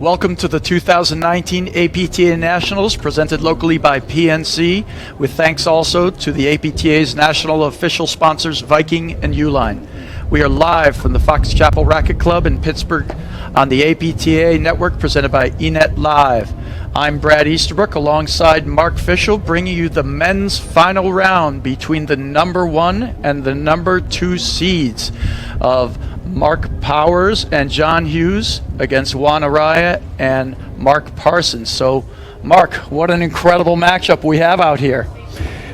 Welcome to the 2019 APTA Nationals, presented locally by PNC, with thanks also to the APTA's national official sponsors Viking and Uline. We are live from the Fox Chapel Racquet Club in Pittsburgh on the APTA network, presented by eNet Live. I'm Brad Easterbrook alongside Mark Fischel, bringing you the men's final round between the number 1 and the number 2 seeds of Mark Powers and John Hughes against Juan Araya and Mark Parsons. So, Mark, what an incredible matchup we have out here.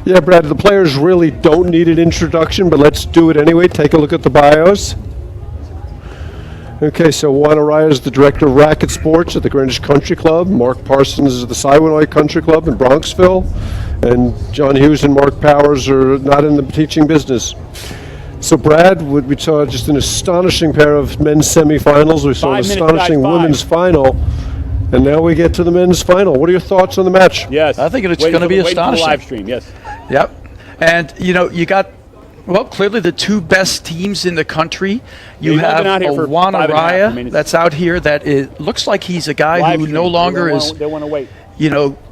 Yeah, Brad, the players really don't need an introduction, but let's do it anyway. Take a look at the bios. Okay, so Juan Araya is the director of racket sports at the Greenwich Country Club. Mark Parsons is at the Siwanoy Country Club in Bronxville. And John Hughes and Mark Powers are not in the teaching business. So, Brad, we saw just an astonishing pair of men's semifinals. We saw an astonishing women's final. And now we get to the men's final. What are your thoughts on the match? Yes. I think it's going to be astonishing. Live stream, yes. Yep. And, you got, well, clearly the two best teams in the country. You have Juan Araya that's out here that looks like he's a guy who no longer is, they want to wait.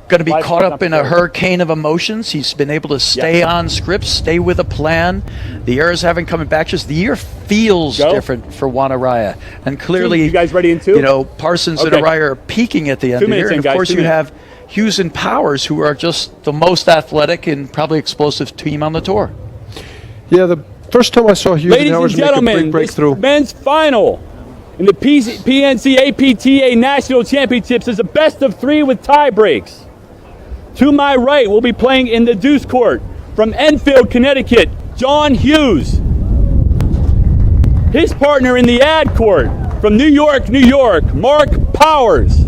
Going to be caught up in a hurricane of emotions. He's been able to stay on script, stay with a plan. The errors haven't come back. Just the year feels different for Juan Araya. And clearly, you guys ready in two? Parsons and Araya are peaking at the end of the year. And of course, you have Hughes and Powers, who are just the most athletic and probably explosive team on the tour. Yeah, the first time I saw Hughes and Powers make a big breakthrough. Men's final in the PNC APTA National Championships is a best of 3 with tie breaks. To my right, we'll be playing in the deuce court from Enfield, Connecticut, John Hughes. His partner in the ad court from New York, New York, Mark Powers.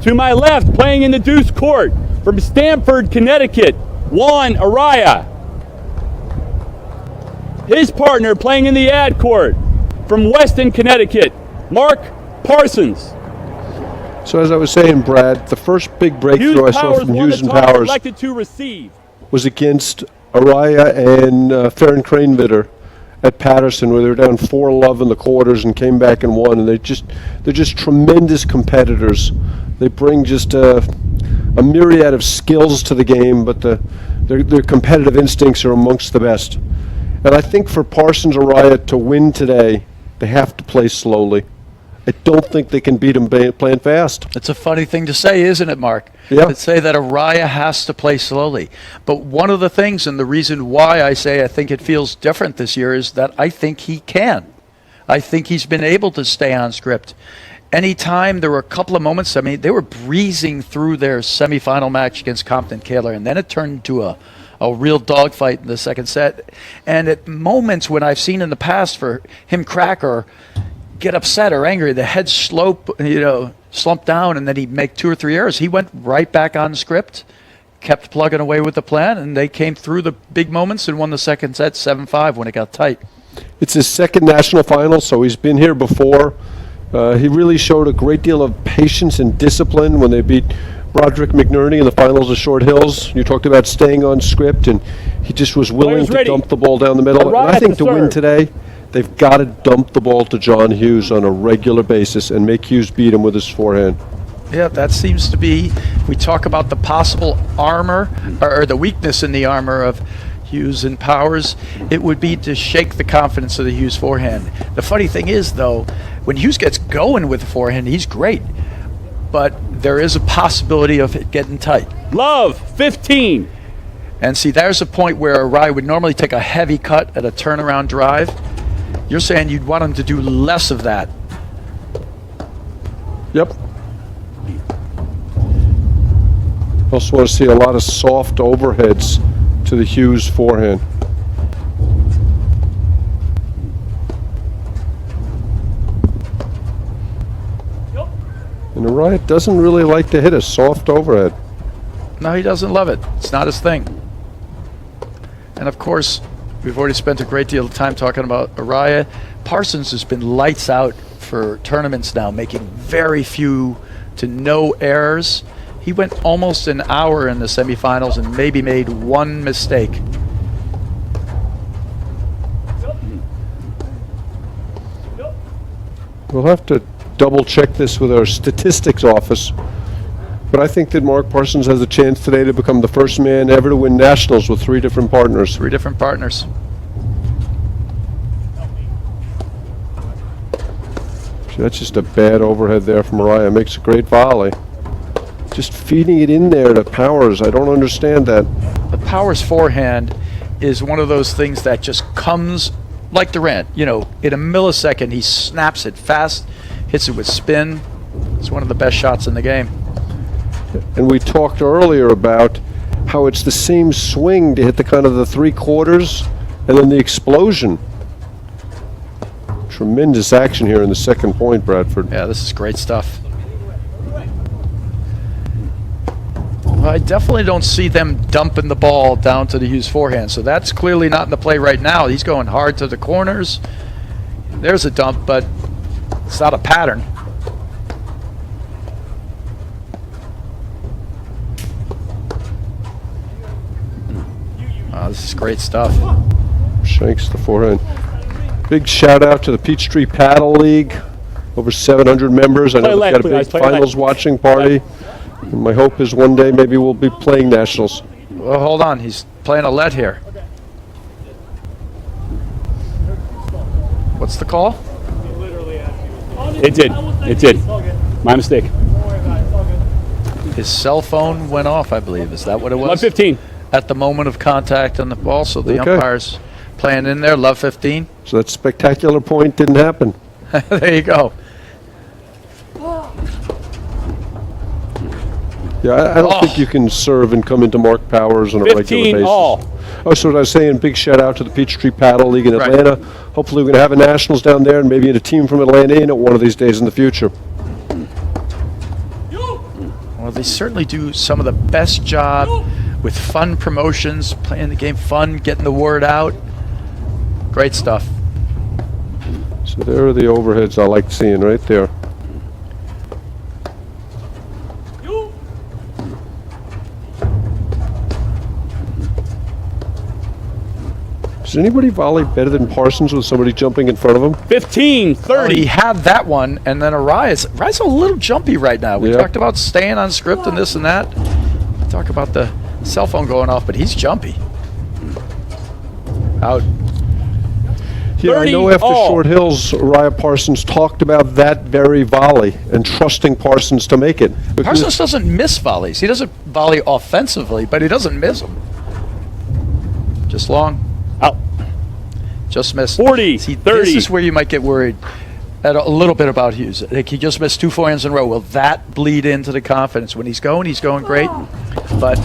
To my left, playing in the deuce court from Stamford, Connecticut, Juan Araya. His partner playing in the ad court from Weston, Connecticut, Mark Parsons. So as I was saying, Brad, the first big breakthrough I saw from Hughes and Powers was against Araya and Farron Cranevitter at Patterson, where they were down 4-love in the quarters and came back and won. And they're just tremendous competitors. They bring just a myriad of skills to the game, but their competitive instincts are amongst the best. And I think for Parsons Araya to win today, they have to play slowly. I don't think they can beat him playing fast. It's a funny thing to say, isn't it, Mark? Yeah. To say that Araya has to play slowly. But one of the things, and the reason why I say I think it feels different this year, is that I think he can. I think he's been able to stay on script. Anytime there were a couple of moments, I mean, they were breezing through their semifinal match against Compton Kaler, and then it turned into a real dogfight in the second set. And at moments when I've seen in the past for him crack or get upset or angry, the head slump down, and then he'd make 2 or 3 errors. He went right back on script, kept plugging away with the plan, and they came through the big moments and won the second set 7-5 when it got tight. It's his second national final, so he's been here before. He really showed a great deal of patience and discipline when they beat Broderick McNerney in the finals of Short Hills. You talked about staying on script, and he just was willing to dump the ball down the middle. And I think to win today, they've got to dump the ball to John Hughes on a regular basis and make Hughes beat him with his forehand. Yeah, that seems to be, we talk about the possible armor, or the weakness in the armor of Hughes and Powers, it would be to shake the confidence of the Hughes forehand. The funny thing is, though, when Hughes gets going with the forehand, he's great. But there is a possibility of it getting tight. Love, 15. And see, there's a point where Araya would normally take a heavy cut at a turnaround drive. You're saying you'd want him to do less of that. Yep. Also want to see a lot of soft overheads to the Hughes forehand. And Araya doesn't really like to hit a soft overhead. No, he doesn't love it. It's not his thing. And of course, we've already spent a great deal of time talking about Araya. Parsons has been lights out for tournaments now, making very few to no errors. He went almost an hour in the semifinals and maybe made one mistake. We'll have to double check this with our statistics office. But I think that Mark Parsons has a chance today to become the first man ever to win nationals with 3 different partners. 3 different partners. So that's just a bad overhead there from Mariah. Makes a great volley. Just feeding it in there to Powers. I don't understand that. The Powers forehand is one of those things that just comes like Durant. You know, in a millisecond, he snaps it fast, hits it with spin. It's one of the best shots in the game. And we talked earlier about how it's the same swing to hit the kind of the 3/4 and then the explosion. Tremendous action here in the second point, Bradford. Yeah, this is great stuff. Well, I definitely don't see them dumping the ball down to the Hughes forehand, so that's clearly not in the play right now. He's going hard to the corners. There's a dump, but it's not a pattern. Oh, this is great stuff. Shanks the forehand. Big shout out to the Peachtree Paddle League. Over 700 members. I know they've got a big finals watching party. And my hope is one day maybe we'll be playing nationals. Well, hold on. He's playing a let here. What's the call? It did. It did. My mistake. His cell phone went off, I believe. Is that what it was? 115. At the moment of contact on the ball, so the Okay. umpire's playing in there. Love 15. So that spectacular point didn't happen. There you go. Yeah, I don't think you can serve and come into Mark Powers on a regular 15 basis. all. Oh, so what I was saying, big shout out to the Peachtree Paddle League in Right. Atlanta. Hopefully we're going to have a nationals down there and maybe a team from Atlanta in it one of these days in the future. Well, they certainly do some of the best job with fun promotions, playing the game fun, getting the word out. Great stuff. So there are the overheads I like seeing right there. Does anybody volley better than Parsons with somebody jumping in front of him? 15, Well, he 30. had that one, and then Arias. Arias a little jumpy right now. We Yeah. talked about staying on script and this and that. We talk about the cell phone going off, but he's jumpy. Out. Yeah, I 30 know after all. Short Hills, Uriah Parsons talked about that very volley and trusting Parsons to make it. Because- Parsons doesn't miss volleys. He doesn't volley offensively, but he doesn't miss them. Just long. Out. Just missed. 40, See, 30. This is where you might get worried a little bit about Hughes. Like, he just missed 2 forehands in a row. Will that bleed into the confidence? When he's going great, but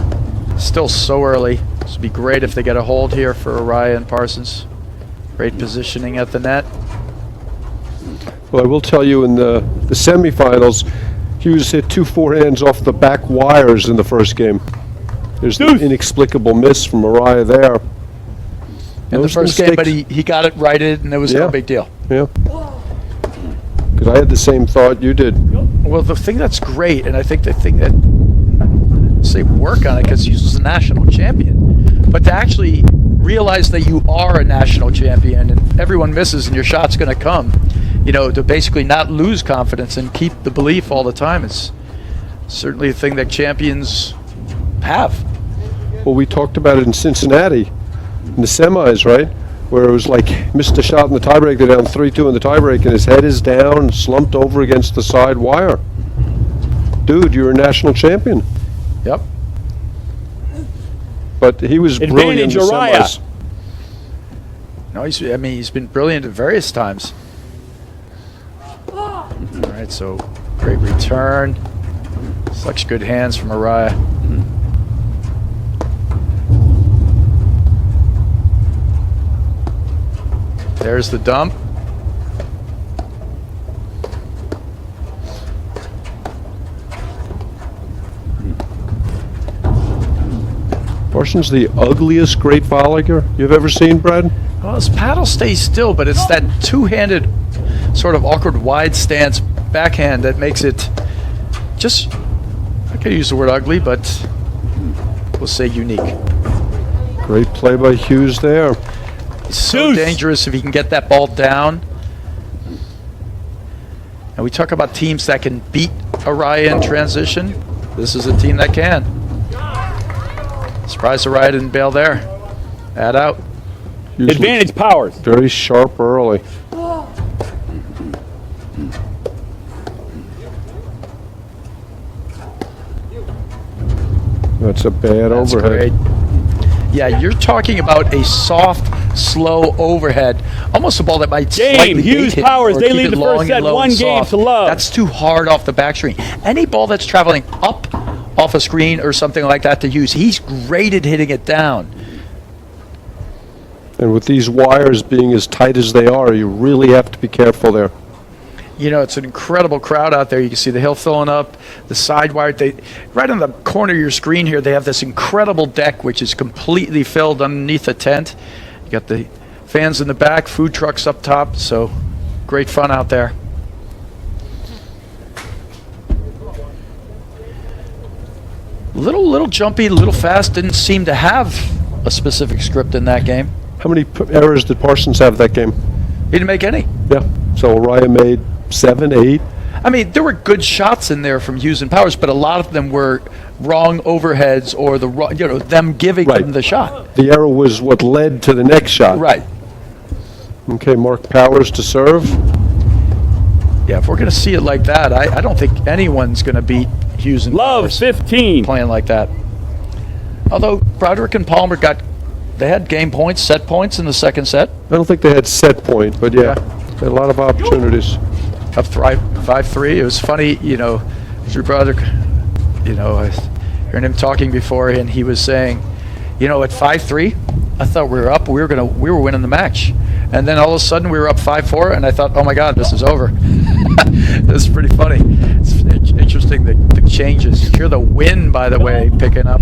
still so early. This would be great if they get a hold here for Uriah and Parsons. Great positioning at the net. Well, I will tell you in the semifinals, Hughes hit 2 forehands off the back wires in the first game. There's the Deuce. inexplicable miss from Uriah there. In the Those first game, but mistakes- he got it righted, and it was Yeah. no big deal. Yeah. Because I had the same thought you did. Well, the thing that's great, and I think the thing that, say work on it because he's a national champion, but to actually realize that you are a national champion and everyone misses and your shot's going to come, you know, to basically not lose confidence and keep the belief all the time is certainly a thing that champions have. Well, we talked about it in Cincinnati, in the semis, right? Where it was like, missed a shot in the tiebreak, they're down 3-2 in the tiebreak, and his head is down, slumped over against the side wire. Dude, you're a national champion. Yep. But he was brilliant in the Uriah. semis. No, he's been brilliant at various times. All right, so great return. Such good hands from Uriah. There's the dump. Parsons, the ugliest great volleyer you've ever seen, Brad? Well, his paddle stays still, but it's that two-handed, sort of awkward wide stance backhand that makes it just, I could use the word ugly, but we'll say unique. Great play by Hughes there. So Deuce. dangerous if he can get that ball down. And we talk about teams that can beat Araya in transition. This is a team that can. Surprised Araya didn't bail there. Add out. Advantage Powers. Very sharp early. That's a bad That's overhead. great. Yeah, you're talking about a soft, slow overhead. Almost a ball that might slightly Hughes hit Powers, or they keep lead it the long first and set low 1 and game soft. to love. That's too hard off the back screen. Any ball that's traveling up off a screen or something like that to Hughes, he's great at hitting it down. And with these wires being as tight as they are, you really have to be careful there. You know, it's an incredible crowd out there. You can see the hill filling up, the side wire. Right on the corner of your screen here, they have this incredible deck, which is completely filled underneath a tent. You got the fans in the back, food trucks up top, so great fun out there. Little jumpy, little fast. Didn't seem to have a specific script in that game. How many errors did Parsons have that game? He didn't make any. Yeah. So Araya made 7, 8. I mean, there were good shots in there from Hughes and Powers, but a lot of them were wrong overheads or the wrong, them giving Right. them the shot. The error was what led to the next shot. Right. Okay, Mark Powers to serve. Yeah, if we're going to see it like that, I don't think anyone's going to beat Hughes and Love Powers 15. playing like that. Although Broderick and Palmer they had game points, set points in the second set. I don't think they had set point, but yeah, they had a lot of opportunities. Up 5-3. It was funny, Drew Broderick, I was hearing him talking before, and he was saying, at 5-3, I thought we were up. We were winning the match, and then all of a sudden we were up 5-4, and I thought, oh my God, this is over. This is pretty funny. It's interesting the changes. You hear the wind, by the way, picking up.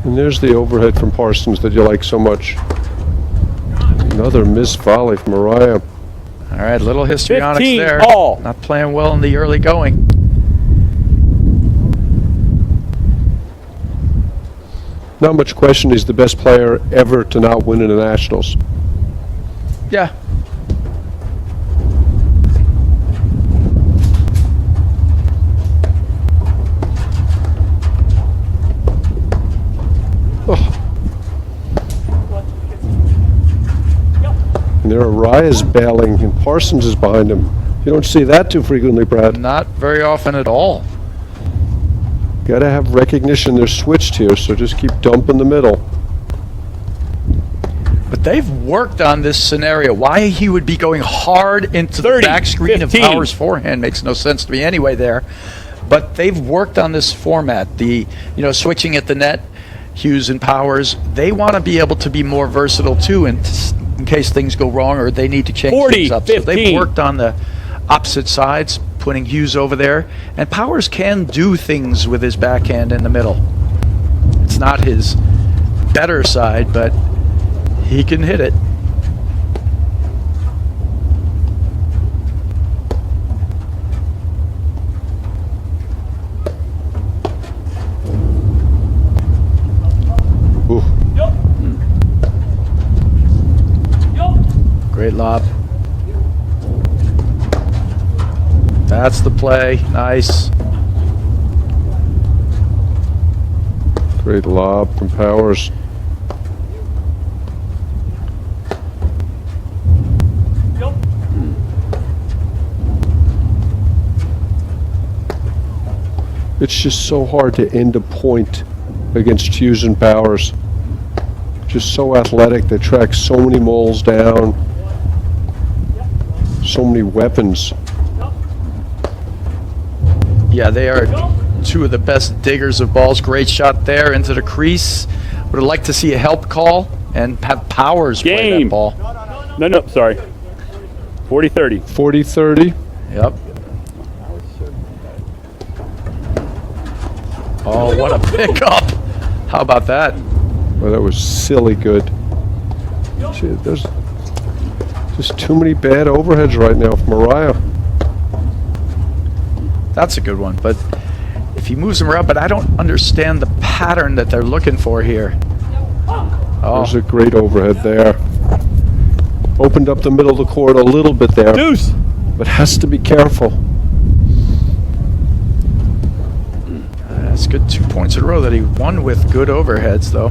And there's the overhead from Parsons that you like so much. Another missed volley from Araya. All right, little histrionics 15 there. all. Not playing well in the early going. Not much question he's the best player ever to not win in the Nationals. Yeah. And there Araya's bailing and Parsons is behind him. You don't see that too frequently, Brad. Not very often at all. Got to have recognition they're switched here, so just keep dumping the middle. But they've worked on this scenario. Why he would be going hard into 30, the back screen 15. of Powers' forehand makes no sense to me anyway there. But they've worked on this format. Switching at the net, Hughes and Powers, they want to be able to be more versatile too in case things go wrong or they need to change 40, things up. So 15. they've worked on the opposite sides, putting Hughes over there. And Powers can do things with his backhand in the middle. It's not his better side, but he can hit it. Ooh. Great lob. That's the play. Nice. Great lob from Powers. It's just so hard to end a point against Hughes and Powers. Just so athletic. They track so many moles down. So many weapons. Yeah, they are two of the best diggers of balls. Great shot there into the crease. Would have liked to see a help call and have Powers play that Game. ball. No, sorry. 40-30. 40-30. Yep. Oh, what a pickup. How about that? Well, that was silly good. Gee, there's just too many bad overheads right now from Araya. That's a good one. But if he moves them around, but I don't understand the pattern that they're looking for here. Oh, There's a great overhead there. Opened up the middle of the court a little bit there, Deuce. but has to be careful. That's good 2 points in a row that he won with good overheads, though.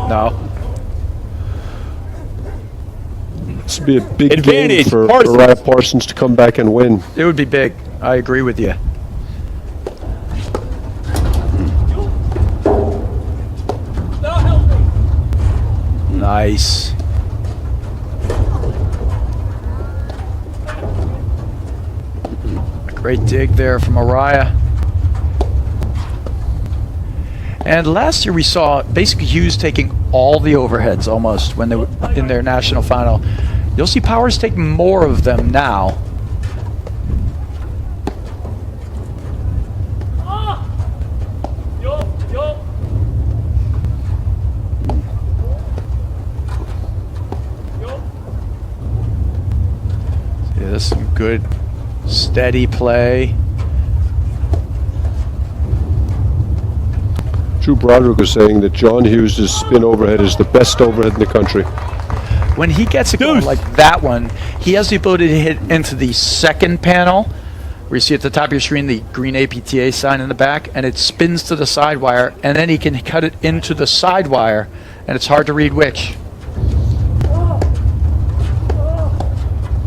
No. This would be a big game Advantage, for Parsons. Uriah Parsons to come back and win. It would be big. I agree with you. Nice. A great dig there from Uriah. And last year we saw basically Hughes taking all the overheads almost when they were in their national final. You'll see Powers take more of them now. See, this is some good steady play. Drew Broderick was saying that John Hughes' spin overhead is the best overhead in the country. When he gets it going like that one, he has the ability to hit into the second panel, where you see at the top of your screen the green APTA sign in the back, and it spins to the side wire, and then he can cut it into the side wire, and it's hard to read which.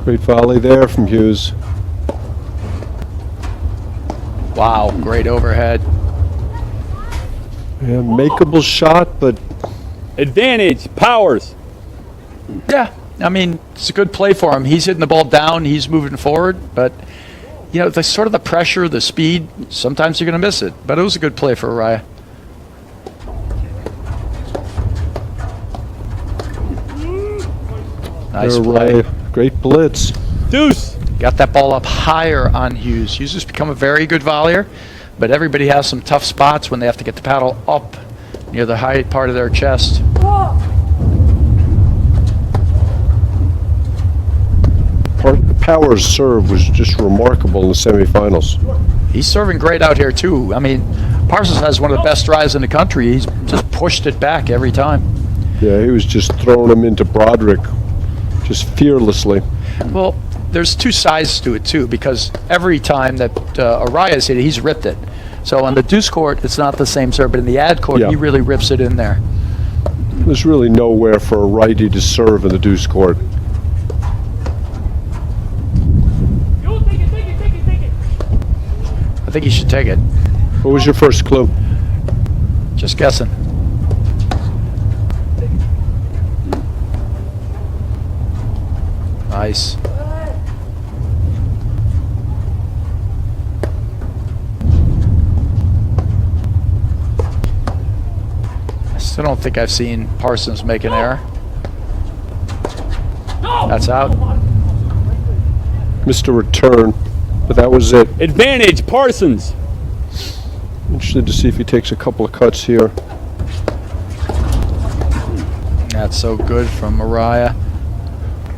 Great volley there from Hughes. Wow, great overhead. Yeah, makeable shot, but Advantage, Powers. Yeah, I mean, it's a good play for him. He's hitting the ball down, he's moving forward, but, you know, the sort of the pressure, the speed, sometimes you're going to miss it. But it was a good play for Uriah. Nice play. Great blitz. Deuce. Got that ball up higher on Hughes. Hughes has become a very good volleyer, but everybody has some tough spots when they have to get the paddle up near the high part of their chest. Powers' serve was just remarkable in the semifinals. He's serving great out here, too. I mean, Parsons has one of the best drives in the country. He's just pushed it back every time. Yeah, he was just throwing him into Broderick, just fearlessly. Well, there's two sides to it, too, because every time that Uriah's hit it, he's ripped it. So on the deuce court, it's not the same serve, but in the ad court, Yeah. he really rips it in there. There's really nowhere for a righty to serve in the deuce court. I think he should take it. What was your first clue? Just guessing. Nice. I still don't think I've seen Parsons make an error. That's out. Missed a return, but that was it. Advantage, Parsons. Interested to see if he takes a couple of cuts here. That's so good from Uriah.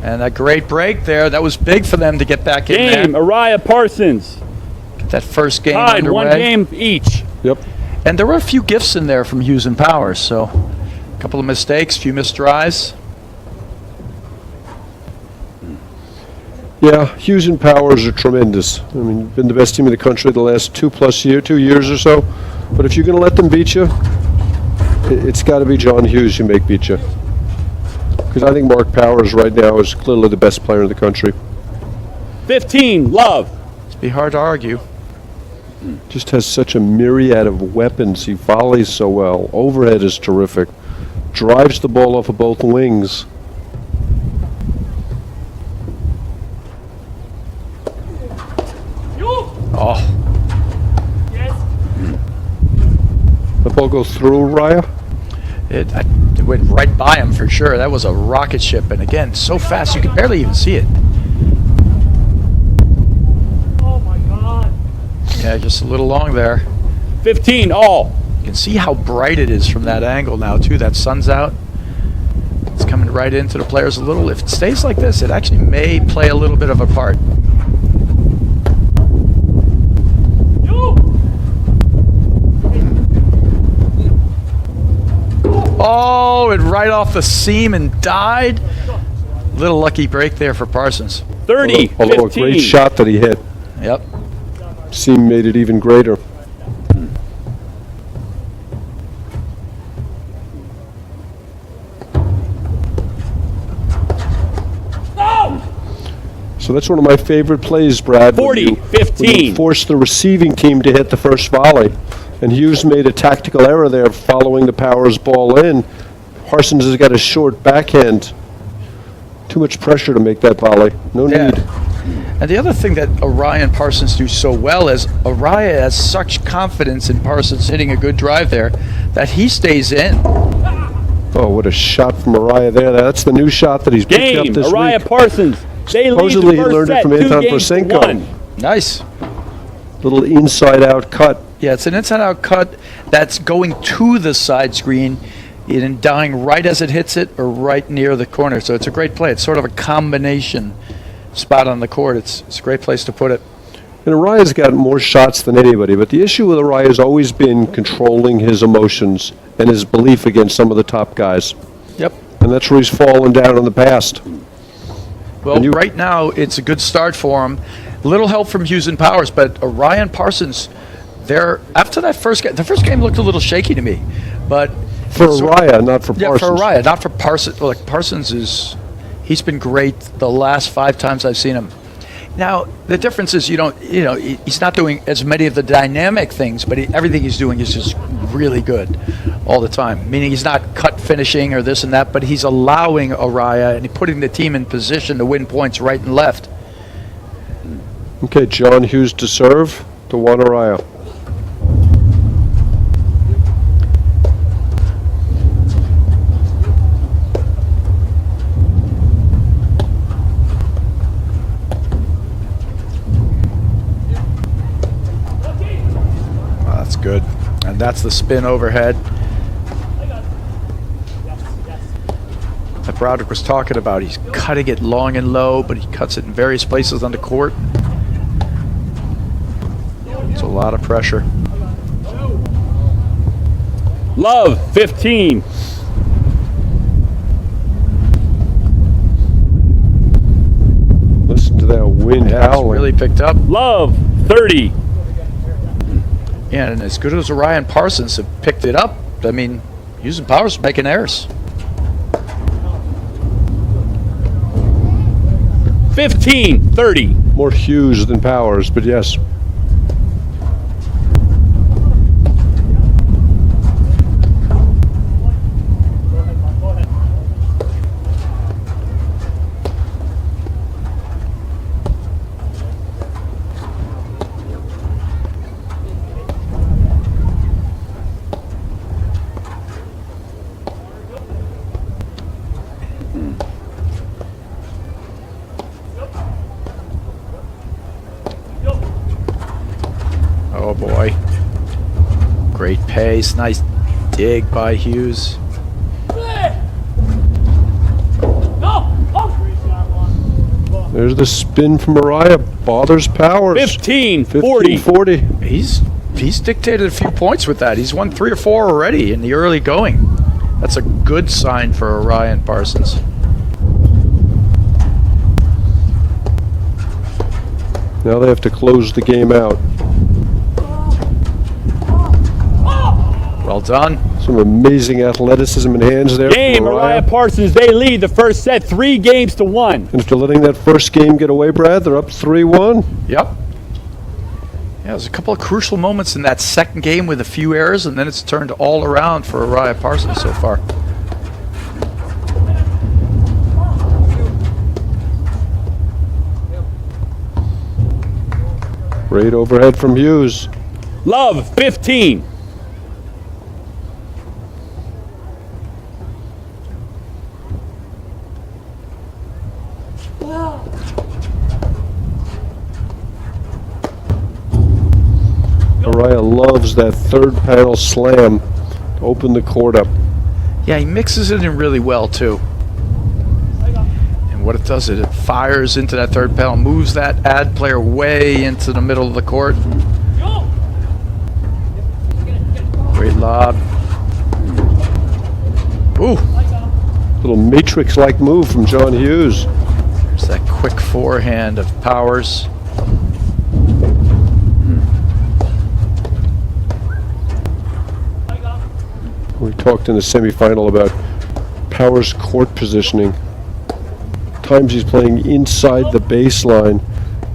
And a great break there. That was big for them to get back in Game, there. Uriah Parsons. Get that first game Tied, underway. one game each. Yep. And there were a few gifts in there from Hughes and Powers, so a couple of mistakes, a few missed drives. Yeah, Hughes and Powers are tremendous. I mean, been the best team in the country the last 2 years or so. But if you're going to let them beat you, it's got to be John Hughes who make beat you. Because I think Mark Powers right now is clearly the best player in the country. 15, Love. It'd be hard to argue. Just has such a myriad of weapons. He volleys so well. Overhead is terrific. Drives the ball off of both wings. Oh, The ball goes through Uriah. it went right by him for sure. That was a rocket ship, and again, so fast you could barely even see it. Oh my God. Yeah, just a little long there. 15, all. You can see how bright it is from that angle now, too. That sun's out. It's coming right into the players a little. If it stays like this, it actually may play a little bit of a part. Oh, Oh, it right off the seam and died. Little lucky break there for Parsons. 30, Although 15. a great shot that he hit. Yep. Seam made it even greater. So that's one of my favorite plays, Brad. 40, when 15. you force the receiving team to hit the first volley. And Hughes made a tactical error there following the Powers ball in. Parsons has got a short backhand. Too much pressure to make that volley. No Yeah. need. And the other thing that Araya and Parsons do so well is Araya has such confidence in Parsons hitting a good drive there that he stays in. Oh, what a shot from Araya there. That's the new shot that he's picked up Game, this Araya week. Parsons. They lead Supposedly the he first learned it set, from 2 Anton games to Porsenko. 1. Nice. Little inside-out cut. Yeah, it's an inside-out cut that's going to the side screen and dying right as it hits it or right near the corner. So it's a great play. It's sort of a combination spot on the court. It's a great place to put it. And Araya's got more shots than anybody, but the issue with Araya has always been controlling his emotions and his belief against some of the top guys. Yep. And that's where he's fallen down in the past. Well, right now it's a good start for him. Little help from Hughes and Powers, but Araya and Parsons, they're after that first game. The first game looked a little shaky to me, but For Araya, not for yeah, Parsons. for Araya, not for Parsons. Like Parsons he's been great the last 5 times I've seen him. Now the difference is he's not doing as many of the dynamic things, but everything he's doing is just really good all the time. Meaning he's not cut finishing or this and that, but he's allowing Araya and putting the team in position to win points right and left. Okay, John Hughes to serve to Juan Araya. That's good. And that's the spin overhead that Broderick was talking about. He's cutting it long and low, but he cuts it in various places on the court. It's a lot of pressure. Love, 15. Listen to that wind Yeah, it's howling. really picked up. Love, 30. Yeah, and as good as Orion Parsons have picked it up, I mean, Hughes and Powers making errors. 15, 30. More Hughes than Powers, but yes. Oh boy. Great pace. Nice dig by Hughes. There's the spin from Araya. Bothers Powers. 15, 40. 40. He's dictated a few points with that. He's won 3 or 4 already in the early going. That's a good sign for Orion Parsons. Now they have to close the game out. Well done. Some amazing athleticism and hands there. Game, from Araya Parsons, they lead the first set 3 games to 1. And after letting that first game get away, Brad, they're up 3-1. Yep. Yeah, there's a couple of crucial moments in that second game with a few errors, and then it's turned all around for Araya Parsons so far. Great overhead from Hughes. Love, 15. Araya loves that third panel slam to open the court up. Yeah, he mixes it in really well, too. And what it does is it fires into that third panel, moves that ad player way into the middle of the court. Great lob. Ooh. Little Matrix-like move from John Hughes. There's that quick forehand of Powers. We talked in the semifinal about Powers' court positioning. Times he's playing inside the baseline,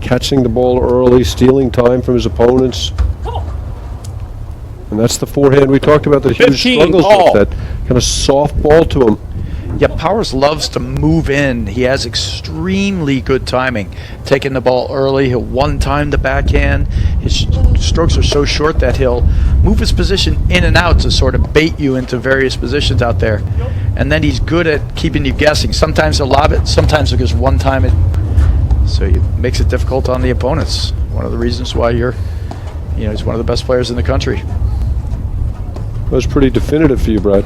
catching the ball early, stealing time from his opponents. And that's the forehand we talked about that Hughes 15 struggles all. with, that kind of soft ball to him. Yeah, Powers loves to move in. He has extremely good timing. Taking the ball early, he'll one-time the backhand. His strokes are so short that he'll move his position in and out to sort of bait you into various positions out there. And then he's good at keeping you guessing. Sometimes he'll lob it, sometimes he'll just one-time it. So it makes it difficult on the opponents. One of the reasons why he's one of the best players in the country. That was pretty definitive for you, Brad.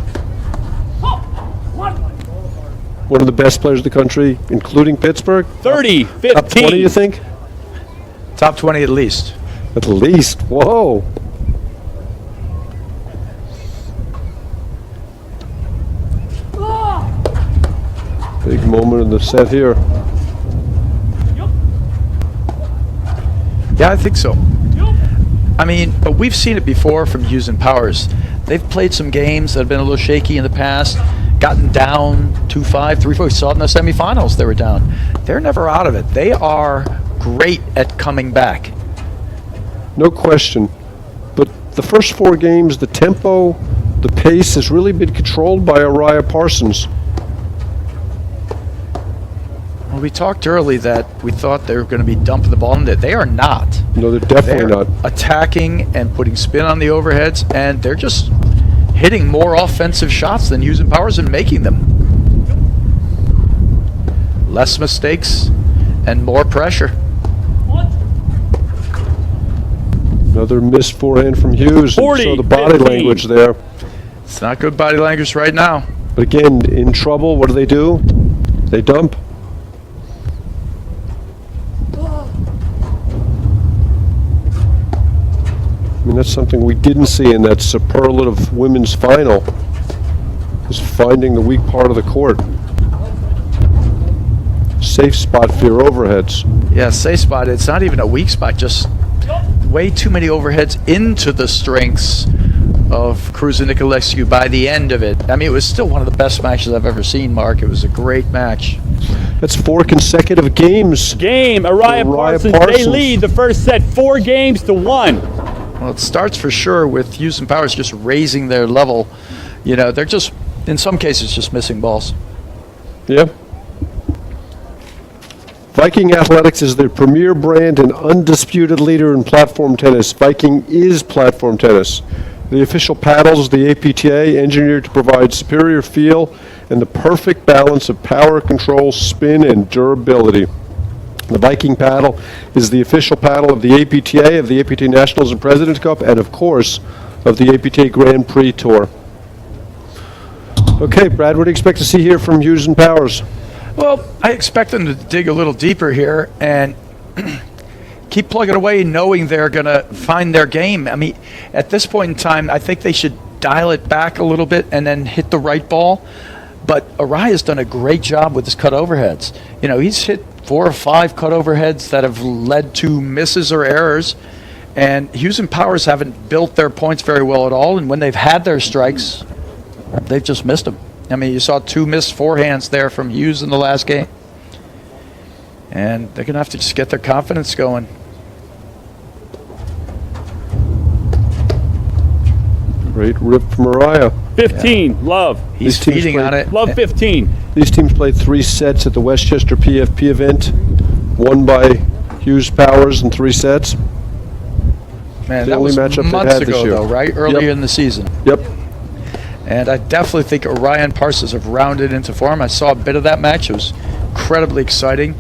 One of the best players in the country, including Pittsburgh. 30, 15. Top 20, you think? Top 20 at least. At least. Whoa. Big moment in the set here. Yeah, I think so. I mean, but we've seen it before from Hughes and Powers. They've played some games that have been a little shaky in the past, gotten down 2-5, 3-4. We saw it in the semifinals they were down. They're never out of it. They are great at coming back. No question. But the first 4 games, the tempo, the pace has really been controlled by Uriah Parsons. Well, we talked early that we thought they were going to be dumping the ball in there. They are not. No, they're definitely They're not. attacking and putting spin on the overheads, and they're just hitting more offensive shots than Hughes and Powers and making them. Less mistakes and more pressure. Another missed forehand from Hughes. 40, So the body 15. language there. It's not good body language right now. But again, in trouble, what do? They dump. I mean, that's something we didn't see in that superlative women's final, is finding the weak part of the court. Safe spot for your overheads. Yeah, safe spot. It's not even a weak spot, just way too many overheads into the strengths of Cruz and Nicolescu by the end of it. I mean, it was still one of the best matches I've ever seen, Mark. It was a great match. That's 4 consecutive games. Uriah Parsons. They lead the first set 4-1. Well, it starts for sure with Hughes and Powers just raising their level. You know, they're just, in some cases, just missing balls. Yeah. Viking Athletics is the premier brand and undisputed leader in platform tennis. Viking is platform tennis. The official paddles, the APTA, engineered to provide superior feel and the perfect balance of power, control, spin, and durability. The Viking paddle is the official paddle of the APTA, of the APTA Nationals and President's Cup, and of course, of the APTA Grand Prix Tour. Okay, Brad, what do you expect to see here from Hughes and Powers? Well, I expect them to dig a little deeper here and keep plugging away, knowing they're going to find their game. I mean, at this point in time, I think they should dial it back a little bit and then hit the right ball. But Uriah's done a great job with his cut overheads. You know, he's hit 4 or 5 cut overheads that have led to misses or errors. And Hughes and Powers haven't built their points very well at all. And when they've had their strikes, they've just missed them. I mean, you saw 2 missed forehands there from Hughes in the last game. And they're going to have to just get their confidence going. Great rip from Uriah. 15, Love. He's These teams feeding played- on it. Love 15. These teams played 3 sets at the Westchester PFP event, won by Hughes Powers in 3 sets. Man, The that only was matchup they've months had this ago, year. though, right? Earlier Yep. in the season. Yep. And I definitely think Uriah and Parsons have rounded into form. I saw a bit of that match. It was incredibly exciting.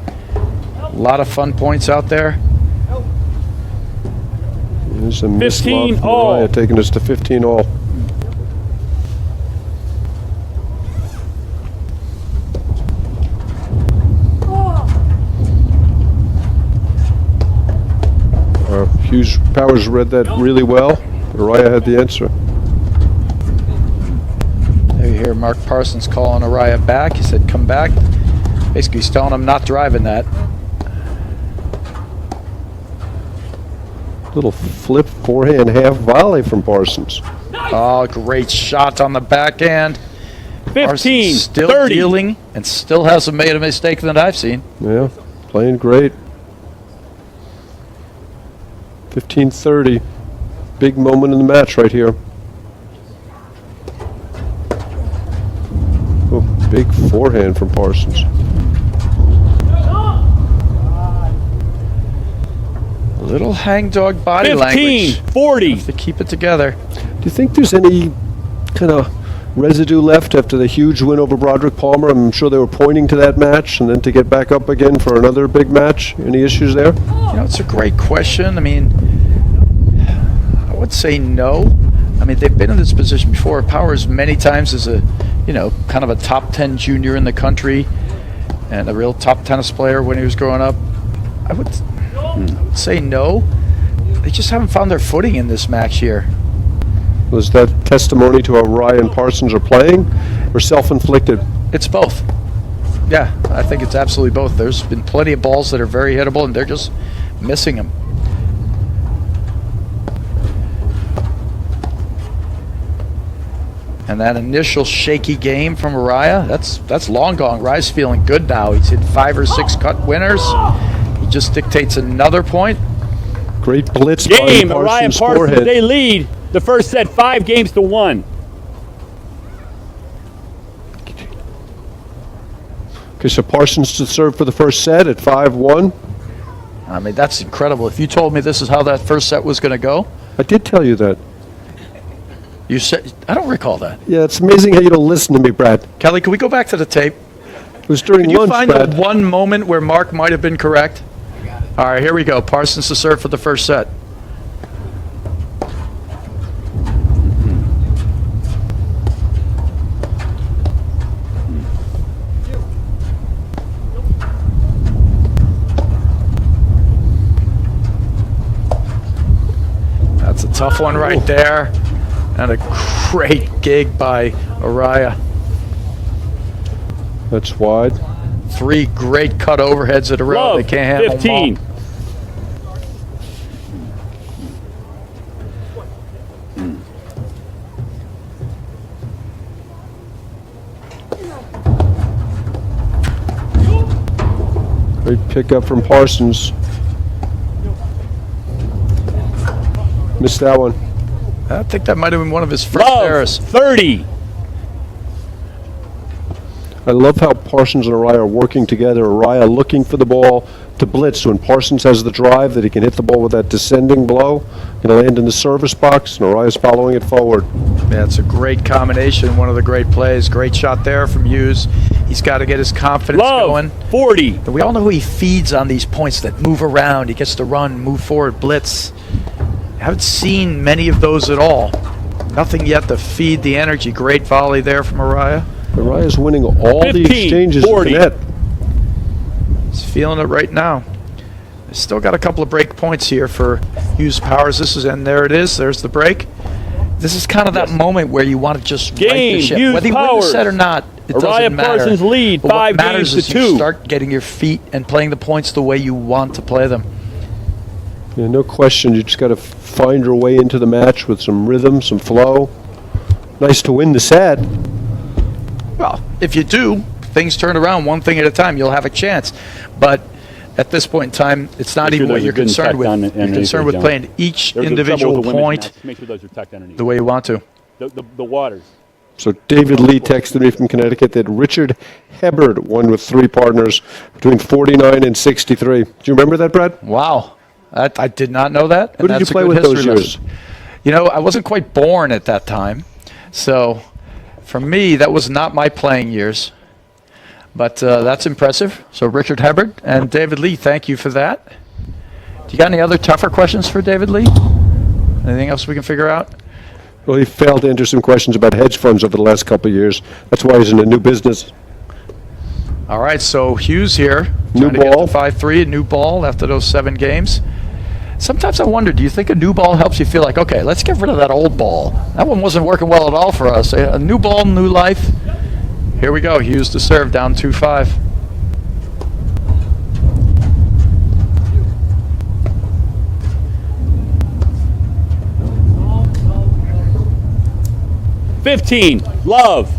A lot of fun points out there. There's a missed 15 love from all. Uriah, taking us to 15 all. Hughes Powers read that really well. Uriah had the answer. There you hear hear Mark Parsons calling Araya back. He said, come back. Basically, he's telling him not driving that. Little flip forehand half volley from Parsons. Oh, great shot on the backhand. 15, still 30. dealing and still hasn't made a mistake that I've seen. Yeah, playing great. 15-30. Big moment in the match right here. Oh, big forehand from Parsons. A little hangdog body 15, language. 40. To keep it together. Do you think there's any kind of residue left after the huge win over Broderick Palmer? I'm sure they were pointing to that match, and then to get back up again for another big match. Any issues there? You know, it's a great question. I mean, I would say no. I mean, they've been in this position before. Powers many times as a, kind of a top 10 junior in the country and a real top tennis player when he was growing up. I would say no. They just haven't found their footing in this match here. Was that testimony to how Ryan Parsons are playing, or self-inflicted? It's both. Yeah, I think it's absolutely both. There's been plenty of balls that are very hittable, and they're just missing them. And that initial shaky game from Araya, that's long gone. Araya's feeling good now. He's hit 5 or 6 cut winners. He just dictates another point. Great blitz Game, by Araya Parsons' Parsons, forehead. they lead the first set 5-1. Okay, so Parsons to serve for the first set at 5-1. I mean, that's incredible. If you told me this is how that first set was going to go, I did tell you that. you said, I don't recall that. Yeah, it's amazing how you don't listen to me, Brad. Kelly, can we go back to the tape? It was during Can you lunch, find Brad. the one moment where Mark might have been correct? All right, here we go. Parsons to serve for the first set. That's a tough one right there. And a great gig by Araya. That's wide. 3 great cut overheads at a row. Love, They can't handle 15. them Great pickup from Parsons. Missed that one. all. I think that might have been one of his first Love, errors. 30. I love how Parsons and Araya are working together. Araya looking for the ball to blitz. When Parsons has the drive that he can hit the ball with that descending blow and land in the service box, and Araya's following it forward. Yeah, it's a great combination. One of the great plays. Great shot there from Hughes. He's got to get his confidence Love, going. 40. And we all know who he feeds on these points that move around. He gets to run, move forward, blitz. I haven't seen many of those at all. Nothing yet to feed the energy. Great volley there from Araya. Araya's winning all 15, the exchanges 40. at the net. He's feeling it right now. He's still got a couple of break points here for Hughes Powers. And there it is. There's the break. This is kind of that moment where you want to just right the Game, ship. Hughes Whether you win the Powers. set or not, it Araya doesn't matter. Parsons lead, But what 5 matters games is to you 2. start getting your feet and playing the points the way you want to play them. Yeah, no question. You just got to find your way into the match with some rhythm, some flow. Nice to win the set. Well, if you do, things turn around one thing at a time. You'll have a chance. But at this point in time, it's not Make sure even what those are you're good and concerned tucked with. down You're underneath concerned it, with John. playing each There's the individual trouble with the women's point match. Make sure those are tucked underneath. the way you want to. The waters. So David Lee texted me from Connecticut that Richard Hebard won with 3 partners between 49 and 63. Do you remember that, Brad? Wow. I did not know that. Who did you play with those years? You know, I wasn't quite born at that time. So for me, that was not my playing years. But that's impressive. So Richard Hebard and David Lee, thank you for that. Do you got any other tougher questions for David Lee? Anything else we can figure out? Well, he failed to answer some questions about hedge funds over the last couple of years. That's why he's in a new business. All right, so Hughes here. New trying to ball. get to 5-3, a new ball after those 7 games. Sometimes I wonder, do you think a new ball helps you feel like, okay, let's get rid of that old ball? That one wasn't working well at all for us. A new ball, new life. Here we go. Hughes to serve, down 2-5. Love.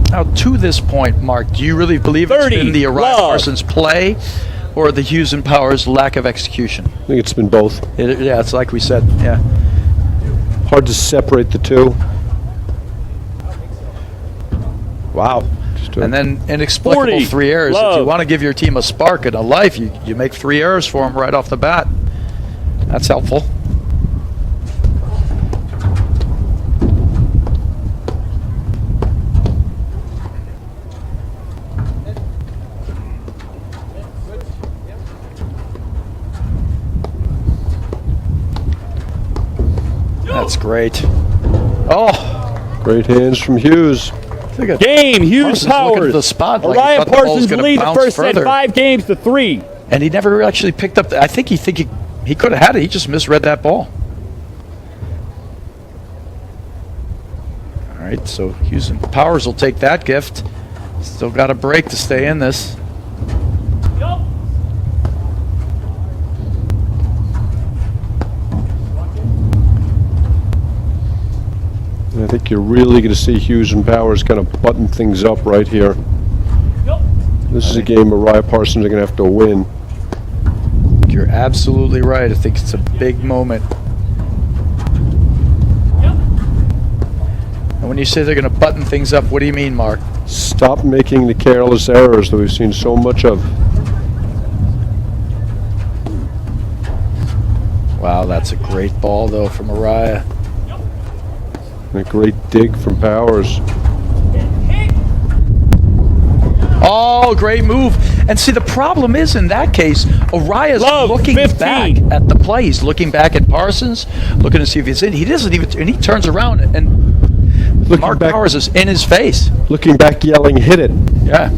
Now, to this point, Mark, do you really believe it's 30, been the Uriah love. Parsons play or the Hughes and Powers lack of execution? I think it's been both. Yeah, it's like we said. Yeah. Hard to separate the two. Wow. And then inexplicable 40, 3 errors. If you love. want to give your team a spark and a life, you make 3 errors for them right off the bat. That's helpful. That's great. Oh, Great hands from Hughes. look at Game, Hughes Parsons looking at Powers. the spot like he Uriah thought the ball was Parsons gonna lead the bounce first set further. 5-3. And he never actually picked up. I think he could have had it. He just misread that ball. All right, so Hughes and Powers will take that gift. Still got a break to stay in this. And I think you're really going to see Hughes and Powers kind of button things up right here. This is a game Uriah Parsons are going to have to win. You're absolutely right. I think it's a big moment. And when you say they're going to button things up, what do you mean, Mark? Stop making the careless errors that we've seen so much of. Wow, that's a great ball, though, from Uriah. And a great dig from Powers. Oh, great move. And see, the problem is in that case, Uriah's Love, looking 15. back at the play. He's looking back at Parsons, looking to see if he's in. He doesn't even, and he turns around and Mark Powers is in his face. Looking back, yelling, hit it. Yeah.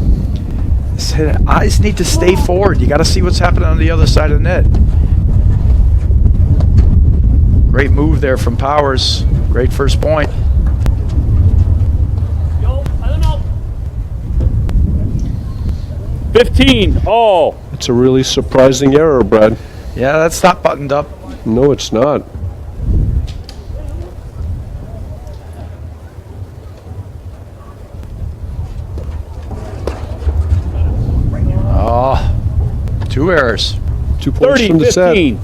His eyes need to stay forward. You got to see what's happening on the other side of the net. Great move there from Powers. Great first point. I don't know. 15 all. It's a really surprising error, Brad. Yeah, that's not buttoned up. No, it's not. Oh, 2 errors. 2 points 30, from the set. 15.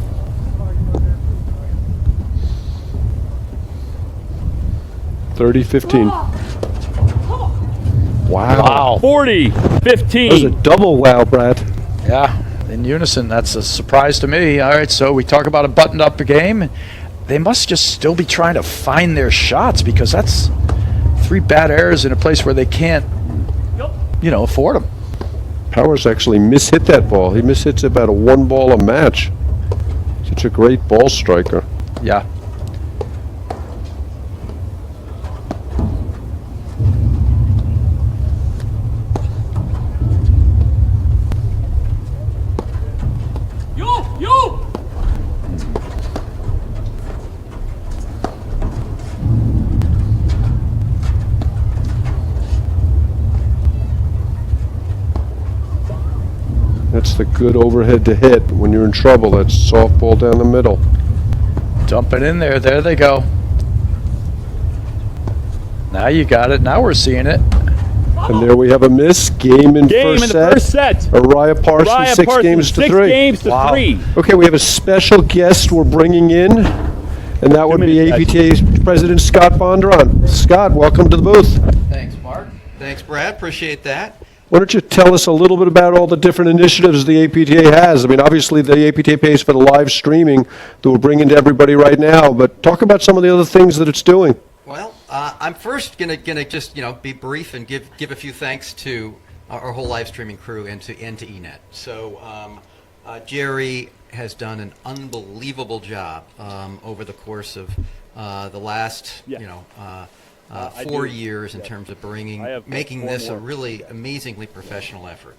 30-15. Wow. 40, That was a 15. double wow, Brad. Yeah, in unison. That's a surprise to me. All right, so we talk about a buttoned-up game. They must just still be trying to find their shots because that's 3 bad errors in a place where they can't, afford them. Powers actually mishit that ball. He mishits about a 1 ball a match. Such a great ball striker. Yeah. That's the good overhead to hit when you're in trouble. That's softball down the middle. Dump it in there. There they go. Now you got it. Now we're seeing it. And there we have a miss. Game in Game in the first set. Uriah Parsons, Uriah 6 Parsons, games to 6 3. games to Wow. 3. Okay, we have a special guest we're bringing in, and that would be minutes, APTA President Scott Bondurant. Scott, welcome to the booth. Thanks, Mark. Thanks, Brad. Appreciate that. Why don't you tell us a little bit about all the different initiatives the APTA has? I mean, obviously the APTA pays for the live streaming that we're bringing to everybody right now, but talk about some of the other things that it's doing. Well, I'm first gonna just be brief and give a few thanks to our whole live streaming crew and to ENET. So Jerry has done an unbelievable job over the course of the last I 4 do. years in Yes. terms of I have making four this a more. really amazingly professional effort.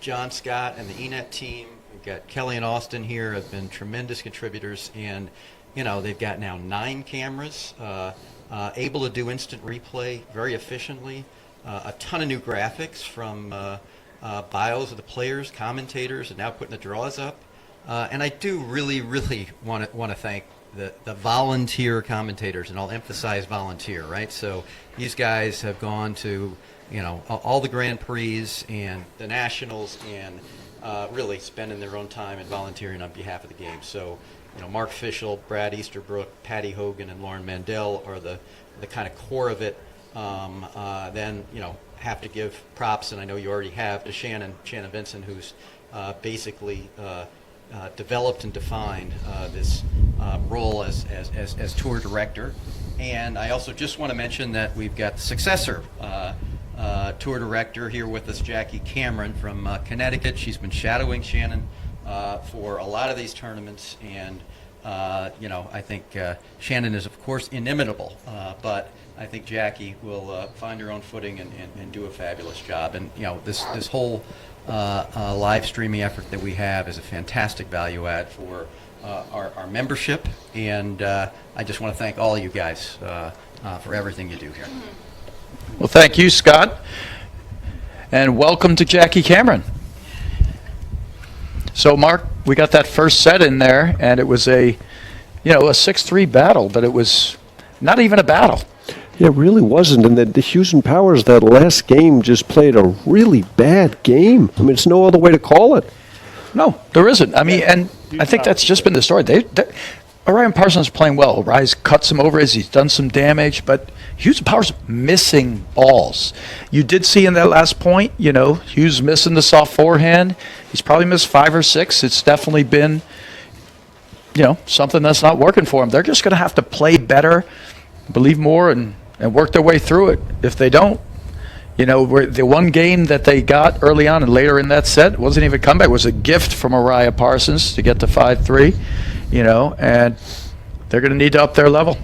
John Scott and the ENET team, we've got Kelly and Austin here, have been tremendous contributors, and they've got now 9 cameras, able to do instant replay very efficiently, a ton of new graphics from bios of the players, commentators, and now putting the draws up. And I do really, really want to thank the volunteer commentators, and I'll emphasize volunteer, right? So these guys have gone to, all the Grand Prix and the Nationals, and really spending their own time and volunteering on behalf of the game. So, Mark Fischel, Brad Easterbrook, Patty Hogan, and Lauren Mandel are the kind of core of it. Then, have to give props, and I know you already have, to Shannon Vincent, who's basically developed and defined this role as tour director. And I also just want to mention that we've got the successor tour director here with us, Jackie Cameron from Connecticut. She's been shadowing Shannon for a lot of these tournaments, and I think Shannon is, of course, inimitable, but I think Jackie will find her own footing and do a fabulous job. And this whole live streaming effort that we have is a fantastic value add for our membership, and I just want to thank all of you guys for everything you do here. Well, thank you, Scott, and welcome to Jackie Cameron. So, Mark, we got that first set in there, and it was a 6-3 battle, but it was not even a battle. Yeah, it really wasn't. And the Hughes and Powers, that last game, just played a really bad game. I mean, it's no other way to call it. No, there isn't. I mean, and I think that's just been the story. Orion Parsons is playing well. Rise cuts him over as he's done some damage, but Hughes and Powers missing balls. You did see in that last point, Hughes missing the soft forehand. He's probably missed 5 or 6. It's definitely been, something that's not working for him. They're just going to have to play better, believe more, and work their way through it. If they don't, the one game that they got early on and later in that set wasn't even a comeback. It was a gift from Orion Parsons to get to 5-3, and they're going to need to up their level.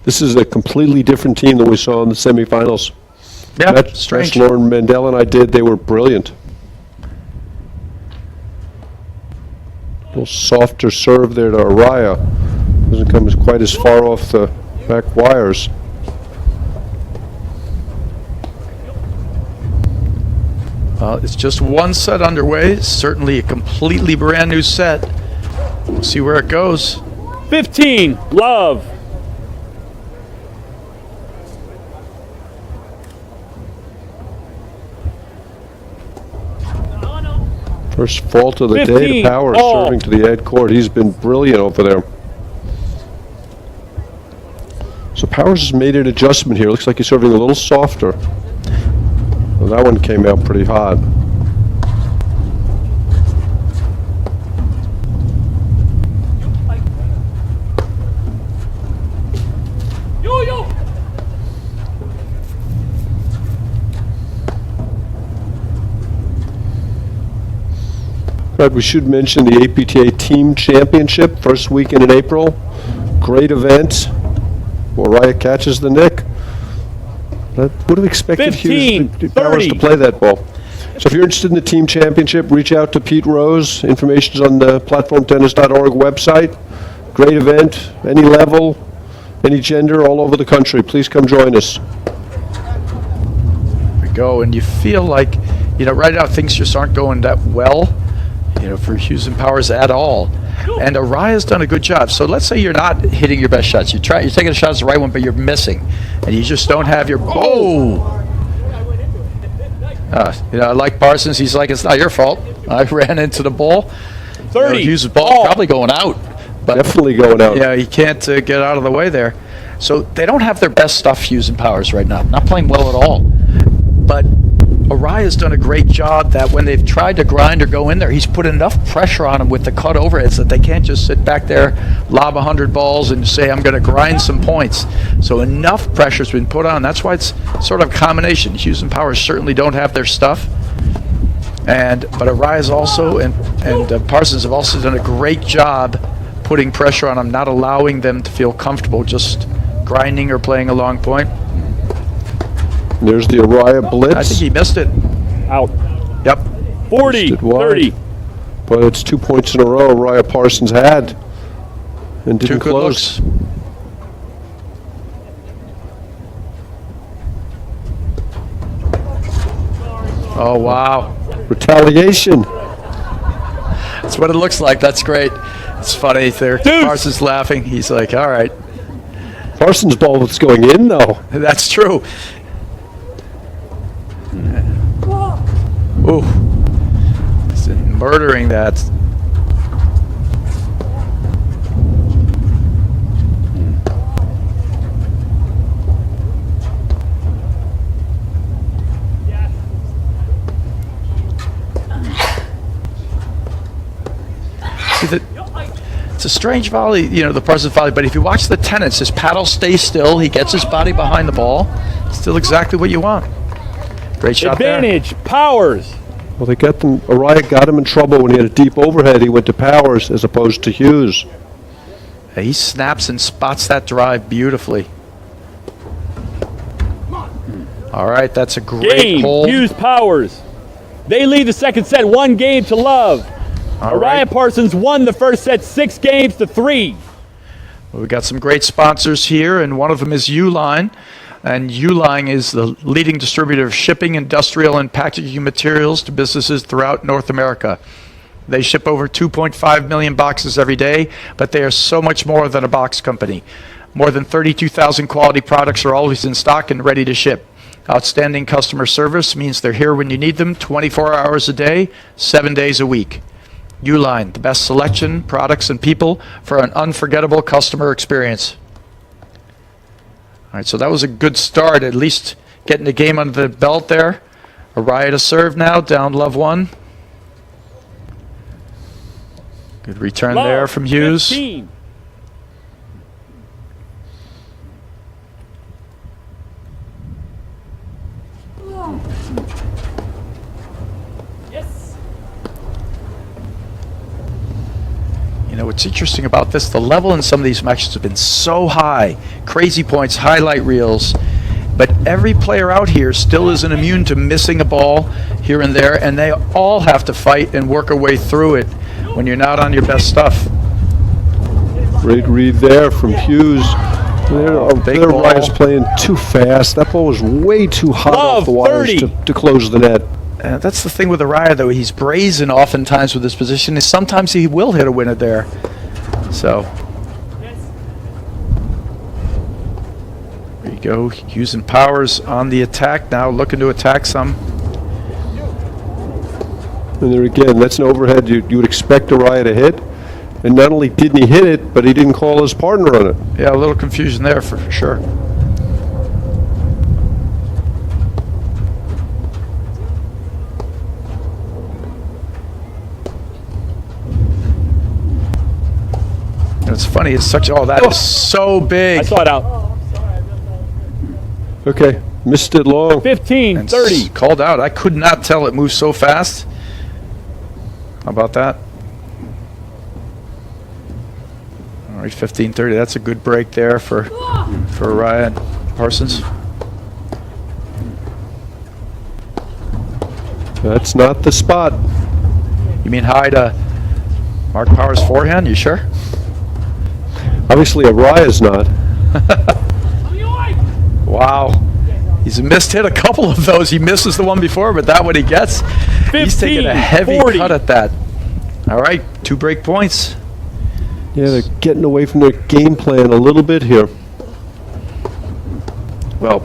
This is a completely different team than we saw in the semifinals. Yeah, That's strange. Lauren Mandel and I did. They were brilliant. A little softer serve there to Araya. Doesn't come quite as far off the back wires. It's just one set underway. Certainly a completely brand new set. We'll see where it goes. 15, love. First fault of the day 15, to Powers, all. serving to the ed court. He's been brilliant over there. So Powers has made an adjustment here. Looks like he's serving a little softer. Well, that one came out pretty hot. Right, we should mention the APTA Team Championship, first weekend in April. Great event. Orion catches the nick. Would have expected 15, Hughes Powers to 30. play that ball. So if you're interested in the team championship, reach out to Pete Rose. Information's on the platformtennis.org website. Great event, any level, any gender, all over the country. Please come join us. There we go, and you feel like, right now things just aren't going that well, for Hughes and Powers at all. And Araya's done a good job. So let's say you're not hitting your best shots. You're taking a shot as the right one, but you're missing, and you just don't have your. I like Parsons. He's like, it's not your fault. I ran into the ball. 30. Hughes' ball probably going out, but Definitely going out. yeah, he can't get out of the way there. So they don't have their best stuff, Hughes and Powers, right now. Not playing well at all. But Araya's done a great job that when they've tried to grind or go in there, he's put enough pressure on them with the cut overheads that they can't just sit back there, lob 100 balls, and say, I'm going to grind some points. So enough pressure's been put on. That's why it's sort of a combination. Hughes and Powers certainly don't have their stuff. But Araya's also, and Parsons have also done a great job putting pressure on them, not allowing them to feel comfortable just grinding or playing a long point. There's the Araya blitz. I think he missed it. Out. Yep. 40, Missed it wide. 30. But it's 2 points in a row Araya Parsons had. and Two didn't good close. looks. Oh, wow. Retaliation. That's what it looks like. That's great. It's funny. There, Parsons laughing. He's like, all right. Parsons' ball was going in, though. That's true. Ooh. He's murdering that. See, it's a strange volley, the Parsons volley, but if you watch the tennis, his paddle stays still. He gets his body behind the ball. Still exactly what you want. Great shot Advantage, there. Powers. Well, they got them. Araya got him in trouble when he had a deep overhead. He went to Powers as opposed to Hughes. He snaps and spots that drive beautifully. All right, that's a great hold. Hughes Powers. They lead the second set 1-0. All Araya right. Parsons won the first set 6-3. Well, we got some great sponsors here, and one of them is Uline. And Uline is the leading distributor of shipping, industrial, and packaging materials to businesses throughout North America. They ship over 2.5 million boxes every day, but they are so much more than a box company. More than 32,000 quality products are always in stock and ready to ship. Outstanding customer service means they're here when you need them 24 hours a day, 7 days a week. Uline, the best selection, products, and people for an unforgettable customer experience. All right, so that was a good start, at least getting the game under the belt there. Araya to serve now, down love 1. Good return there from Hughes. 15. Yes. What's interesting about this, the level in some of these matches have been so high. Crazy points, highlight reels. But every player out here still isn't immune to missing a ball here and there, and they all have to fight and work a way through it when you're not on your best stuff. Great read there from Hughes. Their Raya's playing too fast. That ball was way too hot off the wires to close the net. That's the thing with Araya, though. He's brazen oftentimes with his position. Is sometimes he will hit a winner there. So there you go. Using Powers on the attack now, looking to attack some. And there again, that's an overhead you would expect Araya to hit. And not only didn't he hit it, but he didn't call his partner on it. Yeah, a little confusion there for sure. It's funny. It's such. Oh, that is so big. I saw it out. Okay, missed it long. 15-30. Called out. I could not tell it moved so fast. How about that? All right, 15-30. That's a good break there for Ryan Parsons. That's not the spot. You mean high to Mark Powers' forehand? You sure? Obviously, Araya's not. Wow. He's missed hit a couple of those. He misses the one before, but that what he gets. He's taking a heavy 40. cut at that. All right, 2 break points. Yeah, they're getting away from their game plan a little bit here. Well,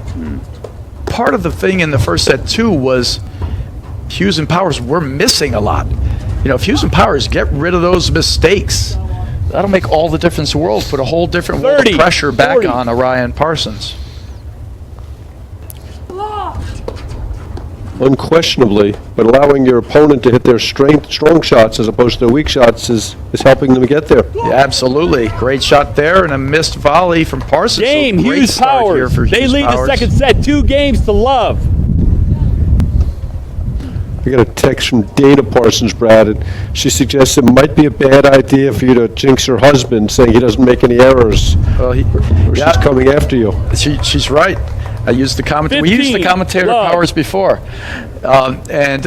part of the thing in the first set, too, was Hughes and Powers were missing a lot. If Hughes and Powers get rid of those mistakes, that'll make all the difference in the world. Put a whole different world of pressure back 40. on Ryan Parsons. Unquestionably, but allowing your opponent to hit their strong shots as opposed to their weak shots is helping them get there. Yeah, absolutely. Great shot there and a missed volley from Parsons. Game, So great Hughes start here Powers. for They Hughes lead Powers. the second set 2-0. I got a text from Dana Parsons, Brad, and she suggests it might be a bad idea for you to jinx her husband, saying he doesn't make any errors. Well, Or she's coming after you. She's right. I used the commentator. We used the 15, commentator love. Powers before, and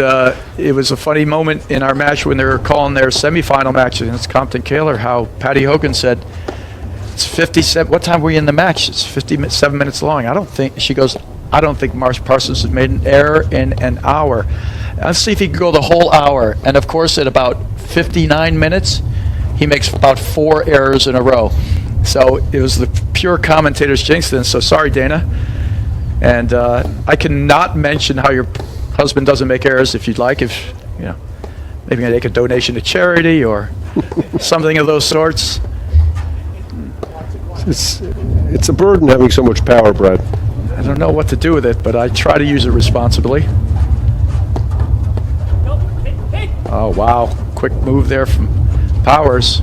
it was a funny moment in our match when they were calling their semifinal match against Compton Kaler. How Patty Hogan said, It's 57. What time were you in the match? It's 57 minutes long. I don't think, she goes, I don't think Marsh Parsons has made an error in an hour. Let's see if he can go the whole hour. And of course, at about 59 minutes, he makes about 4 errors in a row. So it was the pure commentator's jinx then. So sorry, Dana. And I cannot mention how your husband doesn't make errors if you'd like. If, you know, maybe make a donation to charity or something of those sorts. It's a burden having so much power, Brad. I don't know what to do with it, but I try to use it responsibly. Oh, wow. Quick move there from Powers.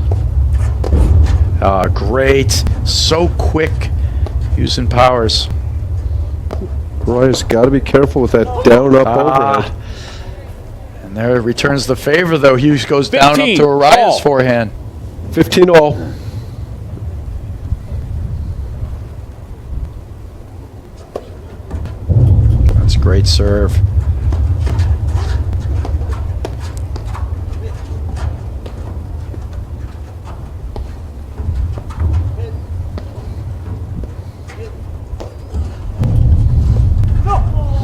Great. So quick using Powers. Roy's got to be careful with that down-up overhead. And there it returns the favor, though. Hughes goes down up 15 to Araya's all. forehand. 15 all. That's a great serve.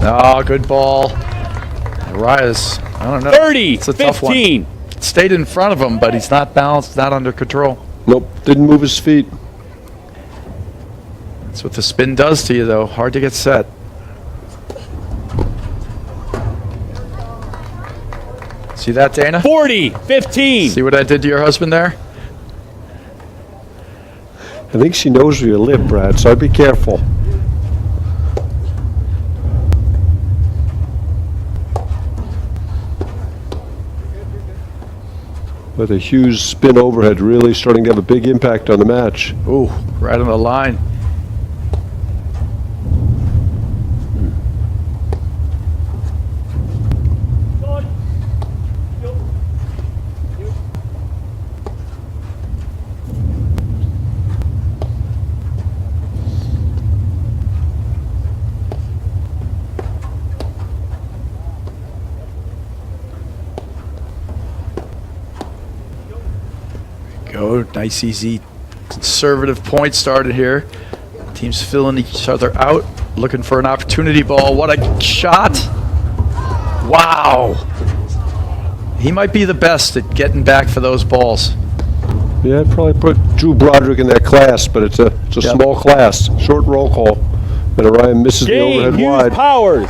Oh, good ball. Araya's, I don't know. 30, It's a tough 15. one. It stayed in front of him, but he's not balanced, not under control. Nope, didn't move his feet. That's what the spin does to you, though. Hard to get set. See that, Dana? 40, 15. See what I did to your husband there? I think she knows where you live, Brad, so I'd be careful. But a huge spin overhead really starting to have a big impact on the match. Ooh, right on the line. Go, nice easy conservative point started here. Teams filling each other out, looking for an opportunity ball. What a shot. Wow. He might be the best at getting back for those balls. Yeah, I'd probably put Drew Broderick in that class, but it's a Yep. small class. Short roll call. And Orion misses the Game, overhead Hughes wide. Powers.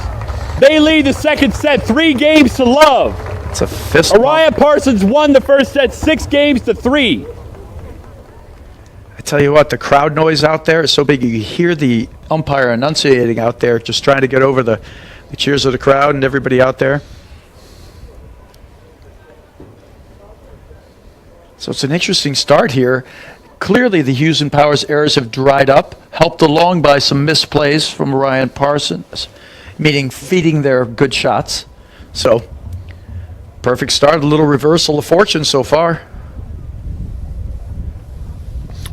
They lead the second set 3 games to love. It's a fist Araya bump. Parsons won the first set 6 games to 3. I tell you what, the crowd noise out there is so big. You hear the umpire enunciating out there, just trying to get over the cheers of the crowd and everybody out there. So it's an interesting start here. Clearly, the Hughes and Powers errors have dried up, helped along by some misplays from Ryan Parsons, meaning feeding their good shots. So, perfect start, a little reversal of fortune so far.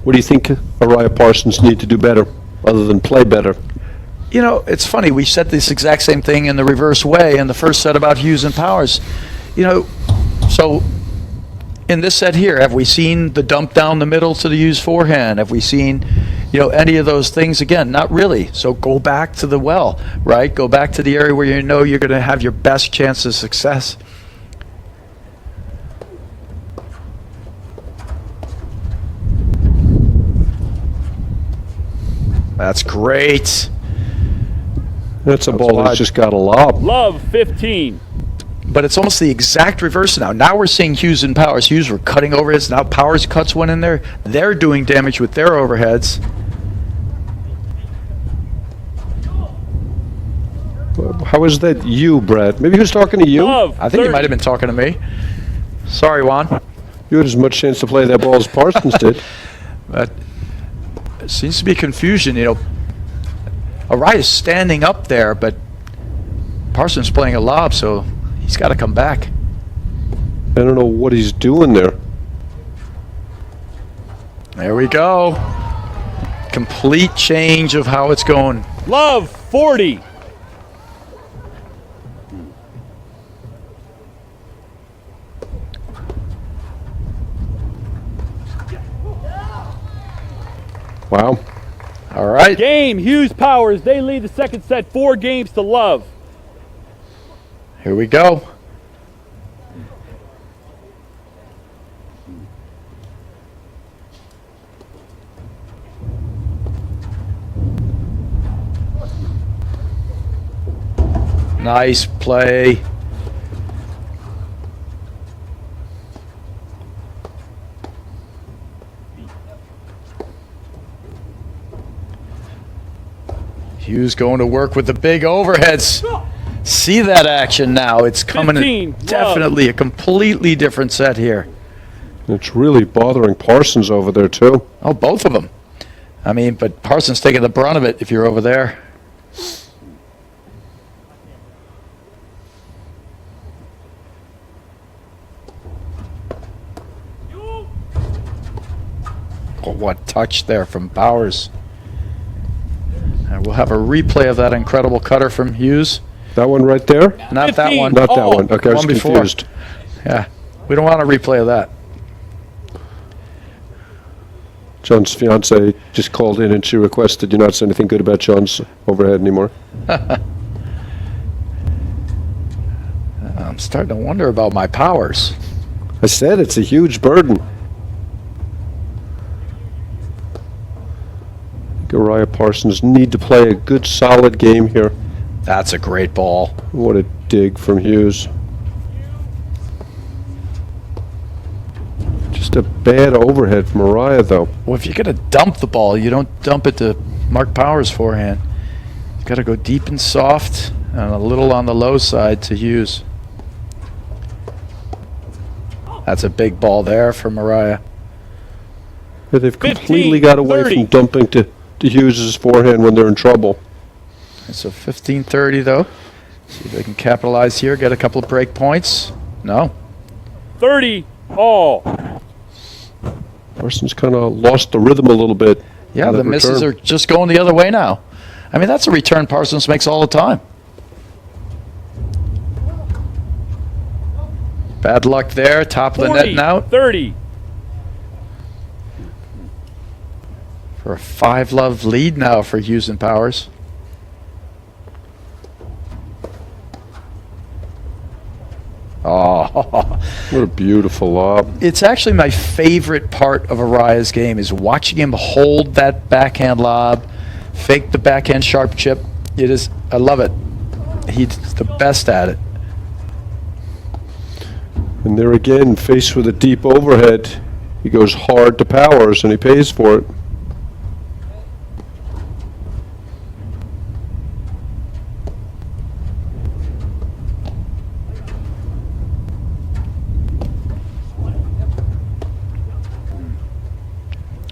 What do you think Araya Parsons need to do better, other than play better? You know, it's funny. We said this exact same thing in the reverse way in the first set about Hughes and Powers. You know, so in this set here, have we seen the dump down the middle to the Hughes forehand? Have we seen, you know, any of those things? Again, not really. So go back to the well, right? Go back to the area where you know you're going to have your best chance of success. That's great. That's a ball wide. that's just got a lob. Love 15. But it's almost the exact reverse now. Now we're seeing Hughes and Powers. Hughes were cutting overheads. Now Powers cuts one in there. They're doing damage with their overheads. How is that you, Brad? Maybe he was talking to you? Love I think 30. he might have been talking to me. Sorry, Juan. You had as much chance to play that ball as Parsons did. But it seems to be confusion. You know, Araya's standing up there, but Parsons playing a lob, so he's got to come back. I don't know what he's doing there. There we go. Complete change of how it's going. Love 40. right. Game, Hughes Powers. They lead the second set 4 games to love. Here we go. Nice play. Hughes going to work with the big overheads. See that action now. It's coming 15, in definitely a completely different set here. It's really bothering Parsons over there, too. Oh, both of them. I mean, but Parsons taking the brunt of it if you're over there. Oh, what touch there from Bowers. And we'll have a replay of that incredible cutter from Hughes. That one right there? Not that 15. one. Not that one. Okay, I was One before. confused. Yeah, we don't want a replay of that. John's fiance just called in and she requested you not say anything good about John's overhead anymore. I'm starting to wonder about my powers. I said it's a huge burden. Uriah Parsons need to play a good, solid game here. That's a great ball. What a dig from Hughes. Just a bad overhead from Uriah, though. Well, if you're going to dump the ball, you don't dump it to Mark Powers' forehand. You've got to go deep and soft and a little on the low side to Hughes. That's a big ball there from Uriah. Yeah, they've 15, completely got away 30. from dumping to Hughes' forehand when they're in trouble. So 15-30 though. See if they can capitalize here, get a couple of break points. No. 30 all. Parsons kind of lost the rhythm a little bit. Yeah, on the that misses return. are just going the other way now. I mean, that's a return Parsons makes all the time. Bad luck there, top of the net 40, now. 30. For a 5-love lead now for Hughes and Powers. Oh, What a beautiful lob. it's actually my favorite part of Uriah's game is watching him hold that backhand lob, fake the backhand sharp chip. It is, I love it. He's the best at it. And there again, faced with a deep overhead, he goes hard to Powers and he pays for it.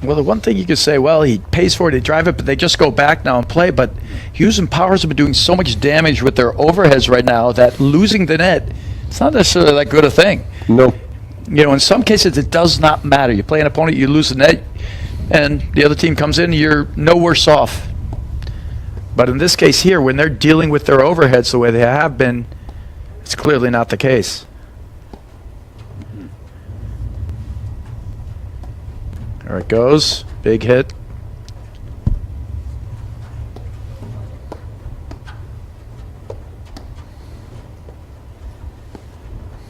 Well, the one thing you could say, well, he pays for it, he drive it, but they just go back now and play. But Hughes and Powers have been doing so much damage with their overheads right now that losing the net, it's not necessarily that good a thing. No. You know, in some cases, it does not matter. You play an opponent, you lose the net, and the other team comes in, you're no worse off. But in this case here, when they're dealing with their overheads the way they have been, it's clearly not the case. There it goes. Big hit.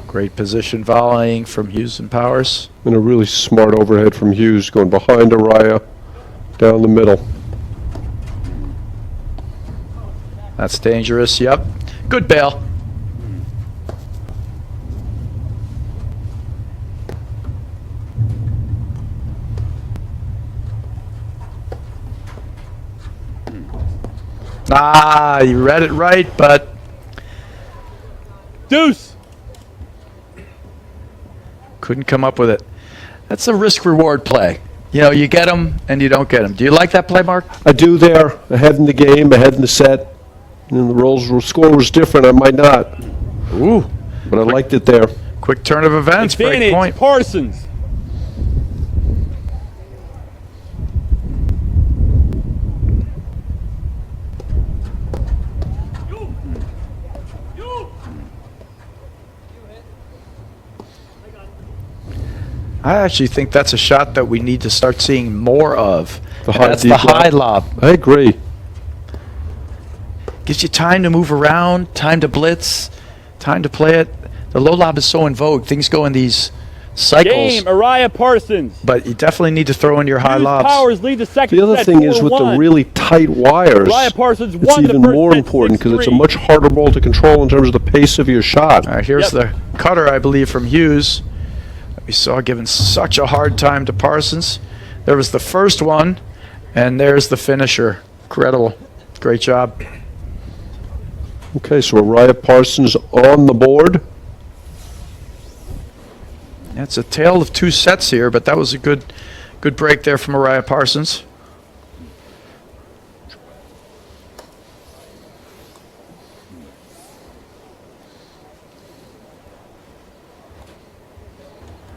Great position volleying from Hughes and Powers. And a really smart overhead from Hughes going behind Uriah, down the middle. That's dangerous. Yep. Good bail. Ah, you read it right, but Deuce. couldn't come up with it. That's a risk-reward play. You know, you get them and you don't get them. Do you like that play, Mark? I do there, ahead in the game, ahead in the set. And the score was different, I might not. Ooh, But I liked it there. quick turn of events. Break Advantage, point. Parsons. I actually think that's a shot that we need to start seeing more of. The And that's the high lob. I agree. Gives you time to move around, time to blitz, time to play it. The low lob is so in vogue. Things go in these cycles. Game, Uriah Parsons. But you definitely need to throw in your high Hughes lobs. Powers lead the second The other set, thing is with the 4-1. really tight wires, Uriah Parsons it's won the even first more set, important because it's a 6-3. much harder ball to control in terms of the pace of your shot. All right, here's the cutter, I believe, from Hughes. We saw given such a hard time to Parsons. There was the first one, and there's the finisher. Incredible. Great job. Okay, so Uriah Parsons on the board. It's a tale of two sets here, but that was a good break there from Uriah Parsons.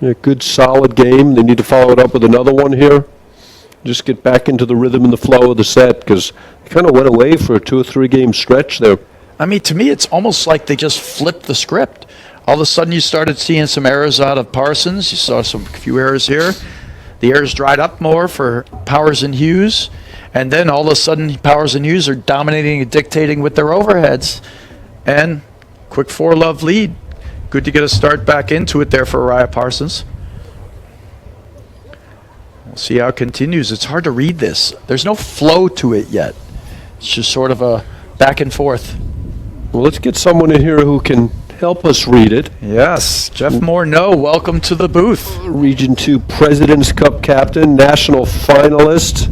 Yeah, good solid game. They need to follow it up with another one here. Just get back into the rhythm and the flow of the set because they kind of went away for a 2 or 3 game stretch there. I mean, to me, it's almost like they just flipped the script. All of a sudden, you started seeing some errors out of Parsons. You saw a few errors here. The errors dried up more for Powers and Hughes. And then all of a sudden, Powers and Hughes are dominating and dictating with their overheads. And quick 4-love lead. Good to get a start back into it there for Uriah Parsons. We'll see how it continues. It's hard to read this. There's no flow to it yet. It's just sort of a back and forth. Well, let's get someone in here who can help us read it. Yes, Jeff Morneau, welcome to the booth. Region 2 President's Cup captain, national finalist,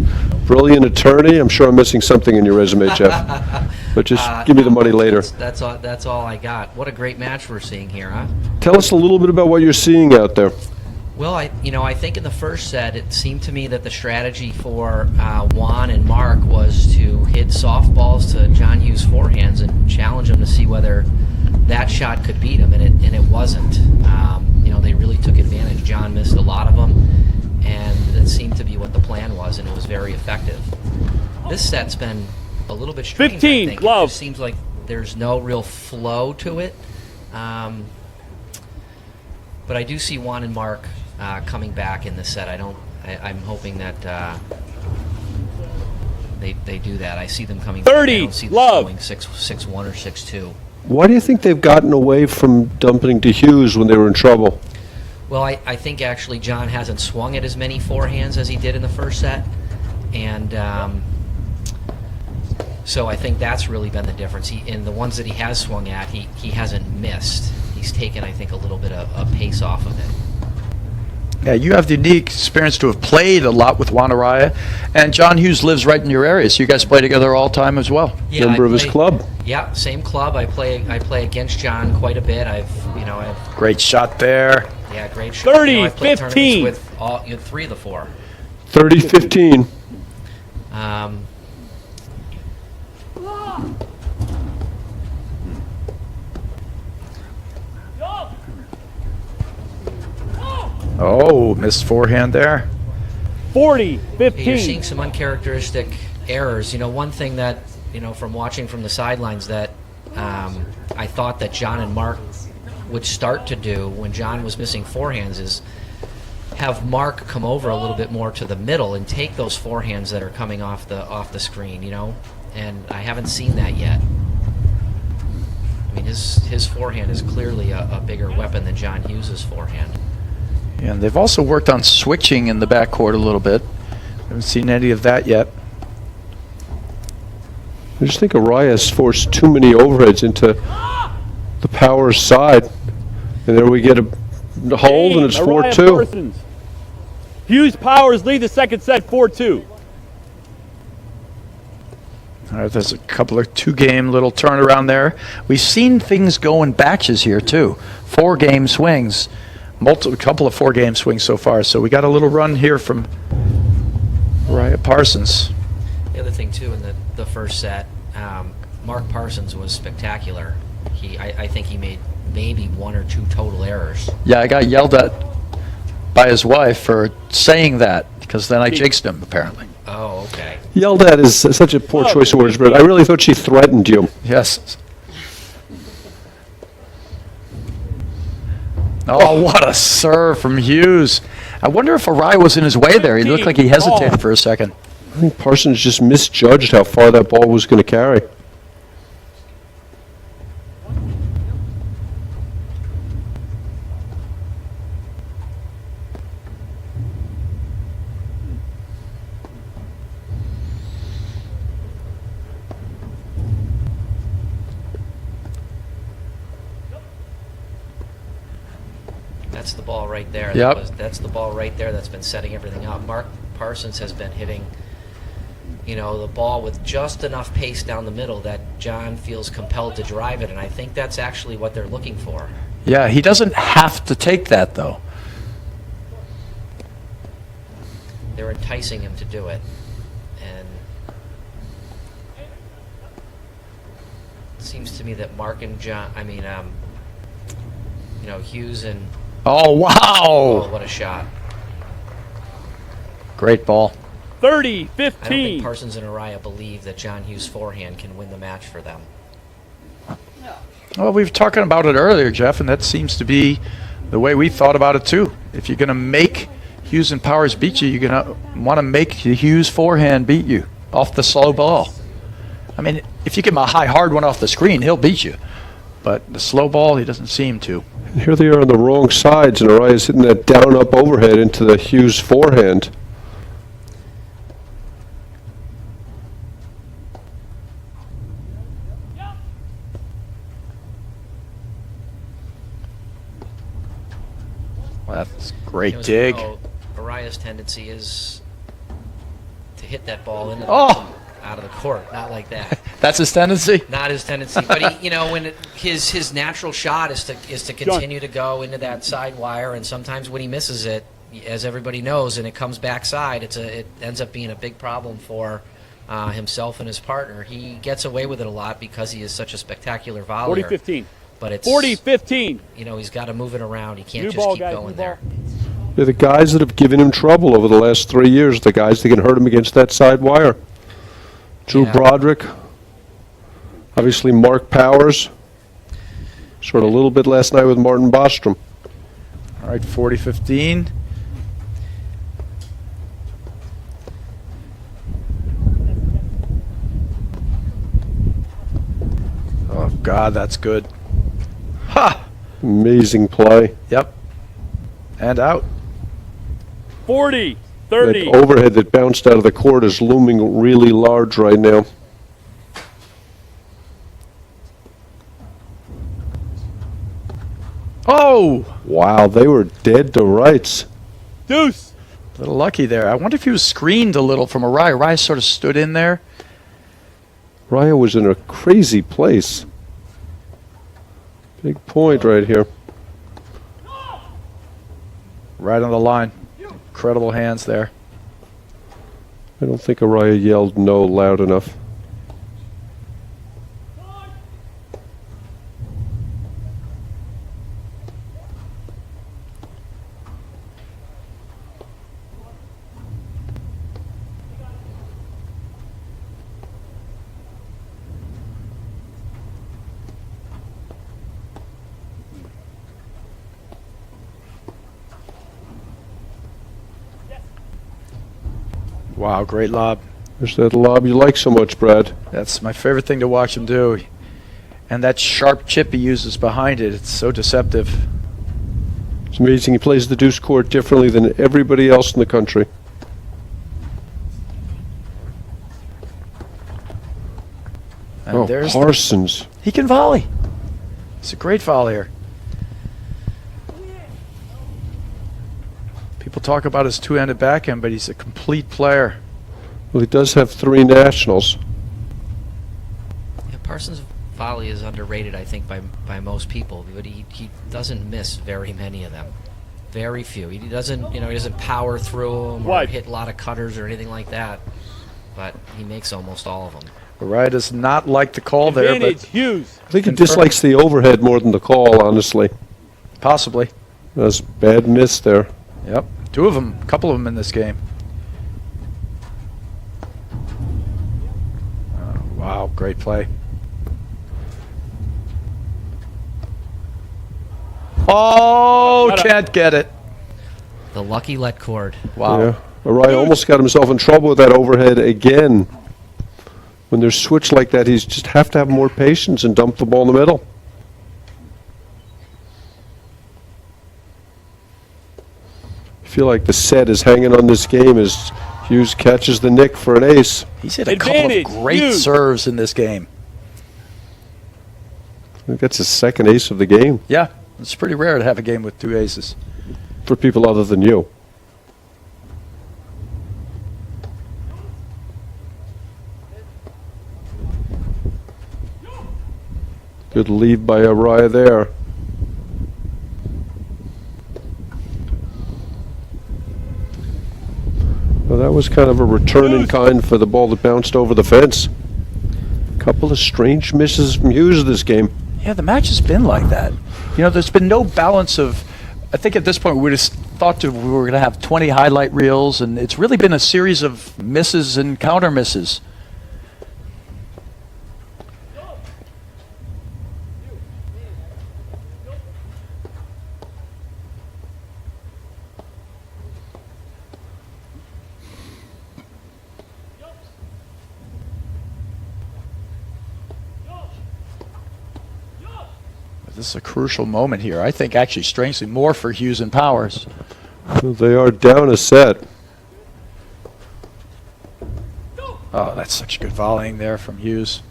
brilliant attorney. I'm sure I'm missing something in your resume, Jeff. But just give me the money later. That's all I got. What a great match we're seeing here, huh? Tell us a little bit about what you're seeing out there. Well, I think in the first set, it seemed to me that the strategy for Juan and Mark was to hit softballs to John Hughes' forehands and challenge him to see whether that shot could beat him, and it wasn't. They really took advantage. John missed a lot of them, and it seemed to be what the plan was, and it was very effective. This set's been a little bit strange. 15, I think. love. It just seems like there's no real flow to it. But I do see Juan and Mark coming back in this set. I'm hoping that they do that. I see them coming 30, back. I don't see them love. going 6-1 or 6-2. Why do you think they've gotten away from dumping to Hughes when they were in trouble? Well, I think actually John hasn't swung at as many forehands as he did in the first set. And so I think that's really been the difference. In the ones that he has swung at, he hasn't missed. He's taken, I think, a little bit of pace off of it. Yeah, you have the unique experience to have played a lot with Juan Uriah, and John Hughes lives right in your area, so you guys play together all the time as well. Yeah, Member of his club. Yeah, same club. I play against John quite a bit. I've Great shot there. great shot. 30, I've played 15. tournaments with 3 of the 4. 30-15. Oh, missed forehand there. 40, You're 15. seeing some uncharacteristic errors. One thing that, from watching from the sidelines that I thought that John and Mark would start to do when John was missing forehands is have Mark come over a little bit more to the middle and take those forehands that are coming off the screen, and I haven't seen that yet. I mean, his forehand is clearly a bigger weapon than John Hughes' forehand. And they've also worked on switching in the backcourt a little bit. Haven't seen any of that yet. I just think Uriah's forced too many overheads into the Powers side. And there we get a hold, and it's Uriah 4-2. Parsons. Hughes Powers lead the second set 4-2. All right, there's a couple of 2-game little turnaround there. We've seen things go in batches here, too. 4-game swings. A couple of 4-game swings so far. So we got a little run here from Uriah Parsons. The other thing, too, in the first set, Mark Parsons was spectacular. I think he made maybe 1 or 2 total errors. Yeah, I got yelled at by his wife for saying that because then I jinxed him, apparently. Oh, okay. Yelled at is such a poor choice of words, but I really thought she threatened you. Yes. Oh, what a serve from Hughes. I wonder if Uriah was in his way there. He looked like he hesitated for a second. I think Parsons just misjudged how far that ball was going to carry. That's the ball right there. Yep. That's the ball right there that's been setting everything up. Mark Parsons has been hitting, the ball with just enough pace down the middle that John feels compelled to drive it, and I think that's actually what they're looking for. Yeah, he doesn't have to take that, though. They're enticing him to do it, and it seems to me that Mark and Hughes and Oh, wow. oh, what a shot. Great ball. 30, I don't think 15. Parsons and Araya believe that John Hughes' forehand can win the match for them. Well, we were talking about it earlier, Jeff, and that seems to be the way we thought about it, too. If you're going to make Hughes and Powers beat you, you're going to want to make the Hughes forehand beat you off the slow ball. I mean, if you give him a high, hard one off the screen, he'll beat you. But the slow ball, he doesn't seem to. Here they are on the wrong sides, and Araya's hitting that down-up overhead into the Hughes forehand. Well, that's a great As dig. we know, Araya's tendency is to hit that ball into out of the court. Not like that. That's his tendency? Not his tendency, but his natural shot is to continue to go into that side wire, and sometimes when he misses it, as everybody knows, and it comes backside, it ends up being a big problem for himself and his partner. He gets away with it a lot because he is such a spectacular volleyer. 40-15. But it's 40-15. he's got to move it around. He can't New just ball, keep guys, going new there. ball. They're the guys that have given him trouble over the last 3 years, the guys that can hurt him against that side wire. Drew Yeah. Broderick, obviously Mark Powers, sort of a little bit last night with Martin Bostrom. All right, 40-15. Oh, God, that's good. Ha! Amazing play. Yep. And out. 40, That 30. overhead that bounced out of the court is looming really large right now. Oh! Wow, they were dead to rights. Deuce. A little lucky there. I wonder if he was screened a little from Araya. Araya sort of stood in there. Raya was in a crazy place. Big point right here. Right on the line. Incredible hands there. I don't think Araya yelled no loud enough. Wow, great lob. There's that lob you like so much, Brad. That's my favorite thing to watch him do. And that sharp chip he uses behind it, it's so deceptive. It's amazing. He plays the deuce court differently than everybody else in the country. And Oh, there's Parsons. he can volley. He's a great volleyer. People talk about his two-handed backhand, but he's a complete player. Well, he does have 3 nationals. Yeah, Parsons' volley is underrated, I think, by most people, but he doesn't miss very many of them. Very few. He doesn't power through them or What? hit a lot of cutters or anything like that, but he makes almost all of them. Araya does not like the call there, Advantage, but Hughes. I think he Confirmed. dislikes the overhead more than the call, honestly. possibly. That's a bad miss there. Yep. Two of them, a couple of them in this game. Wow, great play. Oh, can't get it. The lucky let cord. Wow. Yeah. Araya almost got himself in trouble with that overhead again. When there's switch like that, he's just have to have more patience and dump the ball in the middle. I feel like the set is hanging on this game as Hughes catches the nick for an ace. He's hit a couple of great serves in this game. I think that's his second ace of the game. Yeah, it's pretty rare to have a game with 2 aces. For people other than you. Good lead by Araya there. Well, that was kind of a return in kind for the ball that bounced over the fence. Couple of strange misses from Hughes this game. Yeah, the match has been like that. You know, there's been no balance of. I think at this point we just thought we were going to have 20 highlight reels, and it's really been a series of misses and counter misses. This is a crucial moment here. I think actually strangely more for Hughes and Powers. Well, they are down a set. Oh, that's such good volleying there from Hughes.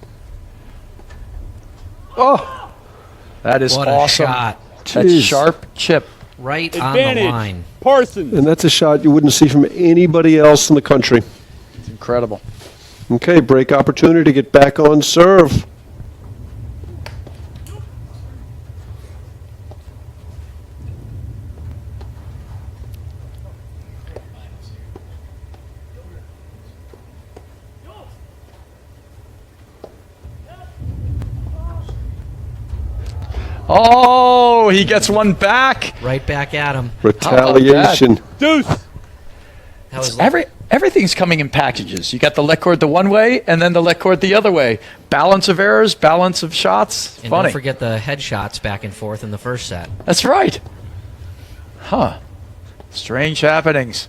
Oh, that is What awesome. a shot. That Jeez. sharp chip. Right Advantage. on the line. Parsons. and that's a shot you wouldn't see from anybody else in the country. It's incredible. Okay, break opportunity to get back on serve. Oh, he gets one back. Right back at him. Retaliation. Deuce. That was Everything's coming in packages. You got the let cord the one way, and then the let cord the other way. Balance of errors, balance of shots. and Funny. don't forget the headshots back and forth in the first set. That's right. Huh. Strange happenings.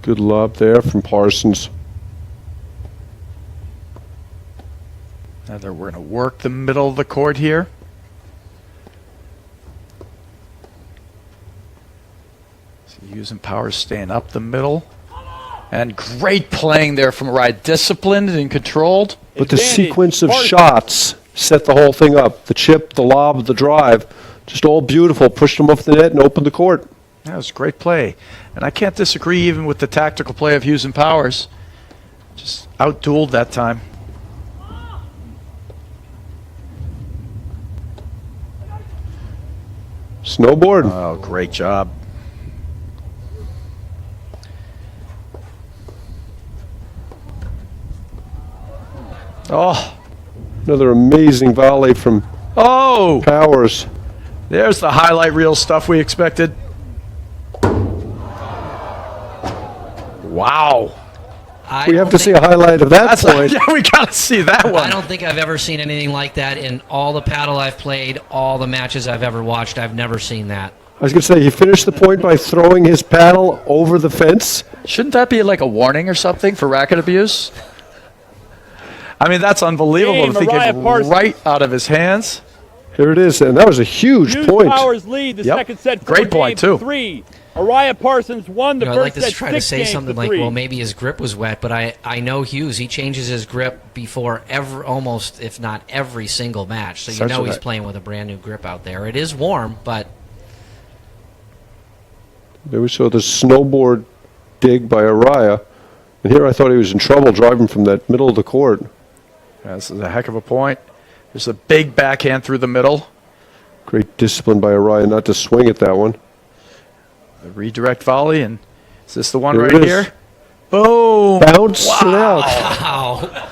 Good lob there from Parsons. Now we're going to work the middle of the court here. So using Powers staying up the middle. And great playing there from Ride. Disciplined and controlled. But the Advantage. sequence of Parsons. shots set the whole thing up. The chip, the lob, the drive, just all beautiful. Pushed them off the net and opened the court. That was great play. And I can't disagree even with the tactical play of Hughes and Powers. Just outdueled that time. Snowboard. Oh, great job. Oh, Another amazing volley from oh, Powers. there's the highlight reel stuff we expected. Wow. We have to see a highlight of that point. Yeah, we got to see that I one. don't think I've ever seen anything like that in all the paddle I've played, all the matches I've ever watched. I've never seen that. I was going to say, he finished the point by throwing his paddle over the fence. Shouldn't that be like a warning or something for racket abuse? I mean, that's unbelievable. Game, If he Mariah came Parsons. right out of his hands. Here it is, and that was a huge Hughes point. Powers lead the Yep. second set. Great point, too. 3. Araya Parsons won the You know, I'd like first to set. try to 6 say games something to like, 3. well, maybe his grip was wet, but I know Hughes. He changes his grip before almost, if not every single match. So you Such know a- he's playing with a brand new grip out there. It is warm, but There we saw the snowboard dig by Araya. And here I thought he was in trouble driving from that middle of the court. Yeah, this is a heck of a point. There's a big backhand through the middle. Great discipline by Araya not to swing at that one. The redirect volley, and Is this the one There it right is. here? Boom. Bounce it out. Wow.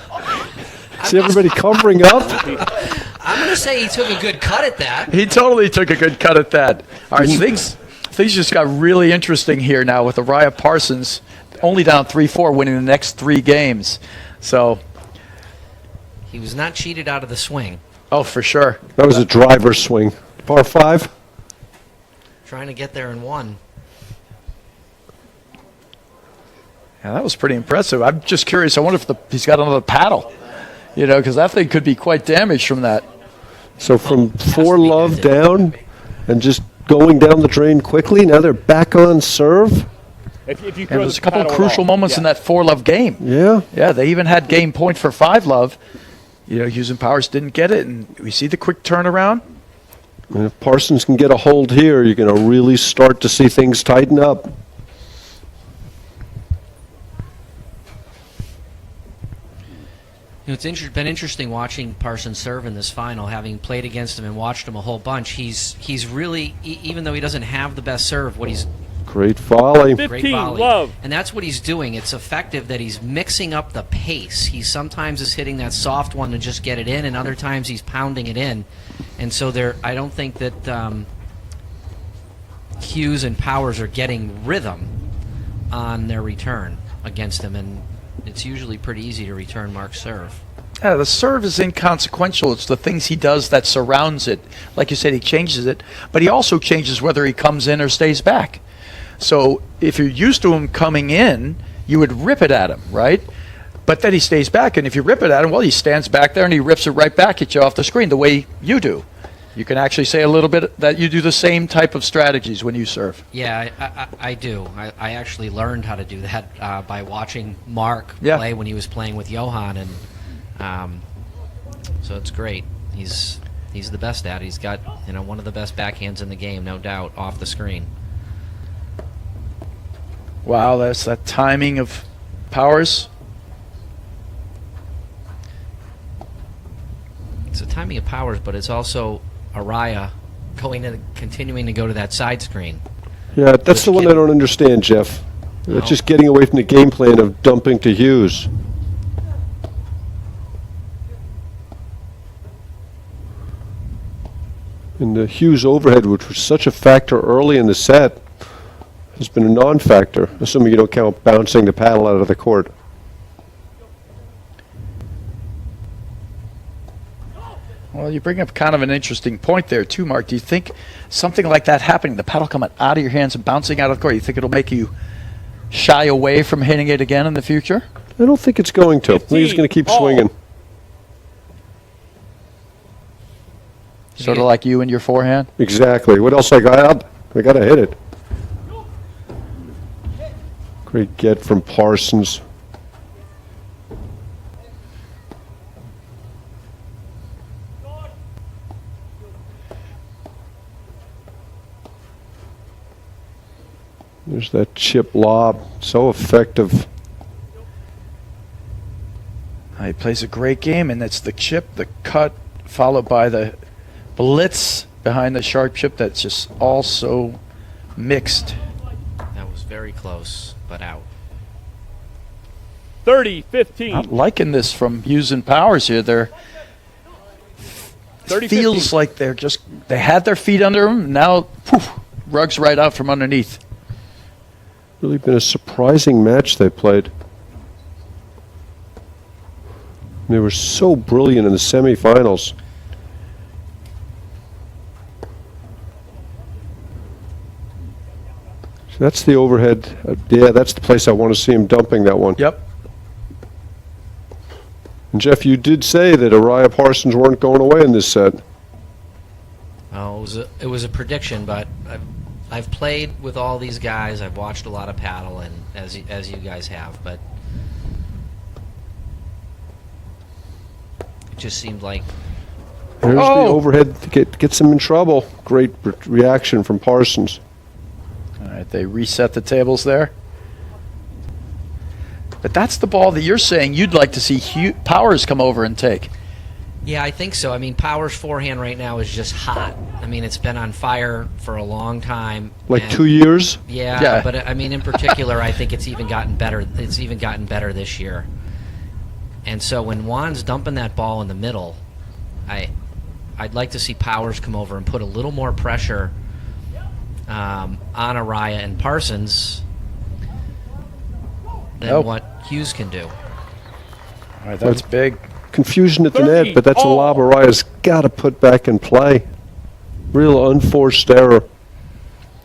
See everybody covering up? I'm going to say he took a good cut at that. He totally took a good cut at that. All right, things just got really interesting here now with Uriah Parsons only down 3-4, winning the next 3 games. So, He was not cheated out of the swing. oh, for sure. That was a driver's swing. Par 5? Trying to get there in one. Yeah, that was pretty impressive. I'm just curious. I wonder if he's got another paddle, because that thing could be quite damaged from that. So from to 4 be love good. down and just going down the drain quickly. Now they're back on serve. If you And throw there's the a couple of paddle at crucial all. moments in that 4-love game. Yeah. Yeah, they even had game point for 5-love. Houston Powers didn't get it, and we see the quick turnaround. And if Parsons can get a hold here, you're going to really start to see things tighten up. It's been interesting watching Parsons serve in this final, having played against him and watched him a whole bunch. He's really, even though he doesn't have the best serve, Great volley. 15, great volley. love. And that's what he's doing. It's effective that he's mixing up the pace. He sometimes is hitting that soft one to just get it in, and other times he's pounding it in. And so I don't think that Hughes and Powers are getting rhythm on their return against him, and it's usually pretty easy to return Mark's serve. Yeah, the serve is inconsequential. It's the things he does that surrounds it. Like you said, he changes it, but he also changes whether he comes in or stays back. So if you're used to him coming in, you would rip it at him, right? But then he stays back, and if you rip it at him, well, he stands back there and he rips it right back at you off the screen the way you do. You can actually say a little bit that you do the same type of strategies when you serve. Yeah, I do. I actually learned how to do that by watching Mark Yeah. play when he was playing with Johan, and so it's great. He's the best at it. He's got one of the best backhands in the game, no doubt, off the screen. Wow, that's that timing of Powers. It's the timing of Powers, but it's also Araya continuing to go to that side screen. Yeah, that's the one I don't understand, Jeff. No. It's just getting away from the game plan of dumping to Hughes. And the Hughes overhead, which was such a factor early in the set, has been a non-factor, assuming you don't count bouncing the paddle out of the court. Well, you bring up kind of an interesting point there, too, Mark. Do you think something like that happening, the paddle coming out of your hands and bouncing out of the court, you think it'll make you shy away from hitting it again in the future? I don't think it's going to. I think it's going to keep all. swinging. Sort of like you and your forehand? Exactly. What else I got? I got to hit it. Great get from Parsons. There's that chip lob. So effective. He plays a great game, and it's the chip, the cut, followed by the blitz behind the sharp chip that's just all so mixed. That was very close, but out. 30, 15. I'm liking this from Hughes and Powers here. 30, Feels 15. like they had their feet under them. Now, poof, rug's right out from underneath. Really been a surprising match they played. They were so brilliant in the semifinals. So that's the overhead. Yeah, that's the place I want to see him dumping that one. Yep. And Jeff, you did say that Uriah Parsons weren't going away in this set. Oh, it was a prediction, but I've played with all these guys. I've watched a lot of paddle, and as you guys have, but it just seemed like There's the Oh! overhead to gets him in trouble. Great reaction from Parsons. All right, they reset the tables there. But that's the ball that you're saying you'd like to see Powers come over and take. Yeah, I think so. I mean, Power's forehand right now is just hot. I mean, it's been on fire for a long time. Like and 2 years? Yeah, but I mean, in particular, I think it's even gotten better. It's even gotten better this year. And so when Juan's dumping that ball in the middle, I'd like to see Powers come over and put a little more pressure on Araya and Parsons than what Hughes can do. All right, that's big. Confusion at the 30 net, but that's a lob Araya's got to put back in play. Real unforced error.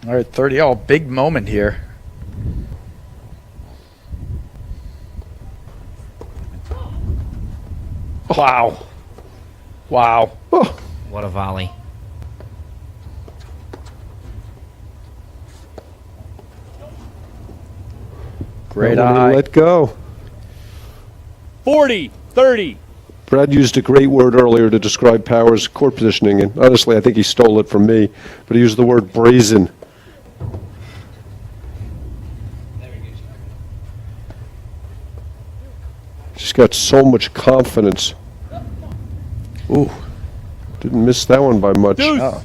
All right, 30 all. Big moment here. Wow. Wow. Oh, What a volley. Great that one he eye. let go. 40, 30. Brad used a great word earlier to describe Powers' court positioning, and honestly, I think he stole it from me, but he used the word brazen. She's got so much confidence. Ooh. Didn't miss that one by much. Deuce. Oh.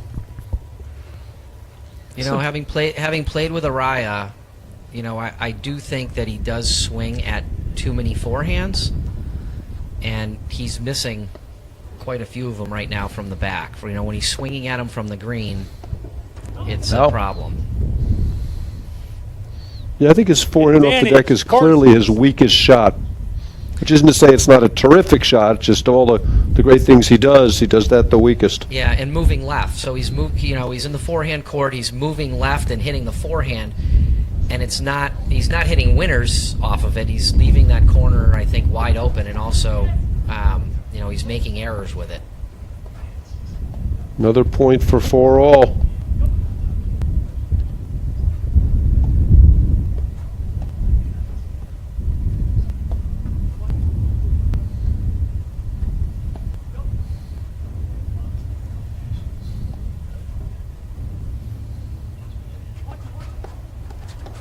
You know, having played with Araya, you know, I do think that he does swing at too many forehands, and he's missing quite a few of them right now from the back. You know, when he's swinging at them from the green, it's a problem. Yeah, I think his forehand off the Advantage, deck is clearly his weakest shot. Which isn't to say it's not a terrific shot, just all the great things he does that the weakest. Yeah, and moving left. So he's he's in the forehand court, he's moving left and hitting the forehand, and he's not hitting winners off of it. He's leaving that corner, I think, wide open, and also you know, he's making errors with it. Another point for 4-all.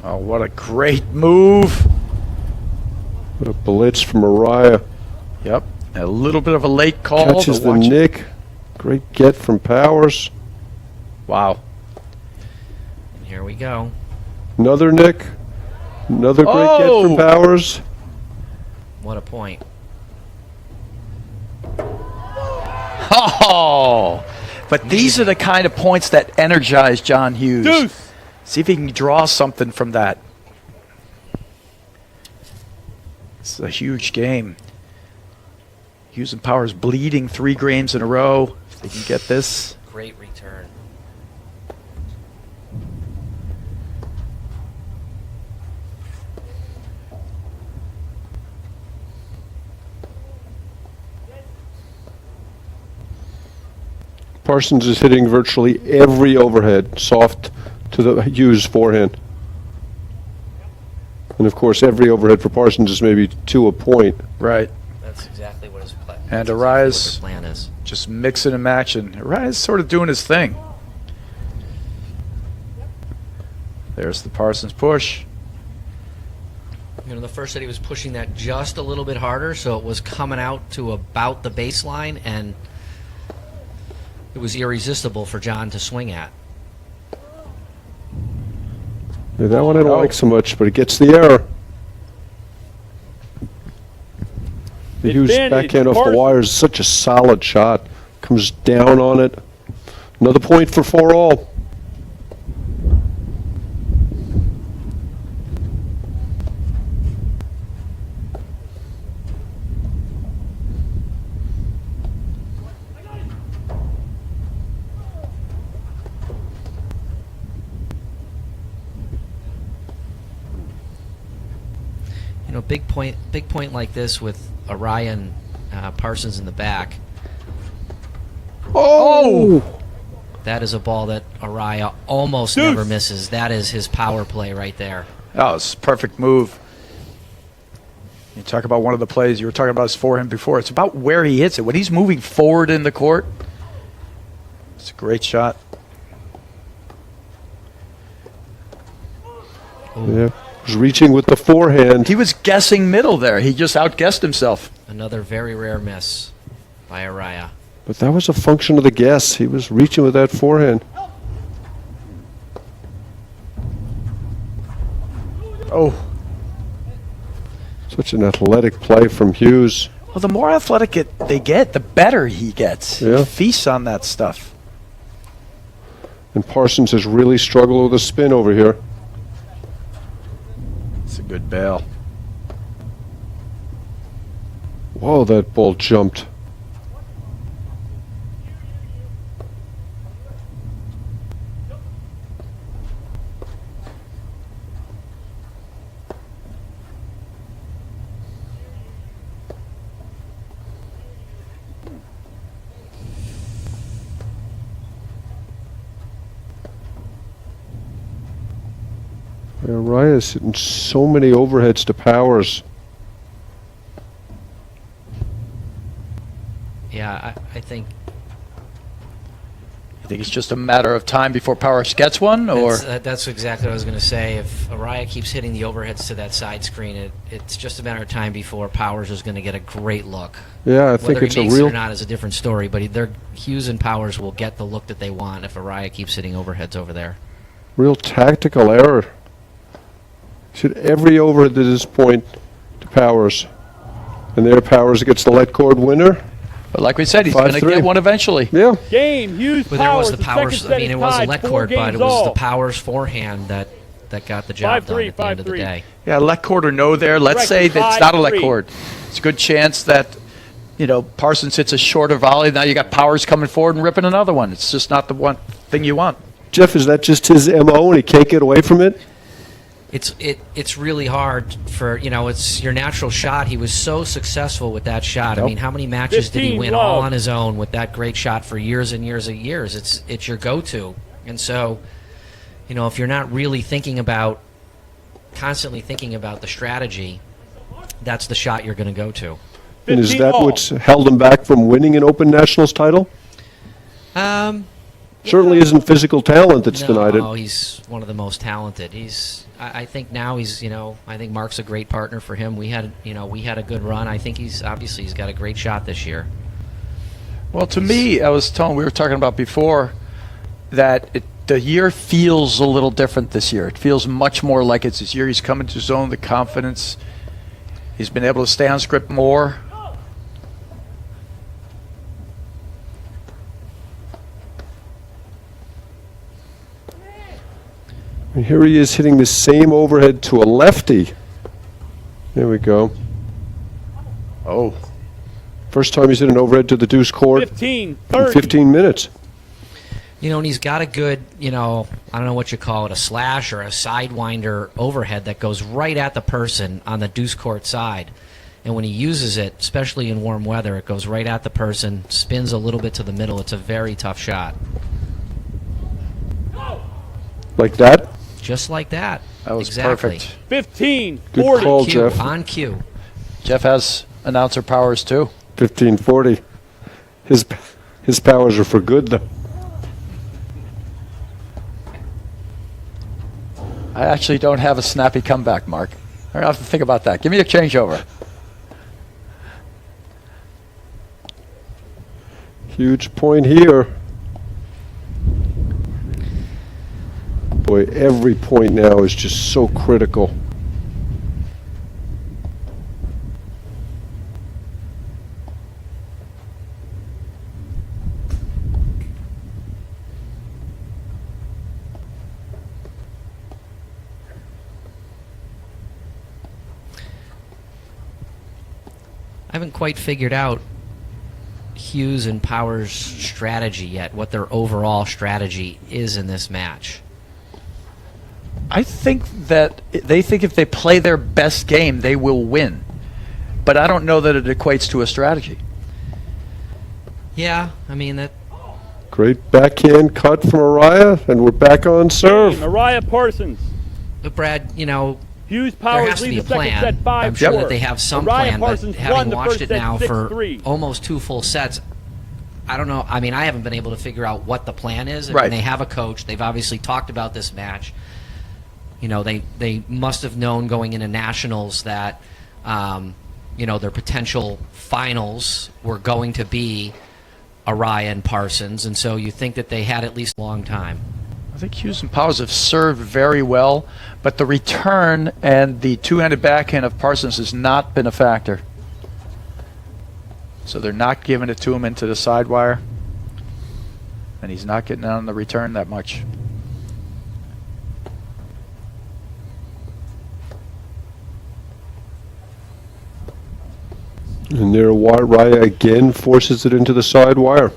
Oh, what a great move. What a blitz from Araya. Yep. A little bit of a late call. Catches to the watch it. nick. Great get from Powers. Wow. And here we go. Another nick. Another great get Oh! from Powers. What a point. Oh! But these are the kind of points that energize John Hughes. Deuce. See if he can draw something from that. It's a huge game. Hughes and Powers bleeding 3 games in a row. If they can get this. Great return. Parsons is hitting virtually every overhead soft to the Hughes forehand. And of course, every overhead for Parsons is maybe 2 a point. Right. That's exactly what his plan. And that's exactly Araya's what their plan is. just mixing and matching. Araya's sort of doing his thing. There's the Parsons push. You know, the first set he was pushing that just a little bit harder, so it was coming out to about the baseline, and it was irresistible for John to swing at. Yeah, that one I don't like so much, but it gets the error. The Hughes Advantage, backhand off the Parsons. wire is such a solid shot. Comes down on it. Another point for 4-all. You know, big point like this with Araya and Parsons in the back. Oh! That is a ball that Araya almost Deuce. never misses. That is his power play right there. Oh, it's a perfect move. You talk about one of the plays, you were talking about his forehand before. It's about where he hits it. When he's moving forward in the court, it's a great shot. Yeah. Was reaching with the forehand. He was guessing middle there. He just outguessed himself. Another very rare miss by Araya. But that was a function of the guess. He was reaching with that forehand. Oh, Such an athletic play from Hughes. well, the more athletic they get, the better he gets. Yeah. He feasts on that stuff. And Parsons has really struggled with a spin over here. It's a good bail. Whoa, that ball jumped. Araya's hitting so many overheads to Powers. Yeah, I think You think it's just a matter of time before Powers gets one, or that's exactly what I was going to say. If Araya keeps hitting the overheads to that side screen, it's just a matter of time before Powers is going to get a great look. Yeah, I think Whether it's he a makes it real or not is a different story, but Hughes and Powers will get the look that they want if Araya keeps hitting overheads over there. tactical error. Should every overhead to this point to Powers. And there Powers gets the let cord winner. but like we said, he's going to 5-3. get one eventually. Yeah. Game, Hughes, But there was Powers. the Powers. second I mean, set it is was a tied, let 4 cord, but games it was all. the Powers forehand that got the job done 5-3, at the end of the 5-3. day. Yeah, let cord or no there. Let's Correct, say that it's not a let 5-3. cord. It's a good chance that, Parsons hits a shorter volley. Now you got Powers coming forward and ripping another one. It's just not the one thing you want. Jeff, is that just his MO and he can't get away from it? It's really hard for it's your natural shot. He was so successful with that shot. I mean, how many matches did he 15 win love. all on his own with that great shot for years and years and years? It's your go-to, and so if you're not really constantly thinking about the strategy, that's the shot you're going to go to. And is 15 that all. what's held him back from winning an Open Nationals title? Certainly isn't physical talent that's denied No, it. he's one of the most talented. I think now I think Mark's a great partner for him. We had a good run. I think he's got a great shot this year. Well, to me, we were talking about before that the year feels a little different this year. It feels much more like it's his year. He's coming to his own, the confidence. He's been able to stay on script more. And here he is hitting the same overhead to a lefty. There we go. Oh, First time he's hit an overhead to the deuce cord 15, in 30. 15 minutes. And he's got a good, I don't know what you call it, a slash or a sidewinder overhead that goes right at the person on the deuce court side. And when he uses it, especially in warm weather, it goes right at the person, spins a little bit to the middle. It's a very tough shot. Like that? Just like that. that was exactly. perfect. 15, Good 40. call, Cue, Jeff. on cue. Jeff has announcer powers too. 15-40. His powers are for good, though. I actually don't have a snappy comeback, Mark. I'm gonna have to think about that. Give me a changeover. Huge point here. Boy, every point now is just so critical. I haven't quite figured out Hughes and Powers' strategy yet, what their overall strategy is in this match. I think that they think if they play their best game, they will win. But I don't know that it equates to a strategy. Yeah, I mean, that Great backhand cut from Araya, and we're back on serve. Araya Parsons. but Brad, Hughes there Powers has to be lead a the second set plan. 5 I'm sure 4. that they have some Araya plan, but Parsons won having the watched first it set now for 6-3. almost 2 full sets, I don't know. I mean, I haven't been able to figure out what the plan is. I Right. mean, they have a coach. They've obviously talked about this match. They must have known going into nationals that their potential finals were going to be Araya and Parsons, and so you think that they had at least a long time. I think Hughes and Powers have served very well, but the return and the two-handed backhand of Parsons has not been a factor. So they're not giving it to him into the side wire, and he's not getting on the return that much. And there, Raya again forces it into the side wire.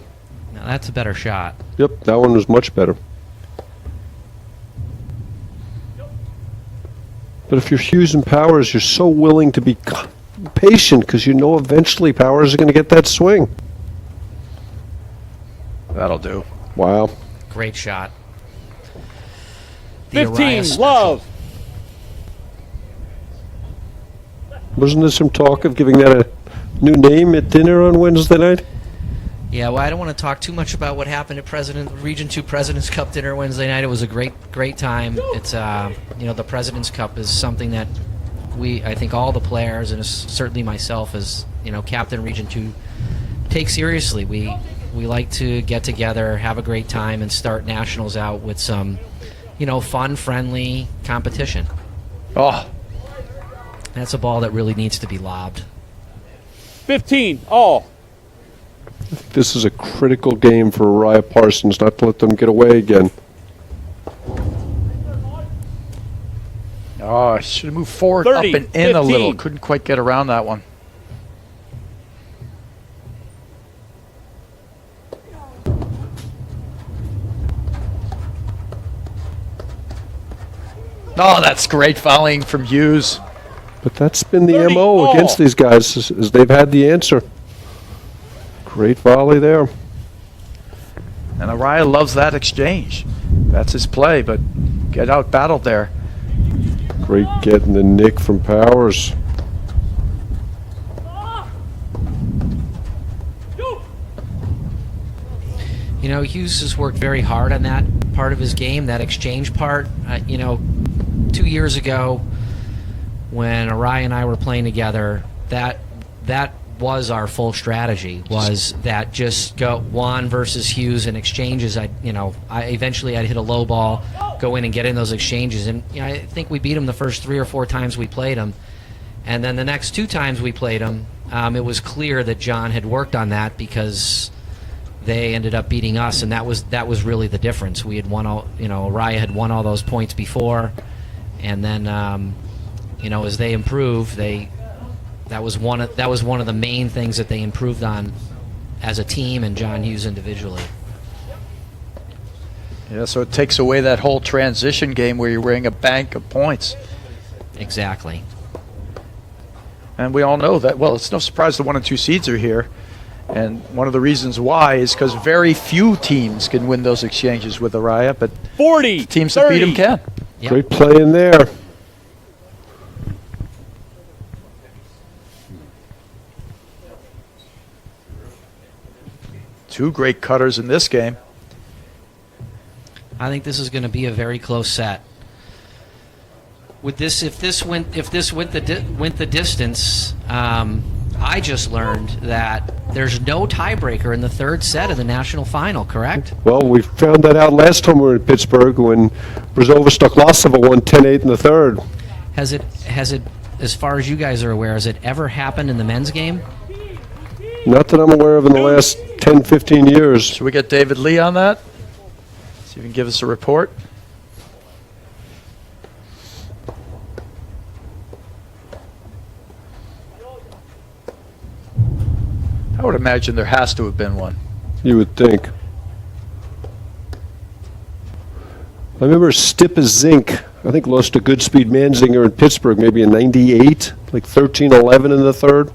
Now that's a better shot. Yep, that one was much better. But if you're Hughes and Powers, you're so willing to be patient because you know eventually Powers is going to get that swing. That'll do. Wow. Great shot. The 15, Araya special. Love. Wasn't there some talk of giving that a new name at dinner on Wednesday night? Yeah, well, I don't want to talk too much about what happened at Region 2 President's Cup dinner Wednesday night. It was a great time. It's the President's Cup is something that I think all the players, and certainly myself as captain Region 2, take seriously. We like to get together, have a great time, and start nationals out with some fun, friendly competition. Oh, That's a ball that really needs to be lobbed. 15, all. This is a critical game for Araya Parsons, not to let them get away again. oh, I should have moved forward 30, up and in a little. 15. Couldn't quite get around that one. Oh, that's great fouling from Hughes. But that's been the 30 MO all. against these guys, is they've had the answer. Great volley there. And Araya loves that exchange. That's his play, but get out battled there. Great getting the nick from Powers. Hughes has worked very hard on that part of his game, that exchange part. 2 years ago, when Araya and I were playing together, that was our full strategy. Was that just go Juan versus Hughes in exchanges? Eventually I'd hit a low ball, go in and get in those exchanges, and I think we beat him the first 3 or 4 times we played him, and then the next 2 times we played him, it was clear that John had worked on that because they ended up beating us, and that was really the difference. We had won all, Araya had won all those points before, and then as they improved, that was one of the main things that they improved on as a team, and John Hughes individually. Yeah, so it takes away that whole transition game where you're wearing a bank of points. Exactly. And we all know that. Well, it's no surprise the 1 and 2 seeds are here. And one of the reasons why is because very few teams can win those exchanges with Araya, but 40, teams that beat 30. him can. Yep. Great play in there. Two great cutters in this game. I think this is going to be a very close set. With this, if this went the distance, I just learned that there's no tiebreaker in the 3rd set of the national final. Correct? Well, we found that out last time we were in Pittsburgh when Brazova Stoklasova won 10-8 in the 3rd. Has it, as far as you guys are aware, has it ever happened in the men's game? Not that I'm aware of in the last 10, 15 years. Should we get David Lee on that? See if he can give us a report. I would imagine there has to have been one. You would think. I remember Stipa Zink, I think lost to Goodspeed Manzinger in Pittsburgh maybe in 98, like 13-11 in the 3rd.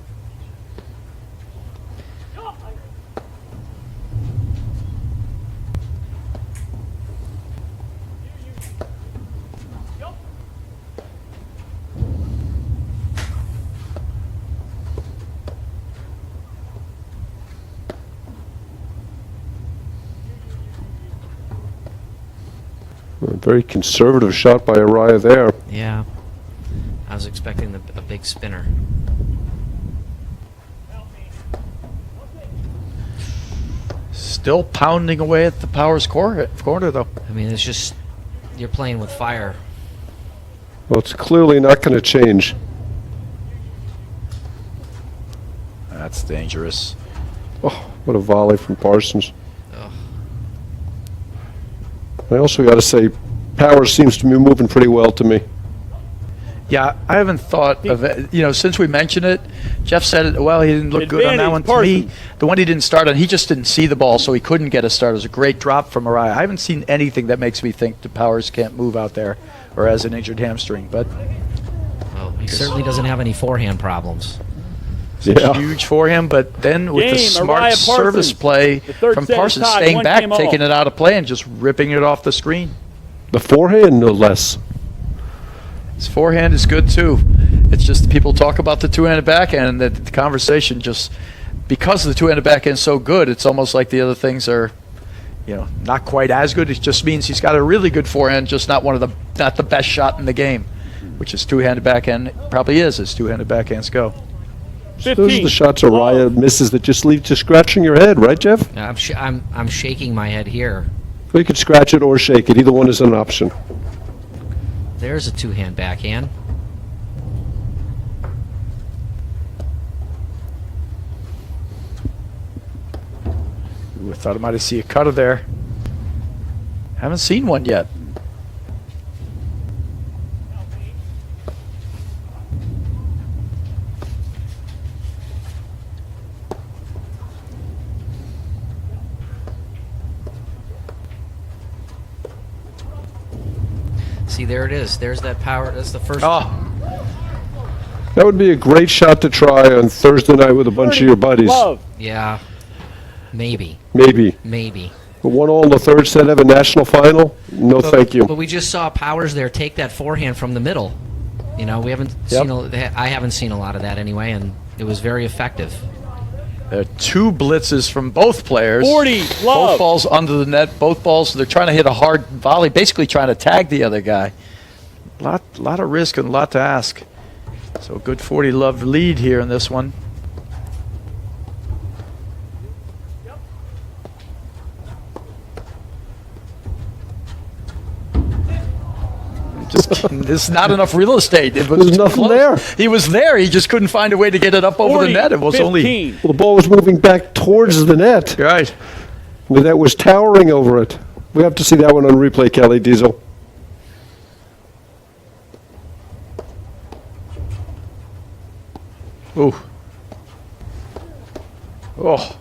A very conservative shot by Araya there. Yeah. I was expecting a big spinner. Still pounding away at the Powers corner, though. I mean, it's just you're playing with fire. Well, it's clearly not going to change. That's dangerous. Oh, what a volley from Parsons. Ugh. I also got to say, Powers seems to be moving pretty well to me. Yeah, I haven't thought of it. Since we mentioned it, Jeff said it. Well, he didn't look good on that one. To me, the one he didn't start on, he just didn't see the ball, so he couldn't get a start. It was a great drop from Mariah. I haven't seen anything that makes me think the Powers can't move out there or has an injured hamstring. But Well, he certainly doesn't have any forehand problems. Yeah. huge for him. But then with the Game, smart Mariah service Parsons. play The third from set is Parsons, tied. staying One back, came taking off. it out of play, and just ripping it off the screen. The forehand, no less. His forehand is good too. It's just people talk about the two-handed backhand, and the conversation just because the two-handed backhand is so good, it's almost like the other things are, not quite as good. It just means he's got a really good forehand, just not the best shot in the game, which is two-handed backhand probably is as two-handed backhands go. Those are the shots Araya misses that just leave you scratching your head, right, Jeff? I'm shaking my head here. Well, you could scratch it or shake it. Either one is an option. There's a two-hand backhand. Ooh, I thought I might have seen a cutter there. Haven't seen one yet. See, there it is. There's that power. That's the first. Oh, That would be a great shot to try on Thursday night with a bunch of your buddies. Love. Yeah. Maybe. Maybe. Maybe. But 1-all in the third set of a national final? No, thank you. But we just saw Powers there take that forehand from the middle. We haven't seen. I haven't seen a lot of that anyway, and it was very effective. there are two blitzes from both players. 40, Both love. balls under the net. Both balls. They're trying to hit a hard volley, basically trying to tag the other guy. Lot of risk and a lot to ask. So good 40 love lead here in this one. There's not enough real estate. It was There's nothing close. there. He was there. He just couldn't find a way to get it up over 40, the net. It was 15. Well, the ball was moving back towards the net. only right. The net was towering over it. We have to see that one on replay, Kelly Diesel. Ooh. Oh.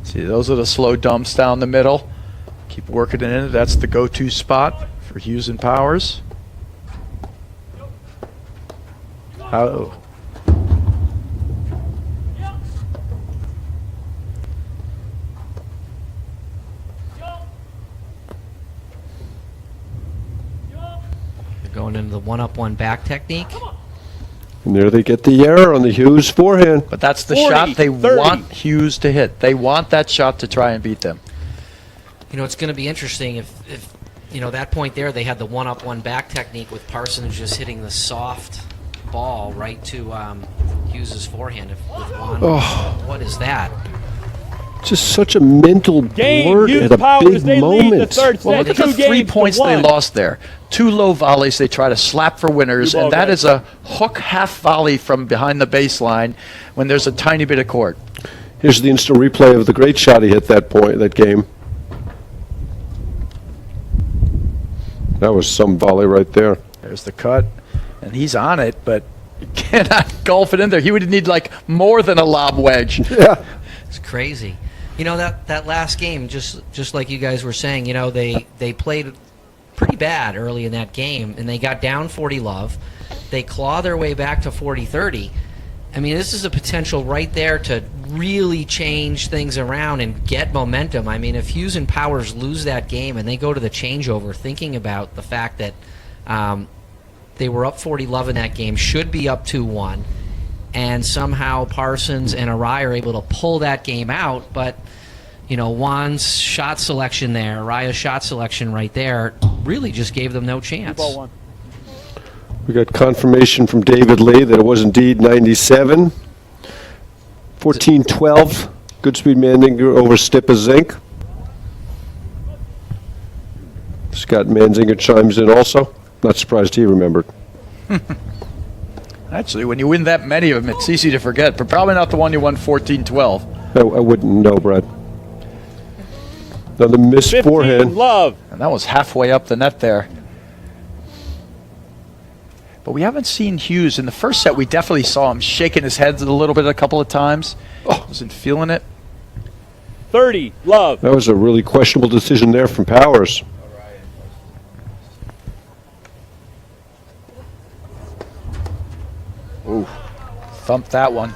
See, those are the slow dumps down the middle. Keep working it in. That's the go-to spot for Hughes and Powers. Oh. They're going into the one-up, one-back technique. And there they get the error on the Hughes forehand. But that's the 40, shot they 30. want Hughes to hit. They want that shot to try and beat them. It's going to be interesting if that point there they had the one-up, one-back technique with Parsons just hitting the soft ball right to Hughes's forehand. With one, what is that? Just such a mental Game, blurt Hughes at a Powers, big they lead the moment. third set. Well, look at the 2 3 games to points they 1. lost there. 2 low volleys they try to slap for winners, Two ball and that guys. is a hook half volley from behind the baseline when there's a tiny bit of court. Here's the instant replay of the great shot he hit that game. That was some volley right there. There's the cut, and he's on it, but you cannot golf it in there. He would need like more than a lob wedge. Yeah. It's crazy. That last game, just like you guys were saying, they played pretty bad early in that game, and they got down 40 love. They claw their way back to 40-30, I mean, this is a potential right there to really change things around and get momentum. I mean, if Hughes and Powers lose that game and they go to the changeover, thinking about the fact that they were up 40-love in that game, should be up 2-1, and somehow Parsons and Araya are able to pull that game out, but you know, Juan's shot selection there, Araya's shot selection right there, really just gave them no chance. Ball one. We got confirmation from David Lee that it was indeed 97. 14-12. Goodspeed Manzinger over Stippa Zink. Scott Manzinger chimes in also. Not surprised he remembered. Actually, when you win that many of them, it's easy to forget, but probably not the one you won 14-12. I wouldn't know, Brad. Another missed 15, forehand. love. And that was halfway up the net there. But we haven't seen Hughes. In the first set, we definitely saw him shaking his head a little bit a couple of times. Wasn't feeling it. 30, love. That was a really questionable decision there from Powers. Ooh, thumped that one.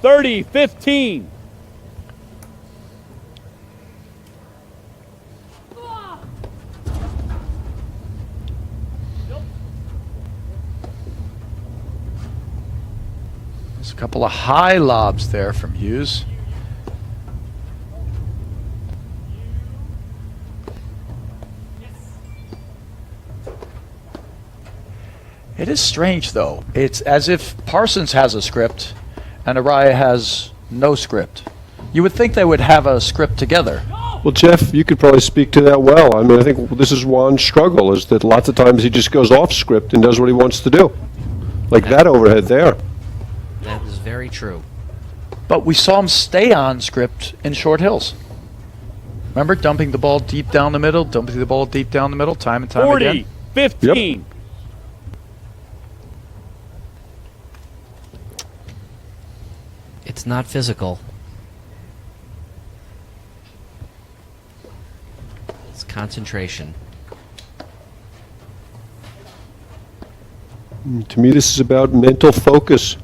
30, 15. There's a couple of high lobs there from Hughes. It is strange, though. It's as if Parsons has a script and Araya has no script. You would think they would have a script together. Well, Jeff, you could probably speak to that well. I mean, I think this is Juan's struggle, is that lots of times he just goes off script and does what he wants to do. Like that overhead there. That is very true. But we saw him stay on script in short hills. Remember, dumping the ball deep down the middle, dumping the ball deep down the middle, time and time 40, again. 15. It's not physical. It's concentration. To me, this is about mental focus.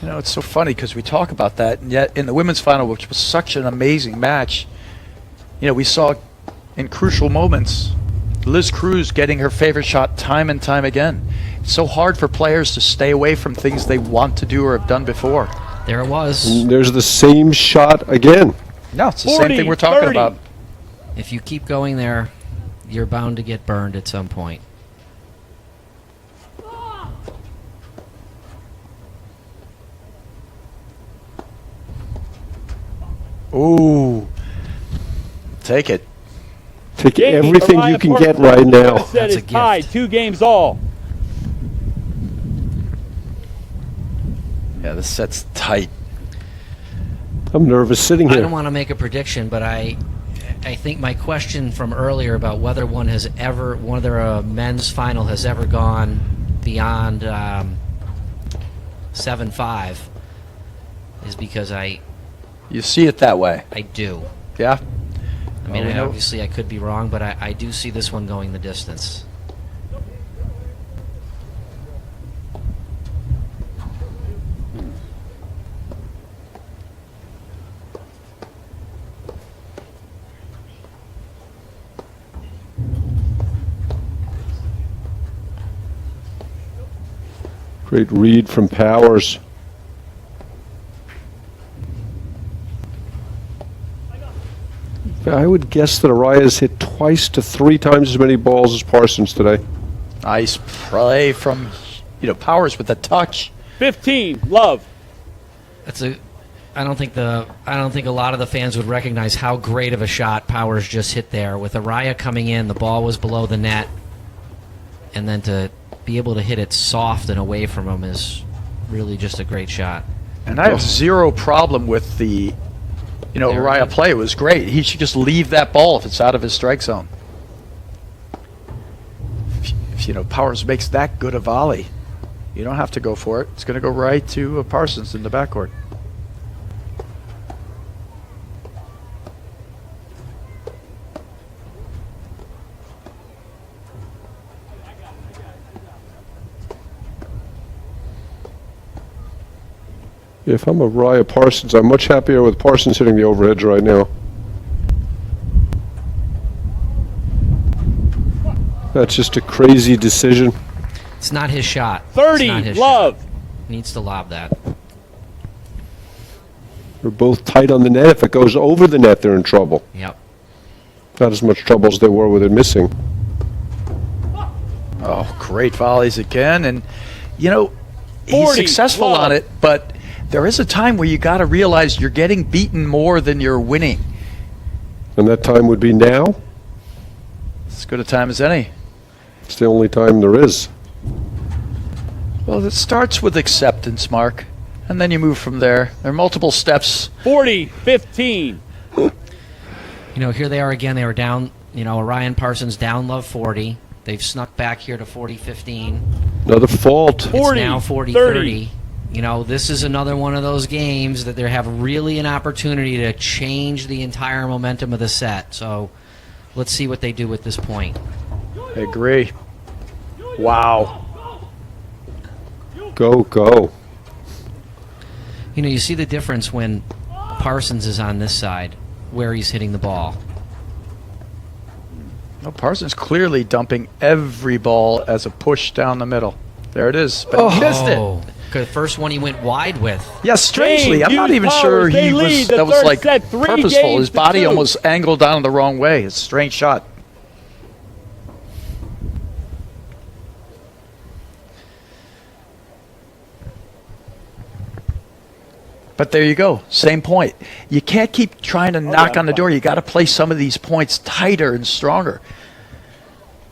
You know, it's so funny because we talk about that, and yet in the women's final, which was such an amazing match, you know, we saw in crucial moments Liz Cruz getting her favorite shot time and time again. It's so hard for players to stay away from things they want to do or have done before. There it was. And there's the same shot again. No, it's the 40, same thing we're talking 30. about. If you keep going there, you're bound to get burned at some point. Ooh. Take it. Take Jamie, everything Araya you can Parker, get right now. Set That's a is tied, gift. 2 games all. Yeah, this set's tight. I'm nervous sitting I here. don't want to make a prediction, but I think my question from earlier about whether whether a men's final has ever gone beyond 7-5 is because You see it that way. I do. Yeah? I mean, we know. obviously I could be wrong, but I do see this one going the distance. Great read from Powers. I would guess that Araya's hit twice to 3 times as many balls as Parsons today. Nice play from, Powers with the touch. 15, love. I don't think a lot of the fans would recognize how great of a shot Powers just hit there. With Araya coming in, the ball was below the net, and then to be able to hit it soft and away from him is really just a great shot. And I have zero problem with the, Araya play. It was great. He should just leave that ball if it's out of his strike zone. If Powers makes that good a volley, you don't have to go for it. It's going to go right to Parsons in the backcourt. If I'm Araya Parsons, I'm much happier with Parsons hitting the overheads right now. That's just a crazy decision. It's not his shot. 30, It's not his love. shot. Needs to lob that. They're both tight on the net. If it goes over the net, they're in trouble. Yep. Not as much trouble as they were with it missing. Oh, great volleys again. And, you know, he's 40, successful love. on it, but there is a time where you got to realize you're getting beaten more than you're winning. And that time would be now. As good a time as any. It's the only time there is. Well, it starts with acceptance, Mark, and then you move from there. There are multiple steps. 40, 15. You know, here they are again. They were down, you know, Orion Parsons down love 40. They've snuck back here to 40-15. Another fault. 40, It's now 40-30. You know, this is another one of those games that they have really an opportunity to change the entire momentum of the set. So let's see what they do with this point. I agree. Wow. Go, go. You know, you see the difference when Parsons is on this side, where he's hitting the ball. No, Parsons clearly dumping every ball as a push down the middle. There it is. But he missed it. The first one he went wide with. Yeah, strangely, Game, I'm not Hughes even Powers, sure they he lead was. the That was third like set, 3 purposeful. games His to body 2. almost angled down the wrong way. It's a strange shot. But there you go. Same point. You can't keep trying to knock on the door. You got to play some of these points tighter and stronger.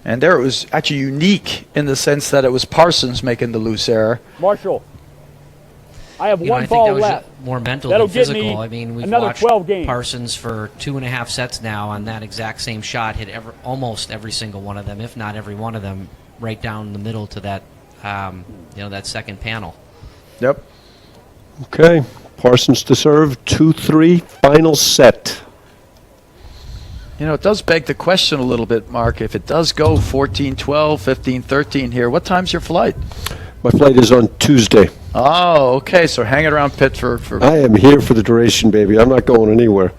And there it was actually unique in the sense that it was Parsons making the loose error. Marshall, I have You know, one I think ball that was left. more mental That'll than get physical. me I mean, we've another watched 12 games. Parsons for 2.5 sets now on that exact same shot, hit almost every single one of them, if not every one of them, right down the middle to that, you know, that second panel. Yep. Okay. Parsons to serve. 2-3. Final set. You know, it does beg the question a little bit, Mark. If it does go 14-12, 15-13 here, what time's your flight? My flight is on Tuesday. Oh, okay. So hanging around Pittsburgh for I am here for the duration, baby. I'm not going anywhere.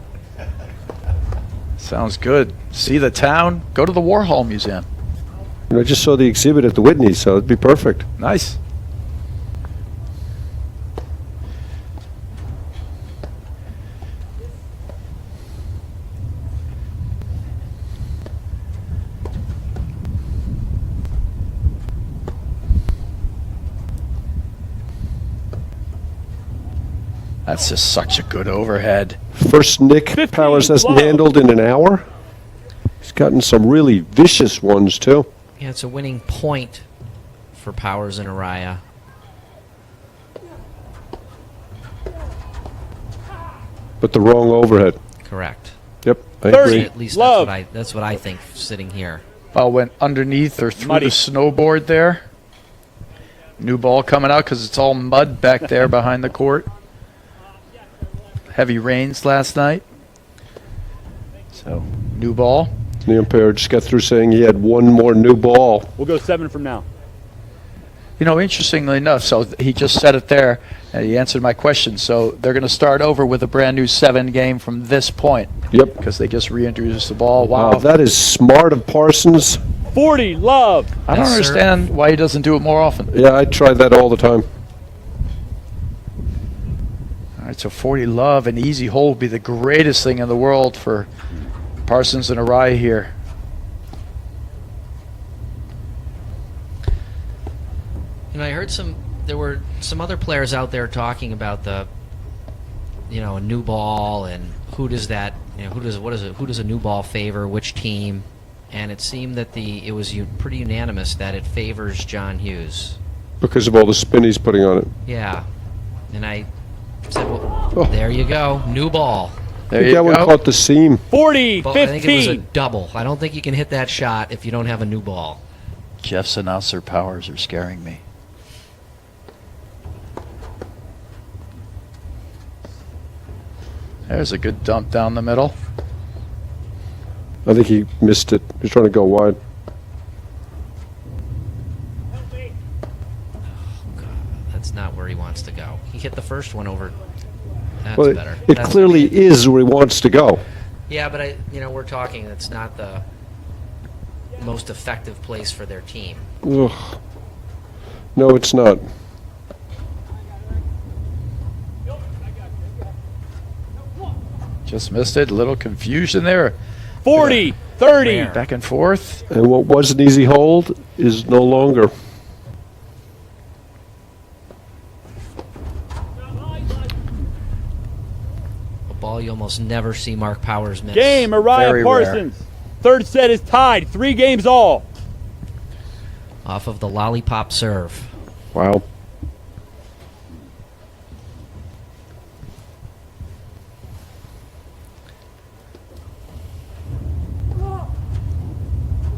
sounds good. See the town. Go to the Warhol Museum. And I just saw the exhibit at the Whitney, so it'd be perfect. Nice. That's just such a good overhead. First Nick 15, Powers hasn't love. handled in an hour. He's gotten some really vicious ones, too. Yeah, it's a winning point for Powers and Araya. But the wrong overhead. Correct. Yep, I 30. agree. At least Love. that's what I think sitting here. Ball went underneath or through Muddy. the snowboard there. New ball coming out because it's all mud back there behind the court. Heavy rains last night. So, new ball. The umpire just got through saying he had one more new ball. We'll go 7 from now. You know, interestingly enough, so he just said it there, and he answered my question. So they're going to start over with a brand new 7 game from this point Yep. because they just reintroduced the ball. Wow, Wow. that is smart of Parsons. 40, love. I don't Yes, sir. understand why he doesn't do it more often. Yeah, I try that all the time. All right, so 40 love, an easy hole would be the greatest thing in the world for Parsons and Araya here. You know, I heard there were some other players out there talking about the, you know, a new ball and who does a new ball favor, which team, and it seemed that it was pretty unanimous that it favors John Hughes. Because of all the spin he's putting on it. Yeah, and I said, well, Oh. there you go, new ball. There I think you that one go. caught the seam. 40, But I think it was a 15. double. I don't think you can hit that shot if you don't have a new ball. Jeff's announcer powers are scaring me. There's a good dump down the middle. I think he missed it. He's trying to go wide. That's not where he wants wants to go. He hit the first one over. That's Well, better. it That's clearly is where he wants to go. Yeah, but we're talking. It's not the most effective place for their team. Ugh. No, it's not. Just missed it. A little confusion there. 40, 30. Back and forth. And what was an easy hold is no longer. A ball you almost never see Mark Powers miss. Game, Araya Very Parsons. Third set is tied. 3 games all. Off of the lollipop serve. Wow.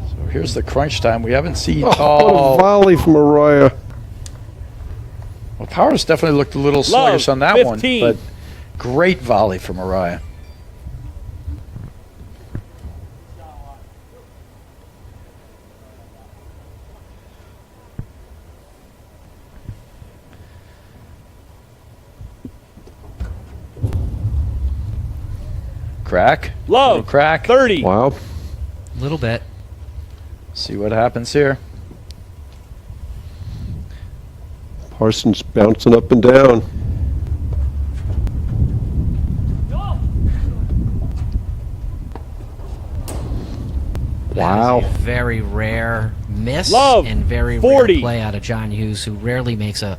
So here's the crunch time. We haven't seen Oh, what tall. a volley from Araya. Well, Powers definitely looked a little sluggish on that 15. one, but great volley from Araya. Crack. Love. Little crack. 30. Wow. A little bit. See what happens here. Parsons bouncing up and down. Wow. That is a very rare miss Love, and very 40. rare play out of John Hughes, who rarely makes a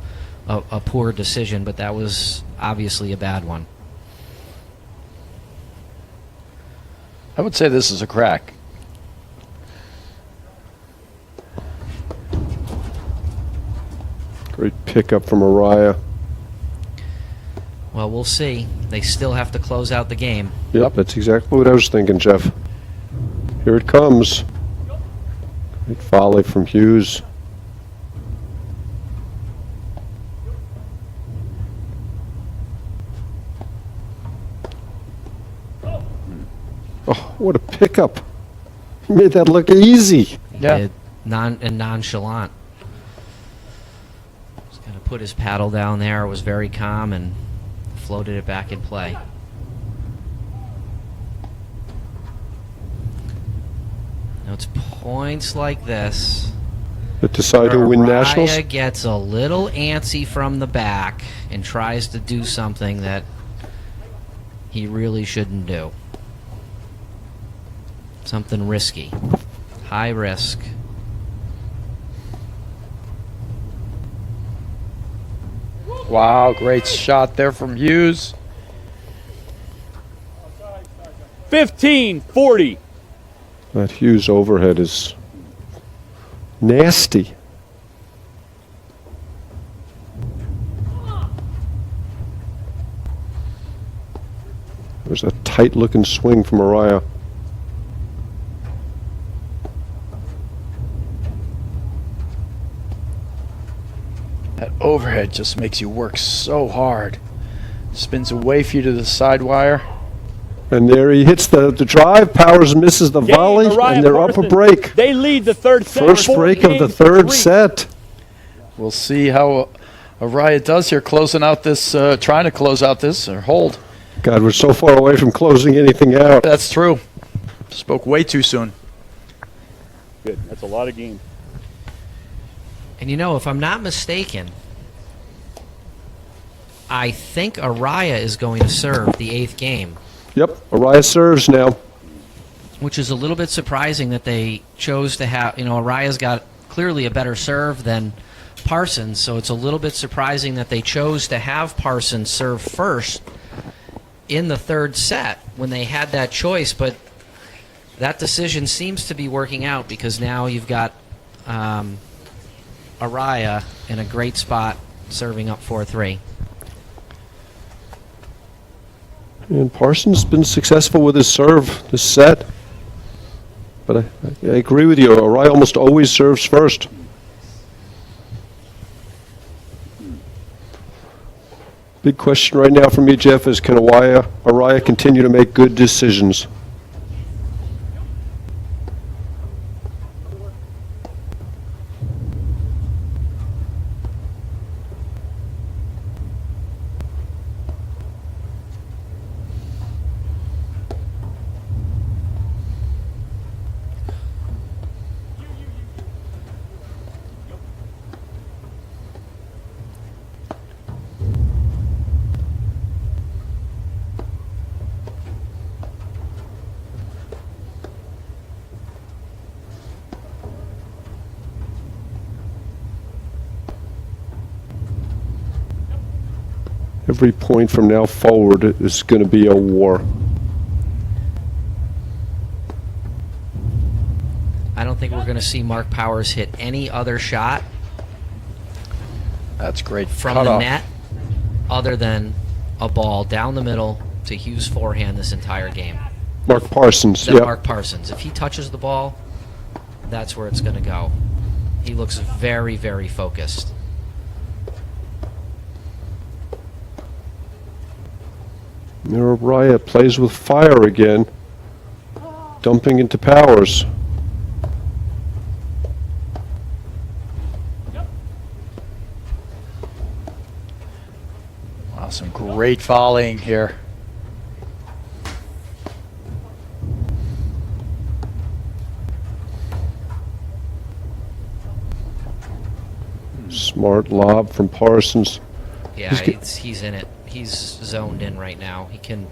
poor decision, but that was obviously a bad one. I would say this is a crack. Great pickup from Araya. Well, we'll see. They still have to close out the game. Yep, that's exactly what I was thinking, Jeff. Here it comes. Great volley from Hughes. Oh, what a pickup. He made that look easy. Yeah. Nonchalant. Just kind of put his paddle down there, was very calm, and floated it back in play. Now it's points like this. That decide who win nationals. Araya gets a little antsy from the back and tries to do something that he really shouldn't do. Something risky. High risk. Wow, great shot there from Hughes. 15, 40. That Hughes overhead is nasty. There's a tight-looking swing from Araya. That overhead just makes you work so hard. Spins away for you to the side wire. And there he hits the drive. Powers misses the Game, volley, Araya and they're up a Parsons. break. They lead the third set. First break of the third 14-3. set. We'll see how Araya does here, closing out this, trying to close out this, or hold. God, we're so far away from closing anything out. That's true. Spoke way too soon. Good. That's a lot of games. And if I'm not mistaken, I think Araya is going to serve the 8th game, Yep, Araya serves now. which is a little bit surprising that they chose to have, Araya's got clearly a better serve than Parsons, so it's a little bit surprising that they chose to have Parsons serve first in the third set when they had that choice, but that decision seems to be working out because now you've got Araya in a great spot serving up 4-3. And Parsons been successful with his serve this set. But I agree with you. Araya almost always serves first. Big question right now for me, Jeff, is can Araya continue to make good decisions? Every point from now forward is going to be a war. I don't think we're going to see Mark Powers hit any other shot That's great. from Cut the off. net other than a ball down the middle to Hughes' forehand this entire game. Mark Parsons, Than yeah. Mark Parsons. If he touches the ball, that's where it's going to go. He looks very, very focused. Araya plays with fire again, dumping into Powers. Wow, some great volleying here. Smart lob from Parsons. Yeah, he's in it. He's zoned in right now. He can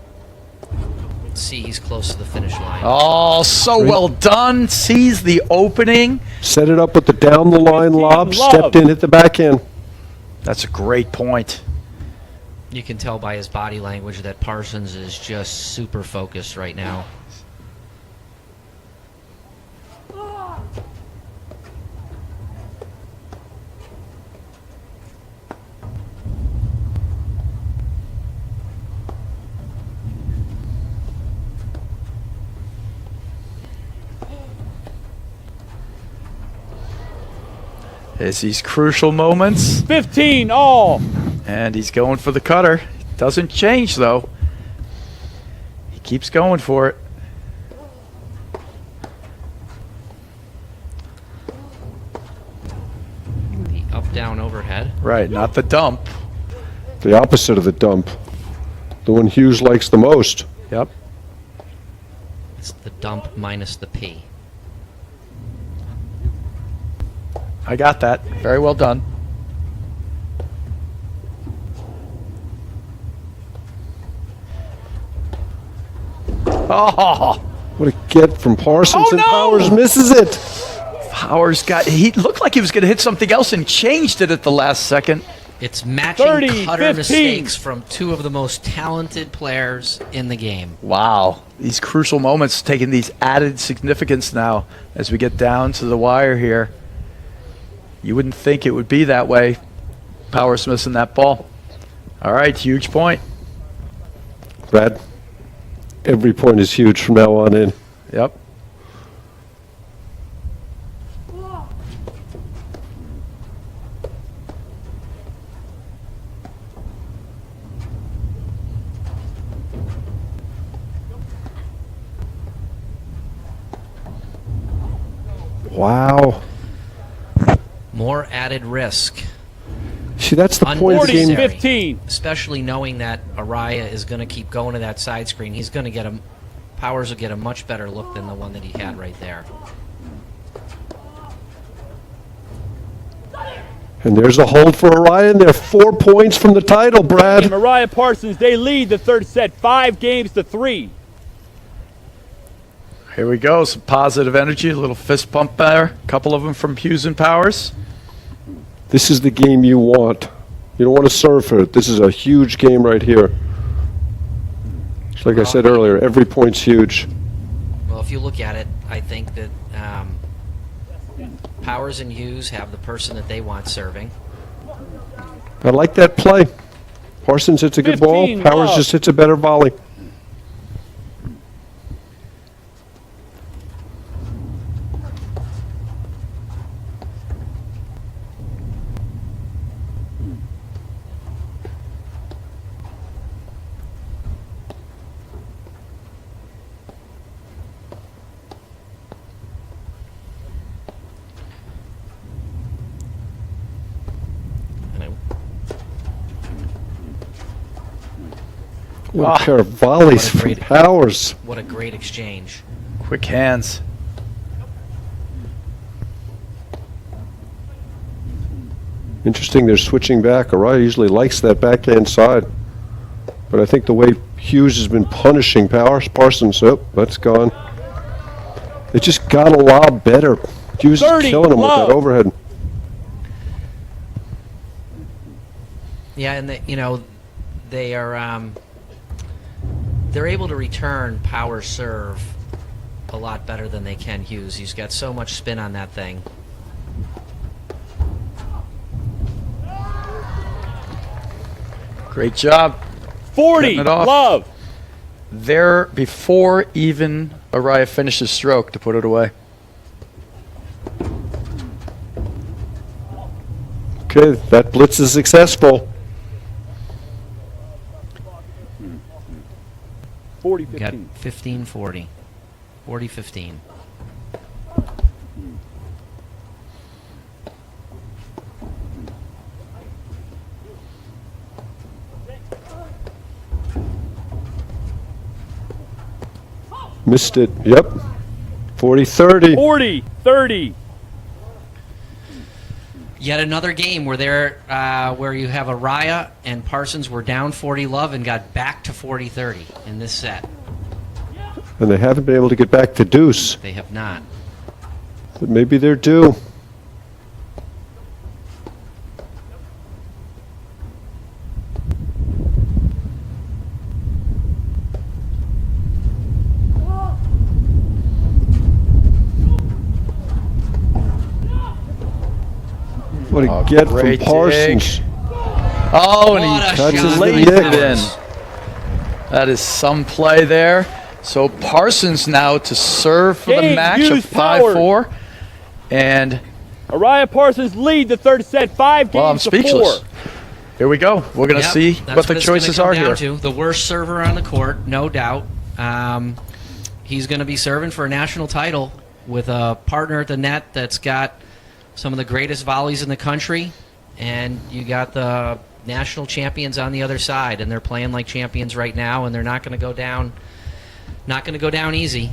see he's close to the finish line. Oh, so well done. Sees the opening. Set it up with the down the line lob, Love. stepped in, hit the backhand. That's a great point. You can tell by his body language that Parsons is just super focused right now. It's these crucial moments, 15 all. and he's going for the cutter. Doesn't change, though. He keeps going for it. The up-down overhead. Right, not the dump. The opposite of the dump. The one Hughes likes the most. Yep. It's the dump minus the P. I got that. Very well done. Oh, What a get from Parsons, Oh, and no! Powers misses it. Powers he looked like he was going to hit something else and changed it at the last second. It's matching 30, cutter 15. mistakes from two of the most talented players in the game. Wow. These crucial moments taking these added significance now as we get down to the wire here. You wouldn't think it would be that way. Powers missing that ball. All right, huge point. Brad, every point is huge from now on in. Yep. Wow. More added risk, See, that's the point of the 40, game. 15. especially knowing that Araya is going to keep going to that side screen. He's going to get Powers will get a much better look than the one that he had right there. And there's a hold for Orion. They're 4 points from the title, Brad. Mariah Parsons, they lead the third set 5-3. Here we go. Some positive energy. A little fist pump there. A couple of them from Hughes and Powers. This is the game you want. You don't want to serve for it. This is a huge game right here. Just like I said earlier, every point's huge. Well, if you look at it, I think that Powers and Hughes have the person that they want serving. I like that play. Parsons hits a good ball. 15 Powers love. just hits a better volley. And I, What a pair of volleys What a from great- Powers. what a great exchange. Quick hands. Interesting, they're switching back. Araya usually likes that backhand side. But I think the way Hughes has been punishing Parsons, oh, that's gone. They just got to lob better. Hughes is 30 killing him with love. that overhead. Yeah, and they are they're able to return power serve a lot better than they can Hughes. He's got so much spin on that thing. Great job. 40, Cutting it off. love. There before even Araya finishes stroke to put it away. Okay, that blitz is successful. 40, We got 15. 15-40. 40-15. Missed it. Yep. 40-30. 40, 30. Yet another game where where you have Araya and Parsons were down 40 love and got back to 40-30 in this set. And they haven't been able to get back to deuce. They have not. But maybe they're due. What a get from great Parsons. Oh, and What a he touches shot the laid nick. it in. That is some play there. So Parsons now to serve for the Game match used of 5-4. And, Araya Parsons lead the third set, 5 games well, I'm to speechless. 4. Here we go. We're going to Yep, see that's what the it's gonna choices come are down here. to. The worst server on the court, no doubt. He's going to be serving for a national title with a partner at the net that's got some of the greatest volleys in the country, and you got the national champions on the other side, and they're playing like champions right now, and they're not going to go down. Not going to go down easy.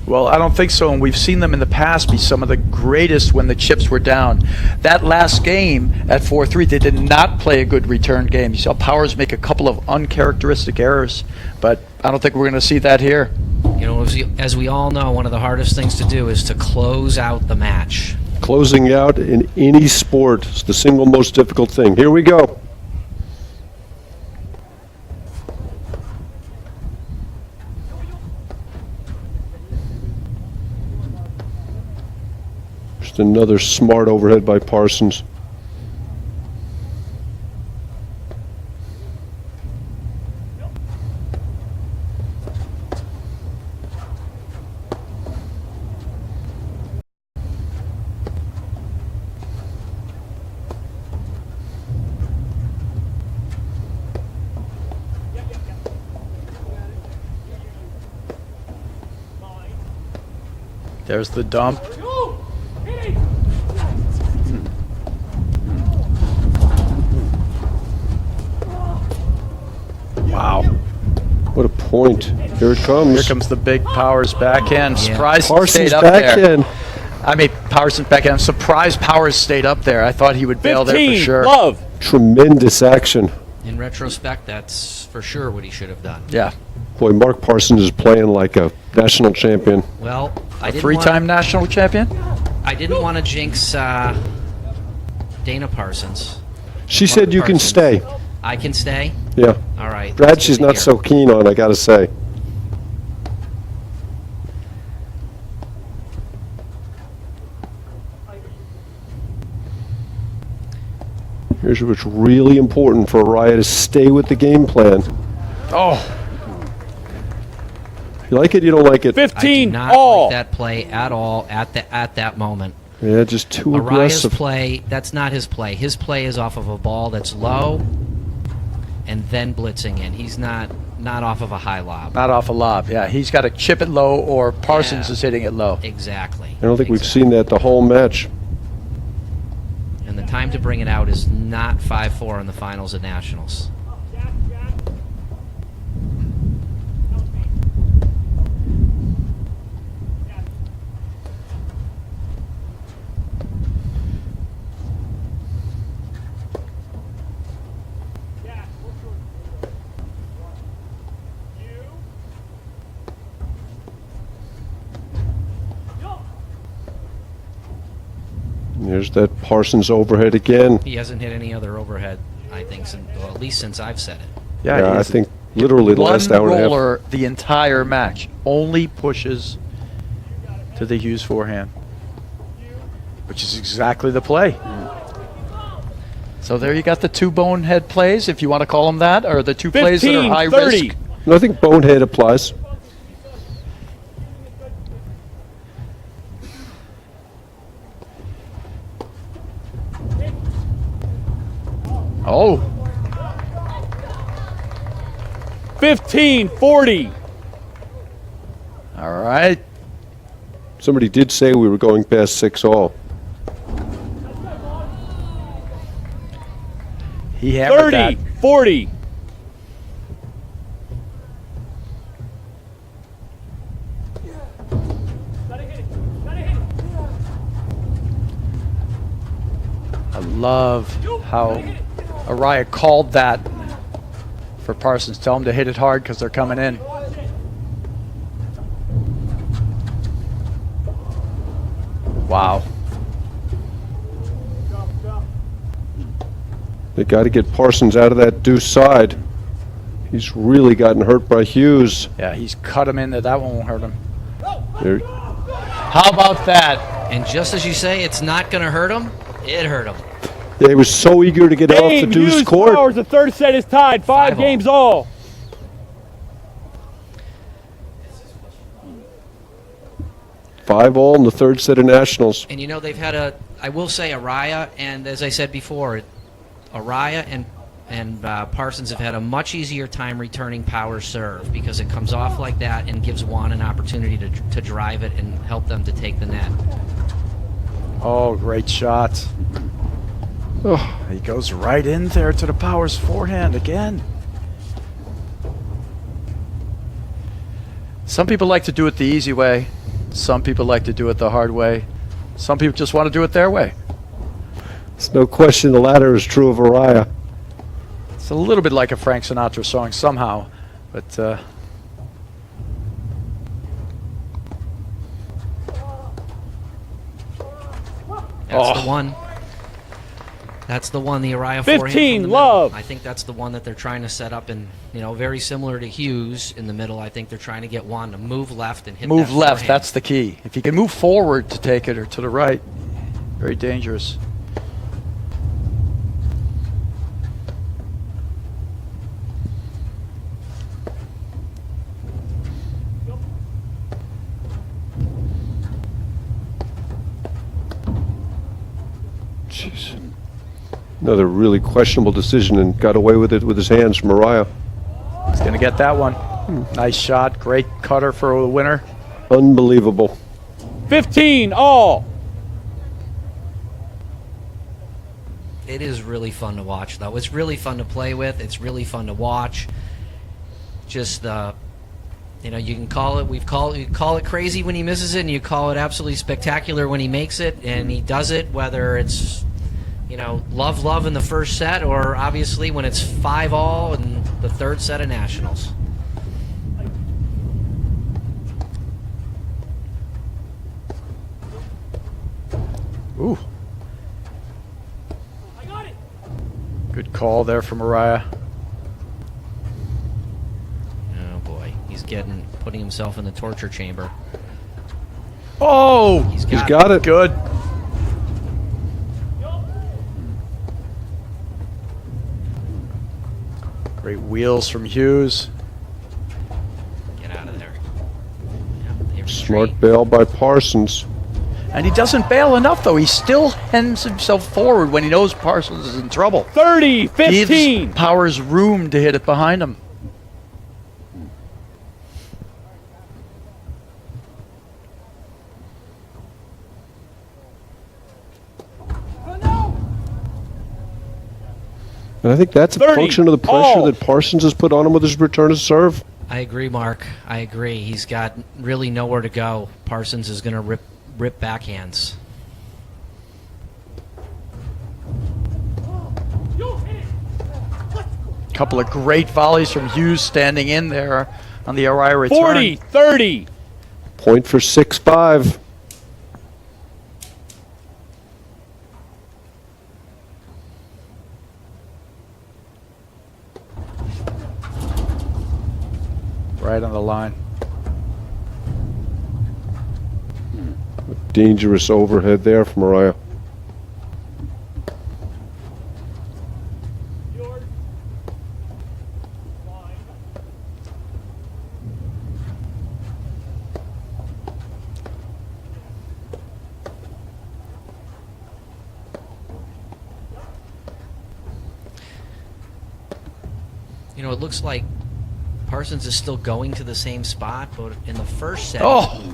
Well, I don't think so, and we've seen them in the past be some of the greatest when the chips were down. That last game at 4-3, they did not play a good return game. You saw Powers make a couple of uncharacteristic errors, but I don't think we're going to see that here. You know, as we all know, one of the hardest things to do is to close out the match. Closing out in any sport is the single most difficult thing. Here we go. Just another smart overhead by Parsons. There's the dump. Wow. What a point. Here it comes. Here comes the big Powers backhand. Yeah. Surprised he Parsons stayed up back there. in. I mean, Parsons backhand. I'm surprised Powers stayed up there. I thought he would bail there for 15, sure. love. Tremendous action. In retrospect, that's for sure what he should have done. Yeah. Boy, Mark Parsons is playing like a national champion. Well, I didn't Three-time national champion? I didn't want to jinx Dana Parsons. She said you can Parsons. stay. I can stay? Yeah. All right. Brad, that's she's good to not hear. so keen on, I gotta say. Here's what's really important for Araya to stay with the game plan. Oh, You like it, you don't like it. I do 15, not all. like that play at all at that moment. Yeah, just too Araya's aggressive. play, that's not his play. His play is off of a ball that's low and then blitzing in. He's not off of a high lob. not off a lob. Yeah, he's got to chip it low or Parsons Yeah. is hitting it low. Exactly. I don't think we've seen that the whole match. And the time to bring it out is not 5-4 in the finals at Nationals. And there's that Parsons overhead again. He hasn't hit any other overhead, I think, well, at least since I've said it. Yeah, I he's think literally the one last hour and a half. roller the entire match. Only pushes to the Hughes forehand, which is exactly the play. So there you got the two bonehead plays, if you want to call them that, or the two plays that are high 15-30. risk. No, I think bonehead applies. Oh, 15-40. all right. Somebody did say we were going past 6-all. He hammered that. 30-40. I love how Araya called that for Parsons. Tell him to hit it hard because they're coming in. Wow. They got to get Parsons out of that deuce side. He's really gotten hurt by Hughes. Yeah, he's cut him in there. That one won't hurt him. There, How about that? And just as you say, it's not going to hurt him. It hurt him. yeah, he was so eager to get off the Game deuce Hughes court. Powers, the third set is tied. 5 5-all. games all. 5-all in the third set of nationals. And you know, they've had I will say Araya, and as I said before, Araya and Parsons have had a much easier time returning power serve because it comes off like that and gives Juan an opportunity to drive it and help them to take the net. Oh, great shot. Oh, He goes right in there to the Powers forehand again. Some people like to do it the easy way. Some people like to do it the hard way. Some people just want to do it their way. there's no question the latter is true of Araya. It's a little bit like a Frank Sinatra song somehow, but That's Oh. the one. That's the one, the Araya 15, forehand from the middle. love. I think that's the one that they're trying to set up, and very similar to Hughes in the middle. I think they're trying to get Juan to move left and hit move that left. forehand. That's the key. If you can move forward to take it or to the right, very dangerous. Jeez. Another really questionable decision and got away with it with his hands from Araya. He's going to get that one. Nice shot. Great cutter for the winner. Unbelievable. 15 all. It is really fun to watch, though. It's really fun to play with. It's really fun to watch. Just you can call it. You call it crazy when he misses it, and you call it absolutely spectacular when he makes it, and he does it. Whether it's love in the first set, or obviously when it's 5-all in the third set of nationals. Ooh. Good call there from Araya. Oh boy, he's putting himself in the torture chamber. Oh, He's He's got, got it. good. Great wheels from Hughes. Get out of there. Yeah, they retreat. Smart bail by Parsons. And he doesn't bail enough, though. He still hends himself forward when he knows Parsons is in trouble. 30-15. Gives Powers room to hit it behind him. And I think that's a 30 function of the pressure all. that Parsons has put on him with his return of serve. I agree, Mark. I agree. He's got really nowhere to go. Parsons is going to rip backhands. Couple of great volleys from Hughes standing in there on the Araya return. 40-30. Point for 6-5. right on the line. Dangerous overhead there from Mariah. You know, it looks like Parsons is still going to the same spot, but in the first set, Oh,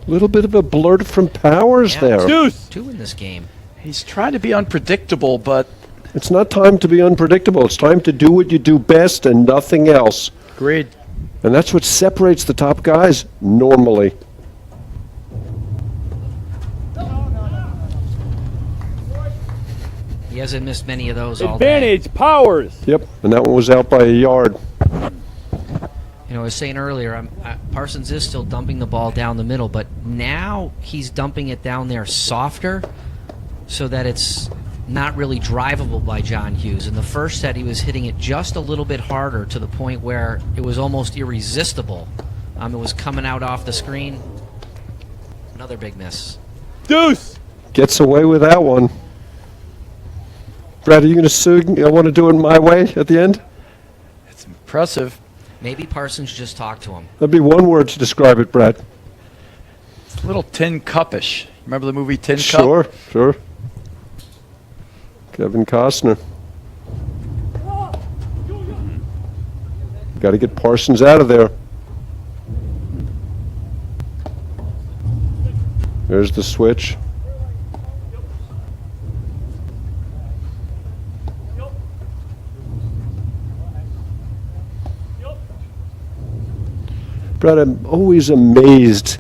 Little bit of a blurt from Powers Yeah. there. Deuce. 2 in this game. he's trying to be unpredictable, but It's not time to be unpredictable. It's time to do what you do best and nothing else. agreed. And that's what separates the top guys normally. He hasn't missed many of those all day. Advantage, Powers. Yep, and that one was out by a yard. You know, I was saying earlier, Parsons is still dumping the ball down the middle, but now he's dumping it down there softer so that it's not really drivable by John Hughes. In the first set, he was hitting it just a little bit harder to the point where it was almost irresistible. It was coming out off the screen. Another big miss. Deuce. Gets away with that one. Brad, are you going to sue? I want to do it my way at the end? It's impressive. Maybe Parsons just talked to him. That'd be one word to describe it, Brad. It's a little tin cupish. Remember the movie Tin Cup? Sure, sure. Kevin Costner. Got to get Parsons out of there. There's the switch. Brad, I'm always amazed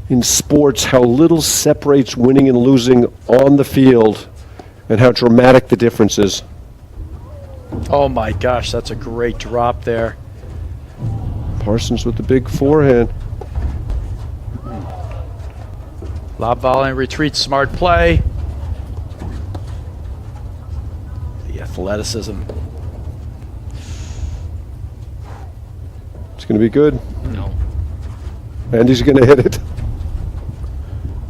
in sports how little separates winning and losing on the field and how dramatic the difference is. Oh my gosh, that's a great drop there. Parsons with the big forehand. Lob volley and retreat, smart play. The athleticism. It's going to be good. No. And he's going to hit it.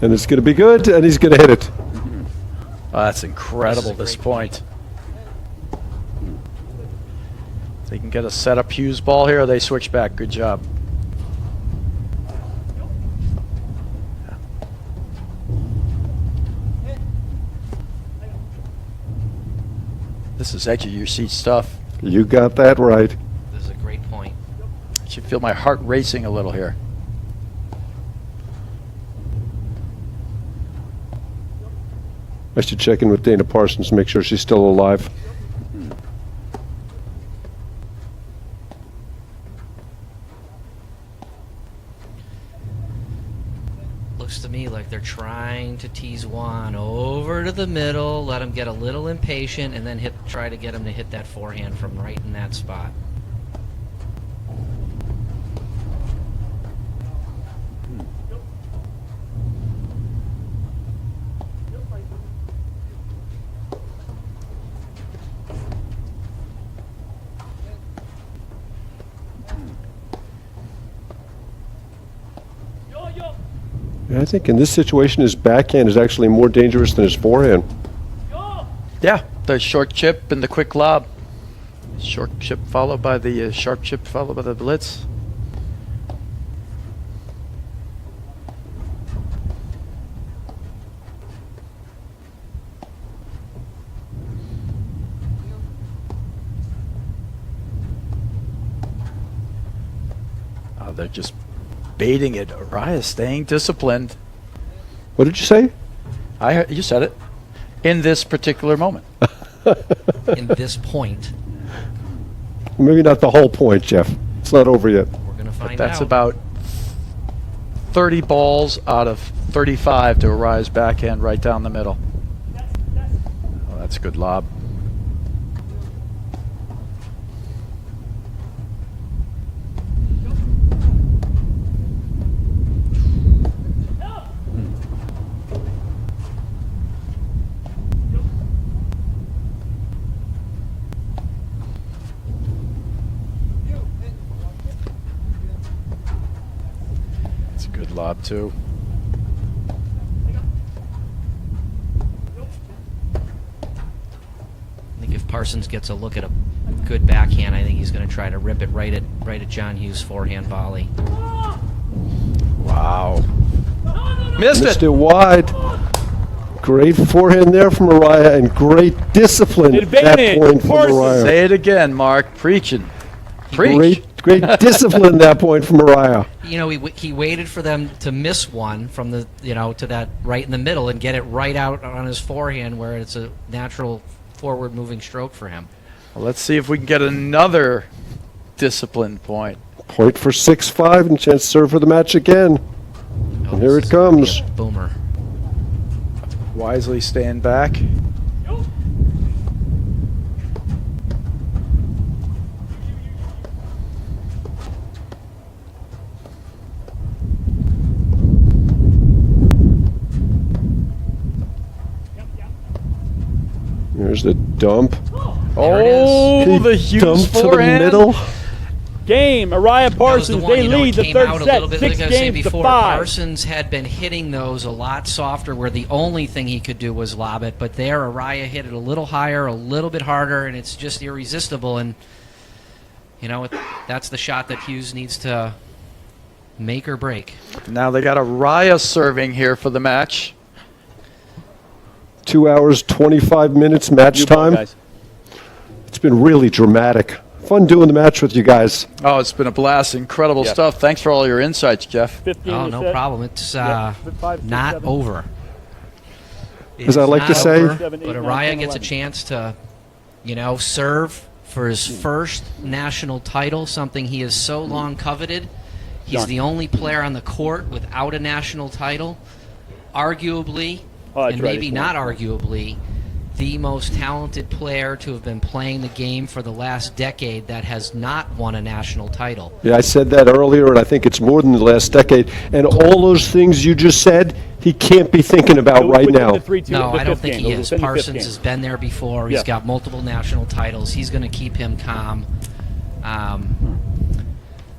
And it's going to be good, and he's going to hit it. Oh, that's incredible, This this is a great point. They can get a set-up Hughes ball here, or they switch back. Good job. This is edge of your seat stuff. You got that right. This is a great point. I should feel my heart racing a little here. I should check in with Dana Parsons to make sure she's still alive. Looks to me like they're trying to tease Juan over to the middle, let him get a little impatient, and then try to get him to hit that forehand from right in that spot. Yeah, I think in this situation, his backhand is actually more dangerous than his forehand. Yeah, the short chip and the quick lob. Short chip followed by the sharp chip followed by the blitz. Oh, they're just baiting it. Araya staying disciplined. What did you say? You said it. In this particular moment. In this point, Maybe not the whole point, Jeff. It's not over yet. we're going to find That's out. about 30 balls out of 35 to Araya's backhand right down the middle. Oh, that's a good lob. Lob 2. I think if Parsons gets a look at a good backhand, I think he's going to try to rip it right at John Hughes' forehand volley. Wow. Missed it wide. Great forehand there from Araya, and great discipline at that Advantage, point from Parsons. Araya. Say it again, Mark. Preaching. Preach. Great discipline at that point from Araya. You know, he waited for them to miss one from the, to that right in the middle and get it right out on his forehand where it's a natural forward moving stroke for him. Well, let's see if we can get another discipline point. Point for 6-5 and chance to serve for the match again. And here it comes. Boomer. Wisely stand back. Here's the dump. Oh, the He Hughes dumped to the forehand. middle. Game. Araya That was the Parsons. one, They lead the came third out a set. little bit, 6 like I was saying games to before. 5. Parsons had been hitting those a lot softer, where the only thing he could do was lob it. But there, Araya hit it a little higher, a little bit harder, and it's just irresistible. And that's the shot that Hughes needs to make or break. Now they got Araya serving here for the match. 2 hours, 25 minutes match You ball, time. guys. It's been really dramatic. Fun doing the match with you guys. Oh, it's been a blast. Incredible Yeah. stuff. Thanks for all your insights, Jeff. 15 Oh, to no set. problem. It's Yeah, 5, 6, not 7. over. As I It's like to not say- over, 7, 8, but 9, Araya 10, gets a 11. chance to, serve for his first national title, something he has so long coveted. He's Done. the only player on the court without a national title, arguably, Oh, that's and right, maybe it's not arguably, the most talented player to have been playing the game for the last decade that has not won a national title. Yeah, I said that earlier, and I think it's more than the last decade. And all those things you just said, he can't be thinking about It was right within now. the 3-2 No, the I don't fifth think game. he It was is. within the fifth Parsons game. has been there before. He's Yeah. got multiple national titles. He's going to keep him calm.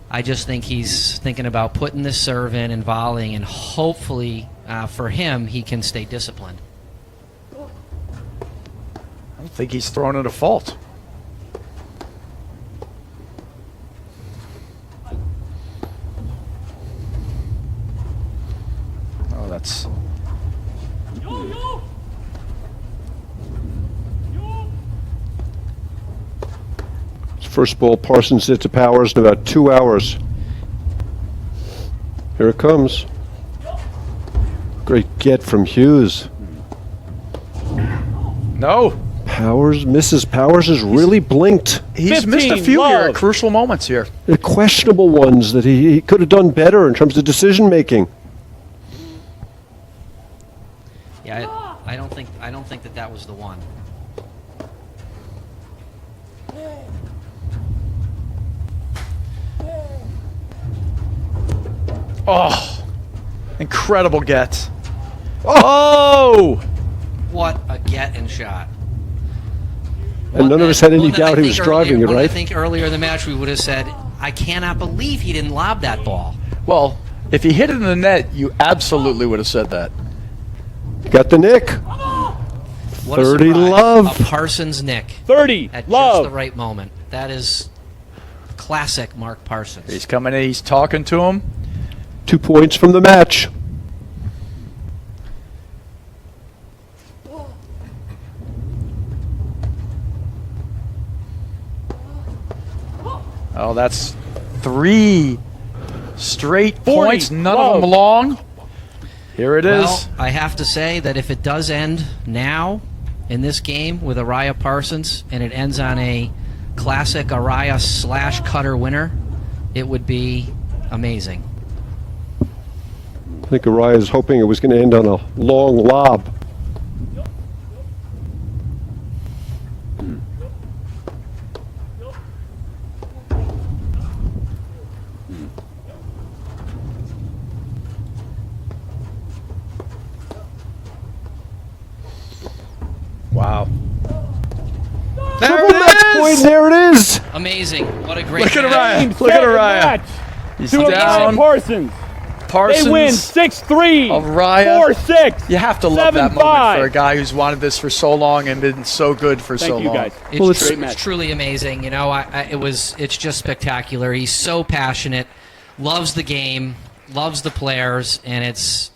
I just think he's thinking about putting this serve in and volleying, and hopefully for him, he can stay disciplined. I don't think he's thrown it a fault. Oh, that's... First ball, Parsons hit to Powers in about 2 hours. Here it comes. Great get from Hughes. No. Powers misses. Powers has really blinked. He's missed a 15, few here love. at crucial moments here. The questionable ones that he could have done better in terms of decision making. Yeah, I don't think that was the one. Oh, incredible get. Oh! What a get and shot. And none of us had any doubt he was driving it, I right? think earlier in the match we would have said, I cannot believe he didn't lob that ball. Well, if he hit it in the net, you absolutely would have said that. Got the nick. What a 30 surprise. love. A Parsons nick 30. at just Love. the right moment. That is classic Mark Parsons. He's coming in, he's talking to him. 2 points from the match. Oh, that's 3 straight 40, points, none of them love. long. Here it is. Well, I have to say that if it does end now in this game with Araya Parsons and it ends on a classic Araya / Cutter winner, it would be amazing. I think Araya is hoping it was going to end on a long lob. Wow. Triple match point, there it is. Amazing. What a great Look at match. Araya. Game, Look at set, Araya. match. He's To Araya down. Parsons. Parsons. They win 6-3, Araya. 4-6. You have to love that 7-5. moment for a guy who's wanted this for so long and been so good for so Thank you, long. guys. It's truly amazing. You know, it's just spectacular. He's so passionate, loves the game, loves the players, and it's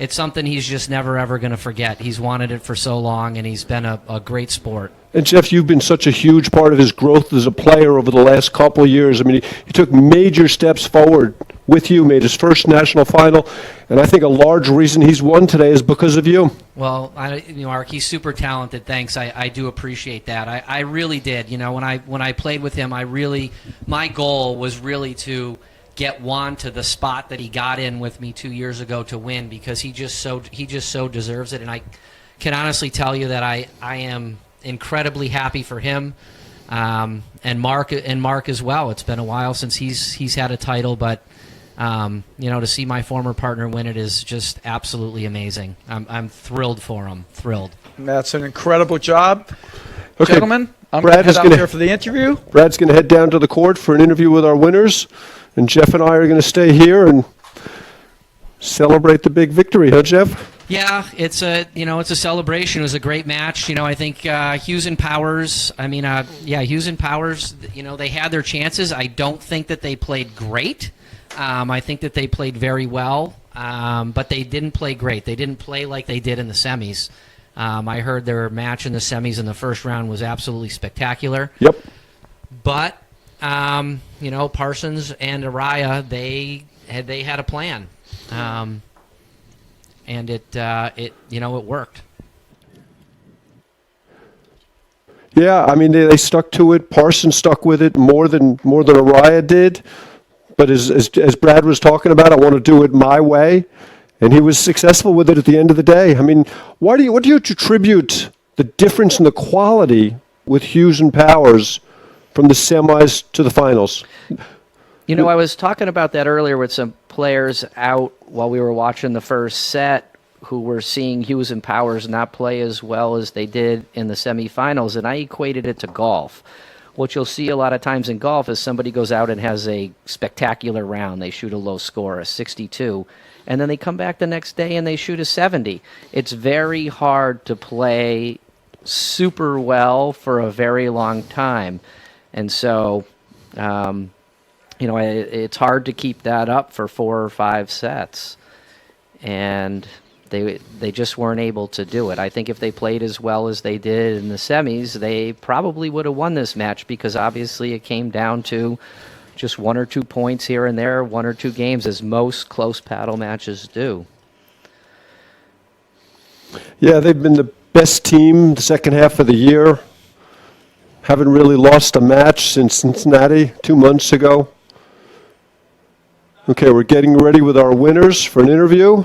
something he's just never ever going to forget. He's wanted it for so long, and he's been a great sport. And Jeff, you've been such a huge part of his growth as a player over the last couple of years. I mean, he took major steps forward with you, made his first national final, and I think a large reason he's won today is because of you. Well, Mark, he's super talented. Thanks, I do appreciate that. I really did. You know, when I played with him, my goal was really to get Juan to the spot that he got in with me 2 years ago to win, because he just so deserves it. And I can honestly tell you that I am incredibly happy for him, and Mark as well. It's been a while since he's had a title, but to see my former partner win it is just absolutely amazing. I'm thrilled for him. Thrilled. And that's an incredible job. Okay, Gentlemen, I'm going to head out there for the interview. Brad's going to head down to the court for an interview with our winners, and Jeff and I are going to stay here and celebrate the big victory, huh, Jeff? Yeah, it's a celebration. It was a great match. I think Hughes and Powers. Hughes and Powers. They had their chances. I don't think that they played great. I think that they played very well, but they didn't play great. They didn't play like they did in the semis. I heard their match in the semis in the first round was absolutely spectacular. Yep. But Parsons and Araya, they had a plan. And it worked. Yeah, I mean they stuck to it. Parsons stuck with it more than Araya did. But as Brad was talking about, I want to do it my way, and he was successful with it at the end of the day. I mean, what do you attribute the difference in the quality with Hughes and Powers from the semis to the finals? I was talking about that earlier with some players out while we were watching the first set who were seeing Hughes and Powers not play as well as they did in the semifinals, and I equated it to golf. What you'll see a lot of times in golf is somebody goes out and has a spectacular round. They shoot a low score, a 62, and then they come back the next day and they shoot a 70. It's very hard to play super well for a very long time. And so, it's hard to keep that up for 4 or 5 sets. And they just weren't able to do it. I think if they played as well as they did in the semis, they probably would have won this match, because obviously it came down to just 1 or 2 points here and there, 1 or 2 games, as most close paddle matches do. Yeah, they've been the best team the second half of the year. Haven't really lost a match since Cincinnati 2 months ago. Okay, we're getting ready with our winners for an interview.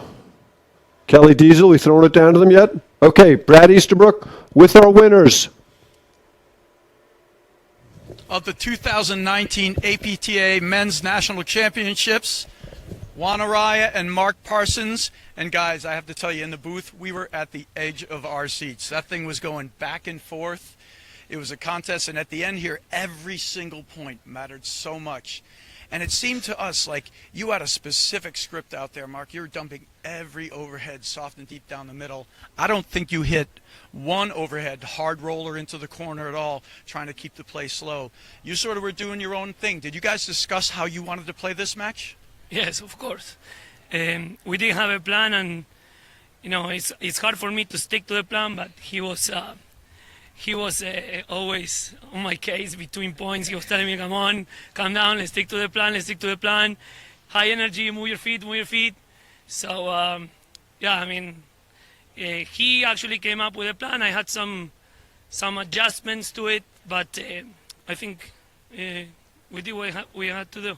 Kelly Diesel, we throwing it down to them yet? Okay, Brad Easterbrook with our winners. Of the 2019 APTA Men's National Championships, Juan Araya and Mark Parsons. And guys, I have to tell you, in the booth, we were at the edge of our seats. That thing was going back and forth. It was a contest, and at the end here, every single point mattered so much. And it seemed to us like you had a specific script out there, Mark. You were dumping every overhead soft and deep down the middle. I don't think you hit one overhead hard roller into the corner at all, trying to keep the play slow. You sort of were doing your own thing. Did you guys discuss how you wanted to play this match? Yes, of course. We did have a plan, and it's hard for me to stick to the plan, but he was always on my case between points. He was telling me, come on, calm down, let's stick to the plan, High energy, move your feet. So, he actually came up with a plan. I had some adjustments to it, but I think we did what we had to do.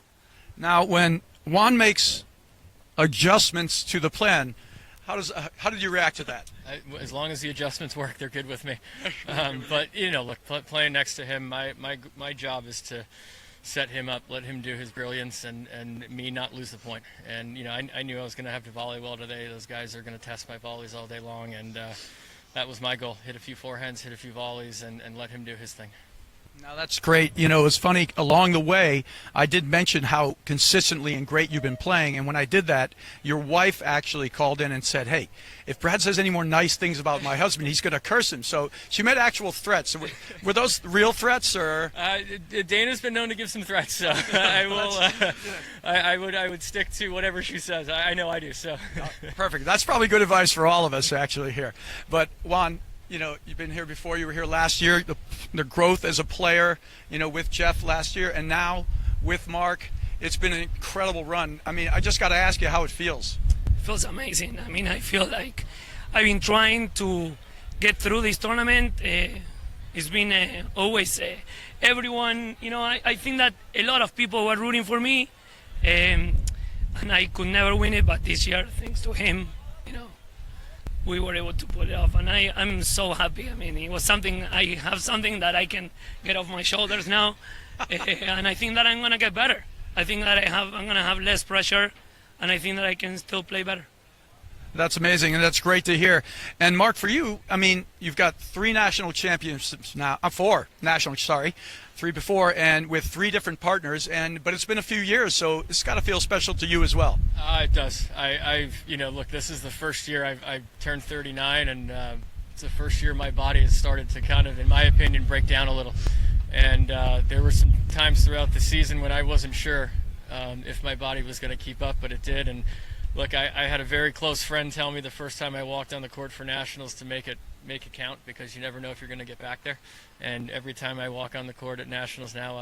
Now, when Juan makes adjustments to the plan, how did you react to that? As long as the adjustments work, they're good with me. But look, playing next to him, my job is to set him up, let him do his brilliance, and me not lose the point. And I knew I was going to have to volley well today. Those guys are going to test my volleys all day long, and that was my goal: hit a few forehands, hit a few volleys, and let him do his thing. Now that's great. You know, it's funny, along the way, I did mention how consistently and great you've been playing. And when I did that, your wife actually called in and said, hey, if Brad says any more nice things about my husband, he's going to curse him. So she made actual threats. So were those real threats, or? Dana's been known to give some threats, so I will. I would stick to whatever she says. I know I do. So. Perfect. That's probably good advice for all of us actually here. But Juan, you know, you've been here before. You were here last year. The growth as a player, you know, with Jeff last year, and now with Mark, it's been an incredible run. I mean, I just got to ask you how it feels. It feels amazing. I mean, I feel like I've been trying to get through this tournament. It's been always everyone, you know, I think that a lot of people were rooting for me, and I could never win it, but this year, thanks to him, you know, we were able to pull it off, and I'm so happy. I mean, it was something, I have something that I can get off my shoulders now, and I think that I'm going to get better. I think that I'm going to have less pressure, and I think that I can still play better. That's amazing, and that's great to hear. And Mark, for you, I mean, you've got 3 national championships now, 4 national, sorry, 3 before, and with 3 different partners. But it's been a few years, so it's got to feel special to you as well. It does. I've, you know, look, this is the first year I've turned 39, and it's the first year my body has started to kind of, in my opinion, break down a little. And there were some times throughout the season when I wasn't sure if my body was going to keep up, but it did. And look, I had a very close friend tell me the first time I walked on the court for nationals to make it count, because you never know if you're going to get back there. And every time I walk on the court at nationals now,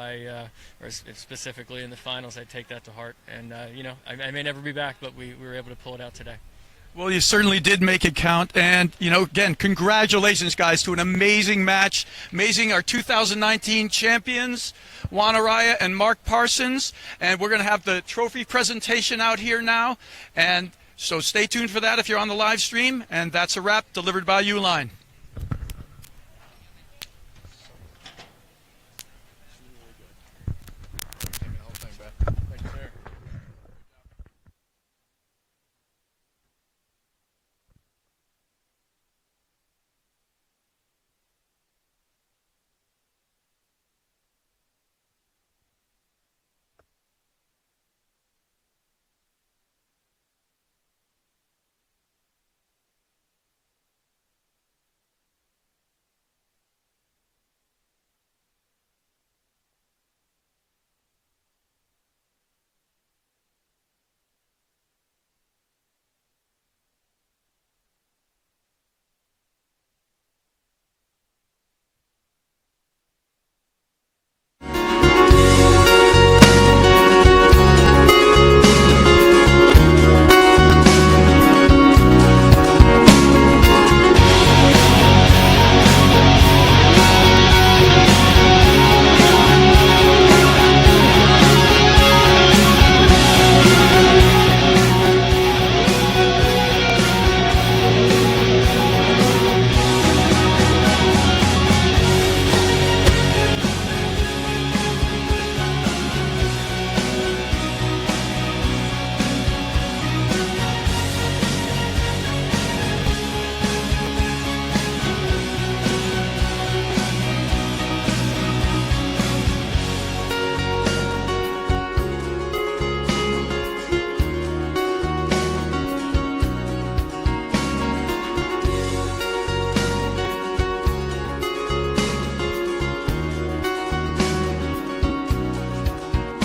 or specifically in the finals, I take that to heart. And you know, I may never be back, but we were able to pull it out today. Well, you certainly did make it count. And, you know, again, congratulations, guys, to an amazing match. Amazing, our 2019 champions, Juan Araya and Mark Parsons. And we're going to have the trophy presentation out here now. And so stay tuned for that if you're on the live stream. And that's a wrap, delivered by Uline.